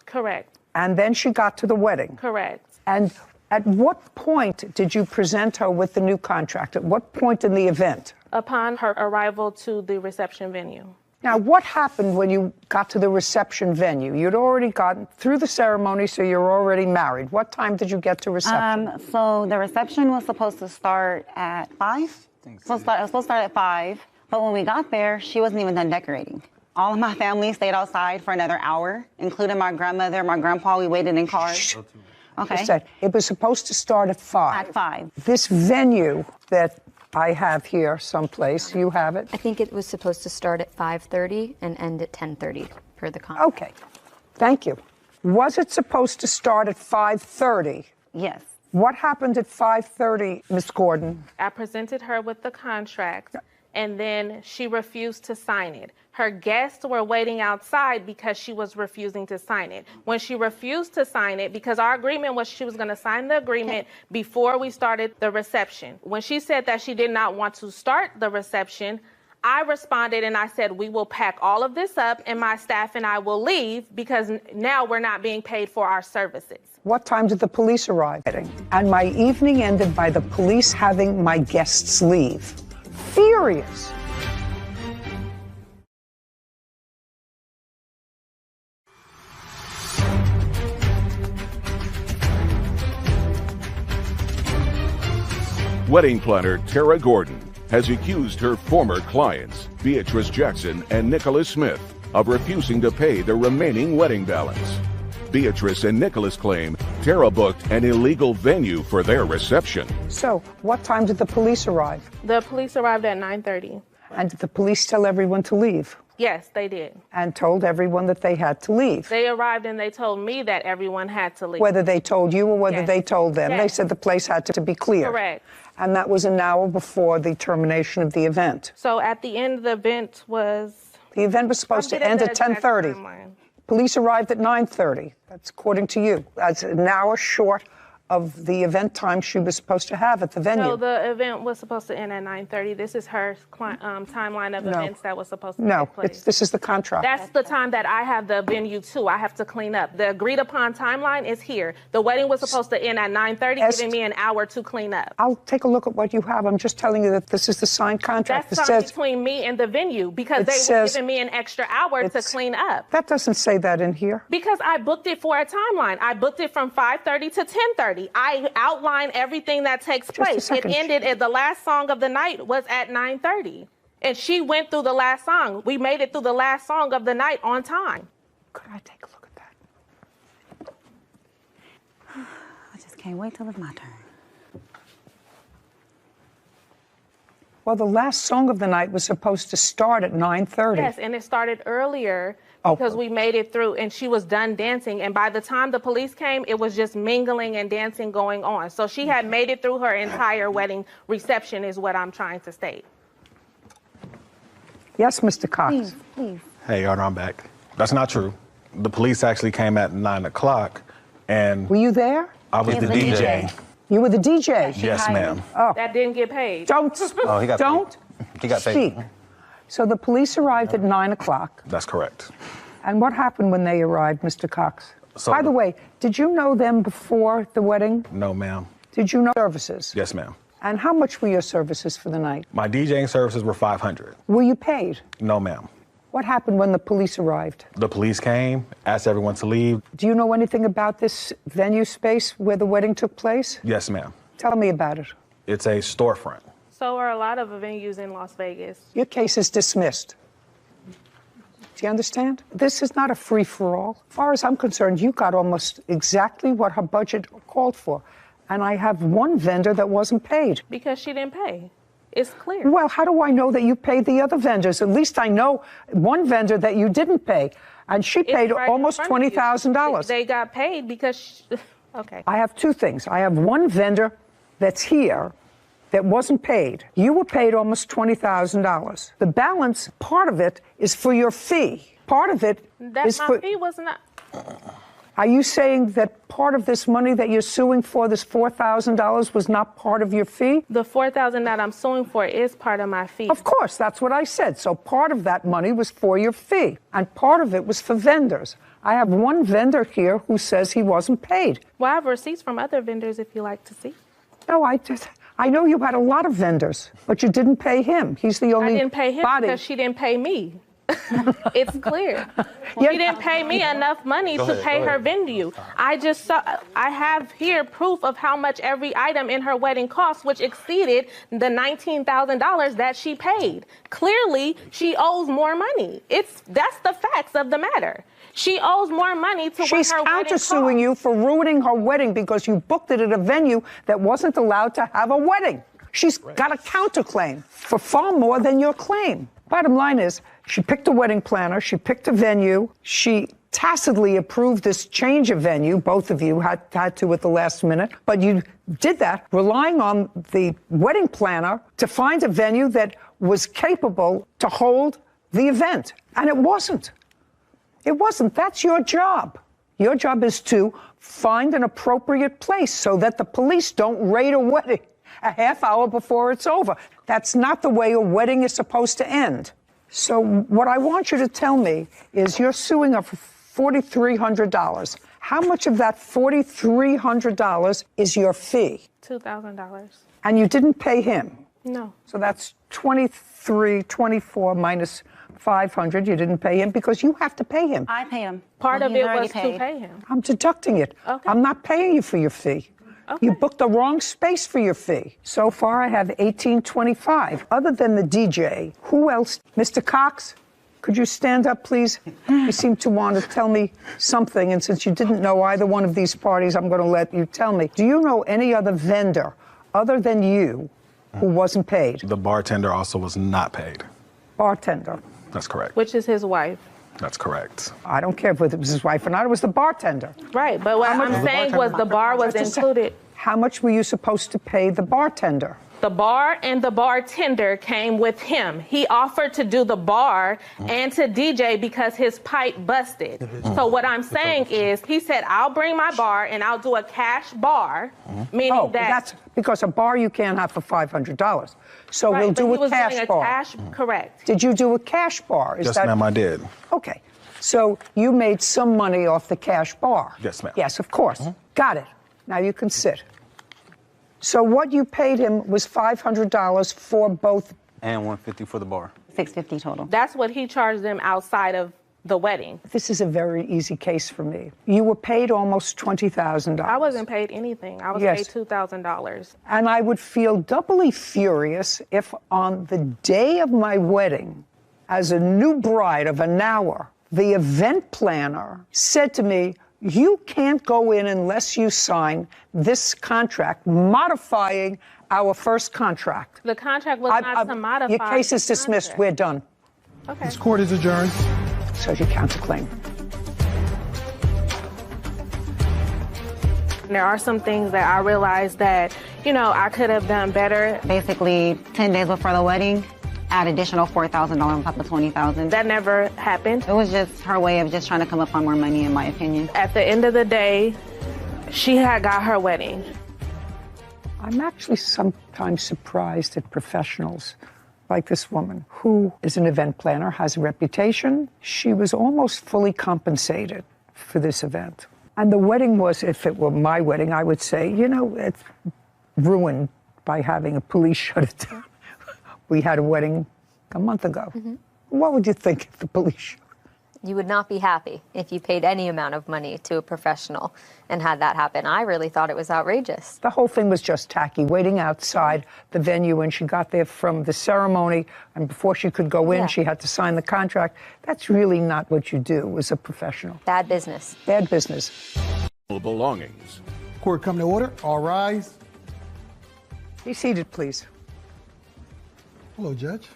O: Correct.
M: And then she got to the wedding.
O: Correct.
M: And at what point did you present her with the new contract? At what point in the event?
O: Upon her arrival to the reception venue.
M: Now, what happened when you got to the reception venue? You'd already gotten through the ceremony, so you're already married. What time did you get to reception?
P: So the reception was supposed to start at 5. It was supposed to start at 5, but when we got there, she wasn't even done decorating. All of my family stayed outside for another hour, including my grandmother, my grandpa. We waited in cars. Okay.
M: Said it was supposed to start at 5.
P: At 5.
M: This venue that I have here someplace, you have it?
N: I think it was supposed to start at 5:30 and end at 10:30 per the contract.
M: Okay. Thank you. Was it supposed to start at 5:30?
P: Yes.
M: What happened at 5:30, Miss Gordon?
O: I presented her with the contract, and then she refused to sign it. Her guests were waiting outside because she was refusing to sign it. When she refused to sign it, because our agreement was she was going to sign the agreement before we started the reception. When she said that she did not want to start the reception, I responded and I said, we will pack all of this up and my staff and I will leave because now we're not being paid for our services.
M: What time did the police arrive? And my evening ended by the police having my guests leave. Furious.
A: Wedding planner Tara Gordon has accused her former clients, Beatrice Jackson and Nicholas Smith, of refusing to pay the remaining wedding balance. Beatrice and Nicholas claim Tara booked an illegal venue for their reception.
M: So, what time did the police arrive?
O: The police arrived at 9:30.
M: And did the police tell everyone to leave?
O: Yes, they did.
M: And told everyone that they had to leave?
O: They arrived and they told me that everyone had to leave.
M: Whether they told you or whether they told them.
O: Yes.
M: They said the place had to be clear.
O: Correct.
M: And that was an hour before the termination of the event.
O: So at the end, the event was...
M: The event was supposed to end at 10:30. Police arrived at 9:30. That's according to you. That's an hour short of the event time she was supposed to have at the venue.
O: So the event was supposed to end at 9:30. This is her timeline of events that was supposed to take place.
M: This is the contract.
O: That's the time that I have the venue too. I have to clean up. The agreed upon timeline is here. The wedding was supposed to end at 9:30, giving me an hour to clean up.
M: I'll take a look at what you have. I'm just telling you that this is the signed contract.
O: That's signed between me and the venue because they were giving me an extra hour to clean up.
M: That doesn't say that in here.
O: Because I booked it for a timeline. I booked it from 5:30 to 10:30. I outlined everything that takes place. It ended at the last song of the night was at 9:30. And she went through the last song. We made it through the last song of the night on time.
M: Could I take a look at that?
P: I just can't wait till it's my turn.
M: Well, the last song of the night was supposed to start at 9:30.
O: Yes, and it started earlier because we made it through and she was done dancing. And by the time the police came, it was just mingling and dancing going on. So she had made it through her entire wedding reception is what I'm trying to state.
M: Yes, Mr. Cox.
P: Please.
W: Hey, Your Honor, I'm back. That's not true. The police actually came at 9 o'clock and...
M: Were you there?
W: I was the DJ.
M: You were the DJ?
W: Yes, ma'am.
M: Oh.
O: That didn't get paid.
M: Don't.
W: Oh, he got
M: don't.
W: paid. He got paid.
M: Speak. So the police arrived at 9 o'clock.
W: That's correct.
M: And what happened when they arrived, Mr. Cox?
W: So
M: By the way, did you know them before the wedding?
W: No, ma'am.
M: Did you know services?
W: Yes, ma'am.
M: And how much were your services for the night?
W: My DJing services were $500.
M: Were you paid?
W: No, ma'am.
M: What happened when the police arrived?
W: The police came, asked everyone to leave.
M: Do you know anything about this venue space where the wedding took place?
W: Yes, ma'am.
M: Tell me about it.
W: It's a storefront.
O: So are a lot of venues in Las Vegas.
M: Your case is dismissed. Do you understand? This is not a free-for-all. As far as I'm concerned, you got almost exactly what her budget called for. And I have one vendor that wasn't paid.
O: Because she didn't pay. It's clear.
M: Well, how do I know that you paid the other vendors? At least I know one vendor that you didn't pay. And she paid almost $20,000.
O: They got paid because... Okay.
M: I have two things. I have one vendor that's here that wasn't paid. You were paid almost $20,000. The balance, part of it, is for your fee. Part of it is for...
O: My fee was not...
M: Are you saying that part of this money that you're suing for, this $4,000, was not part of your fee?
O: The $4,000 that I'm suing for is part of my fee.
M: Of course, that's what I said. So part of that money was for your fee, and part of it was for vendors. I have one vendor here who says he wasn't paid.
O: Well, I have receipts from other vendors if you like to see.
M: No, I know you had a lot of vendors, but you didn't pay him. He's the only
O: I didn't pay him because she didn't pay me. It's clear. She didn't pay me enough money to pay her venue. I have here proof of how much every item in her wedding cost, which exceeded the $19,000 that she paid. Clearly, she owes more money. That's the facts of the matter. She owes more money to
M: She's
O: what her wedding cost.
M: She's countersuing you for ruining her wedding because you booked it at a venue that wasn't allowed to have a wedding. She's got a counterclaim for far more than your claim. Bottom line is, she picked a wedding planner, she picked a venue, she tacitly approved this change of venue. Both of you had to at the last minute, but you did that relying on the wedding planner to find a venue that was capable to hold the event, and it wasn't. It wasn't. That's your job. Your job is to find an appropriate place so that the police don't raid a wedding a half hour before it's over. That's not the way a wedding is supposed to end. So what I want you to tell me is you're suing her for $4,300. How much of that $4,300 is your fee?
O: $2,000.
M: And you didn't pay him?
O: No.
M: So that's $24 minus $500. You didn't pay him because you have to pay him.
P: I pay him.
O: Part of it was to pay him.
M: I'm deducting it.
O: Okay.
M: I'm not paying you for your fee. You booked the wrong space for your fee. So far, I have $18.25. Other than the DJ, who else? Mr. Cox, could you stand up, please? You seem to want to tell me something, and since you didn't know either one of these parties, I'm going to let you tell me. Do you know any other vendor other than you who wasn't paid?
W: The bartender also was not paid.
M: Bartender.
W: That's correct.
O: Which is his wife.
W: That's correct.
M: I don't care whether it was his wife or not, it was the bartender.
O: Right, but what I'm saying was the bar was included.
M: How much were you supposed to pay the bartender?
O: The bar and the bartender came with him. He offered to do the bar and to DJ because his pipe busted. So what I'm saying is, he said, I'll bring my bar and I'll do a cash bar, meaning
M: that's because a bar you can't have for $500. So
O: Right,
M: we'll
O: but
M: do
O: he
M: a
O: was
M: cash
O: doing a
M: bar.
O: cash- correct.
M: Did you do a cash bar?
W: Yes, ma'am, I did.
M: Okay. So you made some money off the cash bar?
W: Yes, ma'am.
M: Yes, of course. Got it. Now you can sit. So what you paid him was $500 for both.
E: And $150 for the bar.
P: $650 total.
O: That's what he charged them outside of the wedding.
M: This is a very easy case for me. You were paid almost $20,000.
O: I wasn't paid anything. I was paid $2,000.
M: And I would feel doubly furious if on the day of my wedding, as a new bride of an hour, the event planner said to me, you can't go in unless you sign this contract modifying our first contract.
O: The contract was not to modify.
M: Your case is
O: the
M: dismissed.
O: contract.
M: We're done.
O: Okay.
L: This court is adjourned.
M: So you counterclaim.
O: There are some things that I realized that, I could have done better.
P: Basically, 10 days before the wedding, add additional $4,000 on top of $20,000.
O: That never happened.
P: It was just her way of just trying to come up on more money, in my opinion.
O: At the end of the day, she had got her wedding.
M: I'm actually sometimes surprised at professionals like this woman, who is an event planner, has a reputation. She was almost fully compensated for this event. And the wedding was, if it were my wedding, I would say, it's ruined by having a police shut it down. We had a wedding a month ago. What would you think if the police showed?
N: You would not be happy if you paid any amount of money to a professional and had that happen. I really thought it was outrageous.
M: The whole thing was just tacky, waiting outside the venue when she got there from the ceremony, and before she could go in, she had to sign the contract. That's really not what you do as a professional.
N: Bad business.
M: Bad business.
A: Belongings.
L: Court come to order. All rise.
M: Be seated, please.
L: Hello, Judge.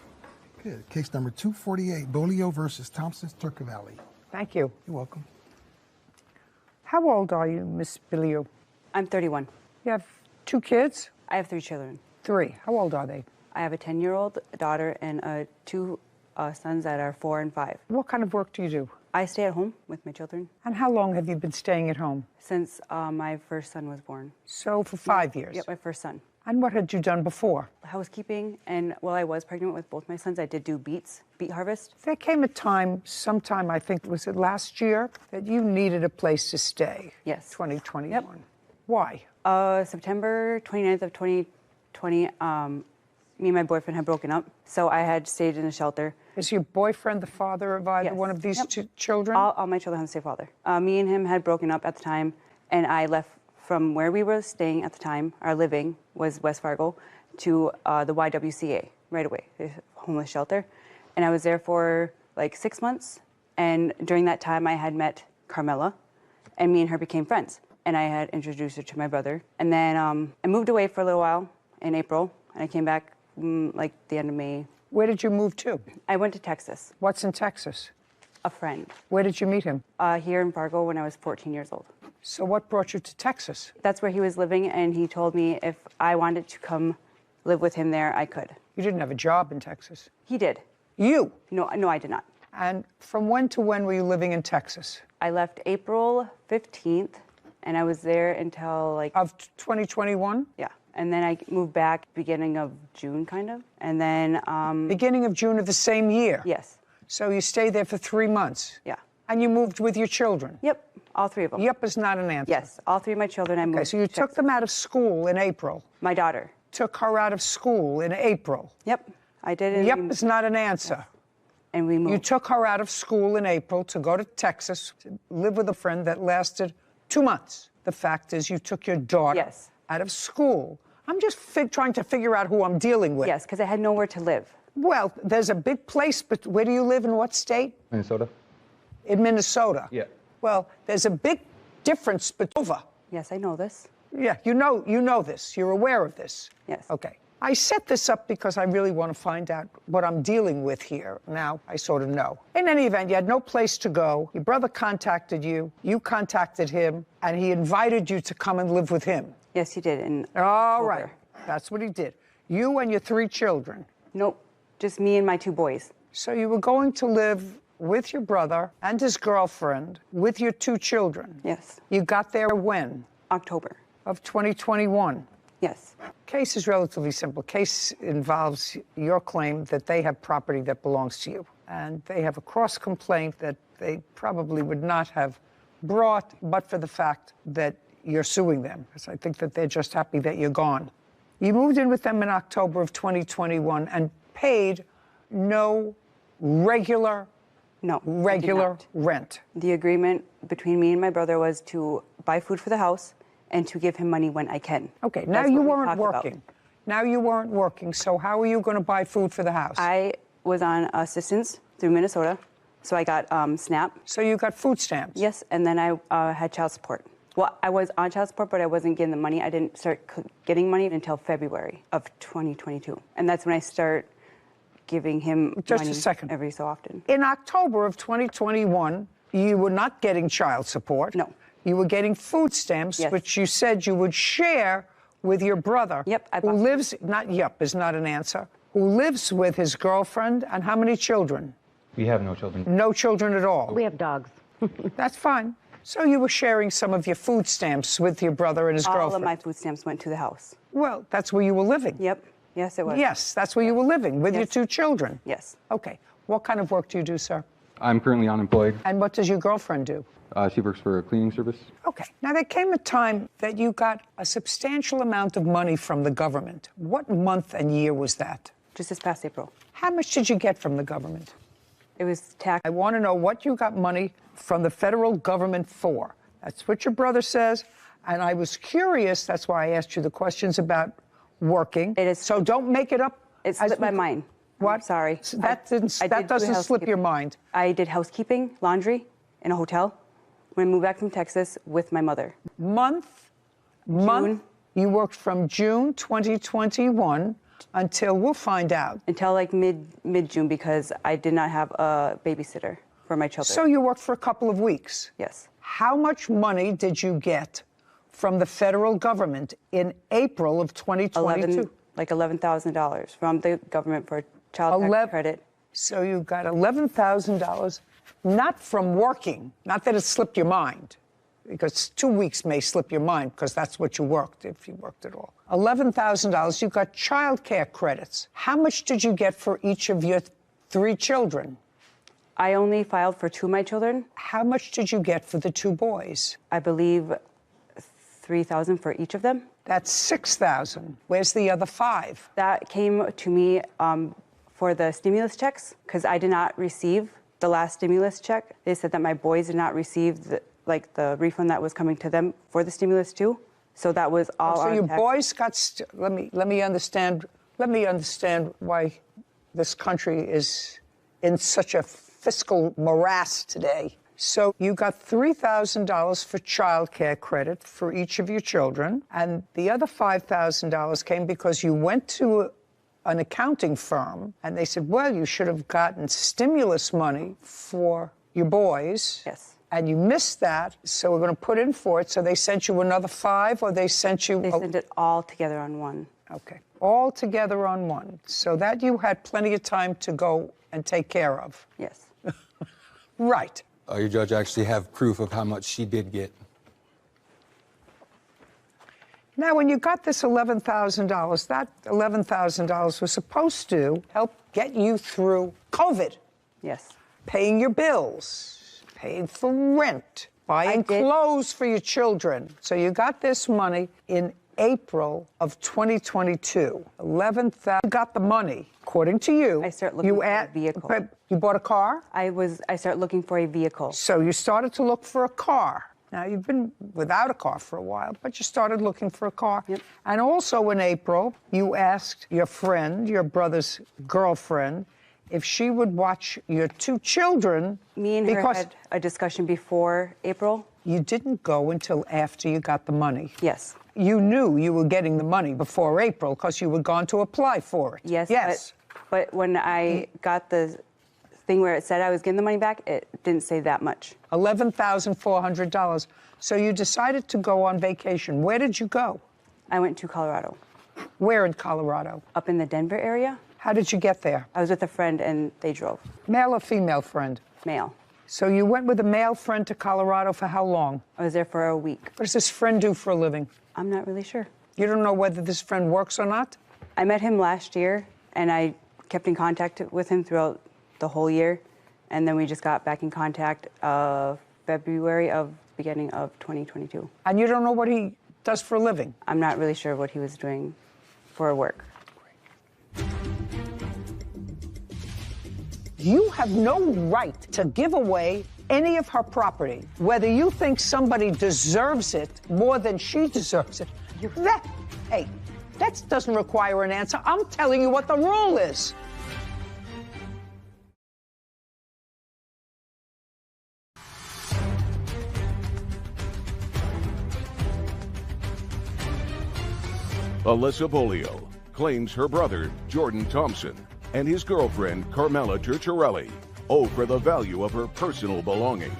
L: Good. Case number 248, Bolio versus Thompson's Turkey Valley.
M: Thank you.
L: You're welcome.
M: How old are you, Miss Bilio?
Q: I'm 31.
M: You have 2 kids?
Q: I have 3 children.
M: 3. How old are they?
Q: I have a 10-year-old daughter and 2 sons that are 4 and 5.
M: What kind of work do you do?
Q: I stay at home with my children.
M: And how long have you been staying at home?
Q: Since my first son was born.
M: So for 5 years?
Q: Yep, my first son.
M: And what had you done before?
Q: Housekeeping, and while I was pregnant with both my sons, I did do beet harvest.
M: There came a time, sometime, I think, was it last year, that you needed a place to stay.
Q: Yes.
M: 2021.
Q: Yep.
M: Why?
Q: September 29th of 2020, me and my boyfriend had broken up, so I had stayed in a shelter.
M: Is your boyfriend the father of either one of these children?
Q: All my children have the same father. Me and him had broken up at the time, and I left from where we were staying at the time. Our living was West Fargo, to the YWCA right away, the homeless shelter. And I was there for like 6 months. And during that time, I had met Carmela, and me and her became friends. And I had introduced her to my brother. And then I moved away for a little while in April, and I came back like the end of May.
M: Where did you move to?
Q: I went to Texas.
M: What's in Texas?
Q: A friend.
M: Where did you meet him?
Q: Here in Fargo when I was 14 years old.
M: So what brought you to Texas?
Q: That's where he was living, and he told me if I wanted to come live with him there, I could.
M: You didn't have a job in Texas?
Q: He did.
M: You?
Q: No, I did not.
M: And from when to when were you living in Texas?
Q: I left April 15th, and I was there until like...
M: Of 2021?
Q: Yeah. And then I moved back beginning of June, kind of. And then...
M: Beginning of June of the same year?
Q: Yes.
M: So you stayed there for 3 months?
Q: Yeah.
M: And you moved with your children?
Q: Yep, all 3 of them.
M: Yep is not an answer.
Q: Yes, all 3 of my children I moved.
M: Okay, so you took them out of school in April?
Q: My daughter.
M: Took her out of school in April?
Q: Yep, I did.
M: Yep is not an answer.
Q: Yes. And we moved.
M: You took her out of school in April to go to Texas to live with a friend that lasted 2 months. The fact is you took your daughter out of school. I'm just trying to figure out who I'm dealing with.
Q: Yes, because I had nowhere to live.
M: Well, there's a big place, but where do you live, in what state?
E: Minnesota.
M: In Minnesota?
E: Yeah.
M: Well, there's a big difference between...
Q: Yes, I know this.
M: Yeah, you know this. You're aware of this.
Q: Yes.
M: Okay. I set this up because I really want to find out what I'm dealing with here. Now, I sort of know. In any event, you had no place to go. Your brother contacted you. You contacted him, and he invited you to come and live with him.
Q: Yes, he did.
M: All right. That's what he did. You and your 3 children.
Q: Nope. Just me and my 2 boys.
M: So you were going to live with your brother and his girlfriend with your 2 children.
Q: Yes.
M: You got there when?
Q: October.
M: Of 2021.
Q: Yes.
M: Case is relatively simple. Case involves your claim that they have property that belongs to you. And they have a cross complaint that they probably would not have brought but for the fact that you're suing them. Because I think that they're just happy that you're gone. You moved in with them in October of 2021 and paid no regular rent.
Q: The agreement between me and my brother was to buy food for the house and to give him money when I can.
M: Okay, now you weren't working. Now you weren't working, so how are you going to buy food for the house?
Q: I was on assistance through Minnesota, so I got SNAP.
M: So you got food stamps?
Q: Yes, and then I had child support. Well, I was on child support, but I wasn't getting the money. I didn't start getting money until February of 2022. And that's when I start giving him
M: Just
Q: money
M: a second.
Q: every so often.
M: In October of 2021, you were not getting child support.
Q: No.
M: You were getting food stamps,
Q: Yes.
M: which you said you would share with your brother.
Q: Yep.
M: Who lives, not yep is not an answer, who lives with his girlfriend and how many children?
E: We have no children.
M: No children at all.
K: We have dogs.
M: That's fine. So you were sharing some of your food stamps with your brother and his girlfriend.
Q: All of my food stamps went to the house.
M: Well, that's where you were living.
Q: Yep. Yes, it was.
M: Yes, that's where you were living with your 2 children.
Q: Yes.
M: Okay. What kind of work do you do, sir?
E: I'm currently unemployed.
M: And what does your girlfriend do?
E: She works for a cleaning service.
M: Okay. Now, there came a time that you got a substantial amount of money from the government. What month and year was that?
Q: Just this past April.
M: How much did you get from the government?
Q: It was tax.
M: I want to know what you got money from the federal government for. That's what your brother says. And I was curious. That's why I asked you the questions about working.
Q: It is.
M: So don't make it up.
Q: It slipped my mind.
M: What?
Q: I'm sorry.
M: That doesn't slip your mind.
Q: I did housekeeping, laundry in a hotel when I moved back from Texas with my mother.
M: Month? You worked from June 2021 until, we'll find out.
Q: Until like mid-June because I did not have a babysitter for my children.
M: So you worked for a couple of weeks?
Q: Yes.
M: How much money did you get from the federal government in April of 2022?
Q: Like $11,000 from the government for child tax credit.
M: So you got $11,000, not from working, not that it slipped your mind, because 2 weeks may slip your mind because that's what you worked, if you worked at all. $11,000, you got child care credits. How much did you get for each of your 3 children?
Q: I only filed for 2 of my children.
M: How much did you get for the 2 boys?
Q: I believe $3,000 for each of them.
M: That's $6,000. Where's the other 5?
Q: That came to me for the stimulus checks because I did not receive the last stimulus check. They said that my boys did not receive the refund that was coming to them for the stimulus too. So that was all.
M: So your boys got. Let me understand. Let me understand why this country is in such a fiscal morass today. So you got $3,000 for child care credit for each of your children, and the other $5,000 came because you went to an accounting firm, and they said, well, you should have gotten stimulus money for your boys.
Q: Yes.
M: And you missed that, so we're going to put in for it. So they sent you another 5, or they sent you...
Q: They sent it all together on one.
M: Okay. All together on one. So that you had plenty of time to go and take care of.
Q: Yes.
M: Right.
S: Your judge actually have proof of how much she did get.
M: Now, when you got this $11,000, that $11,000 was supposed to help get you through COVID.
Q: Yes.
M: Paying your bills, paying for rent, buying clothes for your children. So you got this money in April of 2022. $11,000. You got the money, according to you.
Q: I start looking for a vehicle.
M: You bought a car?
Q: I started looking for a vehicle.
M: So you started to look for a car. Now, you've been without a car for a while, but you started looking for a car. Yep. And also in April, you asked your friend, your brother's girlfriend, if she would watch your 2 children.
Q: Me and her had a discussion before April.
M: You didn't go until after you got the money.
Q: Yes.
M: You knew you were getting the money before April because you were going to apply for it.
Q: Yes.
M: Yes.
Q: But when I got the thing where it said I was getting the money back, it didn't say that much.
M: $11,400. So you decided to go on vacation. Where did you go?
Q: I went to Colorado.
M: Where in Colorado?
Q: Up in the Denver area.
M: How did you get there?
Q: I was with a friend and they drove.
M: Male or female friend?
Q: Male.
M: So you went with a male friend to Colorado for how long?
Q: I was there for a week.
M: What does this friend do for a living?
Q: I'm not really sure.
M: You don't know whether this friend works or not?
Q: I met him last year and I kept in contact with him throughout the whole year. And then we just got back in contact beginning of 2022.
M: And you don't know what he does for a living?
Q: I'm not really sure what he was doing for work.
M: You have no right to give away any of her property, whether you think somebody deserves it more than she deserves it. That doesn't require an answer. I'm telling you what the rule is.
A: Alyssa Bolio claims her brother, Jordan Thompson, and his girlfriend, Carmela Turturelli, owe for the value of her personal belongings.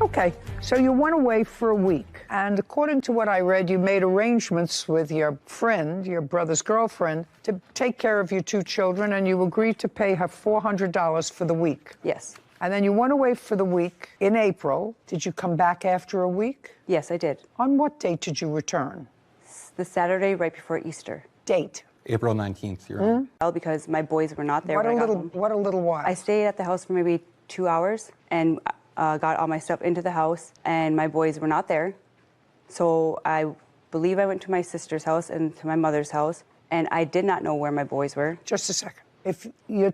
M: Okay, so you went away for a week, and according to what I read, you made arrangements with your friend, your brother's girlfriend, to take care of your 2 children, and you agreed to pay her $400 for the week.
Q: Yes.
M: And then you went away for the week in April. Did you come back after a week?
Q: Yes, I did.
M: On what date did you return?
Q: The Saturday right before Easter.
M: Date?
S: April 19th, Your Honor.
Q: Well, because my boys were not there.
M: What a little while.
Q: I stayed at the house for maybe 2 hours and got all my stuff into the house, and my boys were not there. So I believe I went to my sister's house and to my mother's house, and I did not know where my boys were.
M: Just a second. If you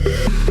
A: Clipchamp.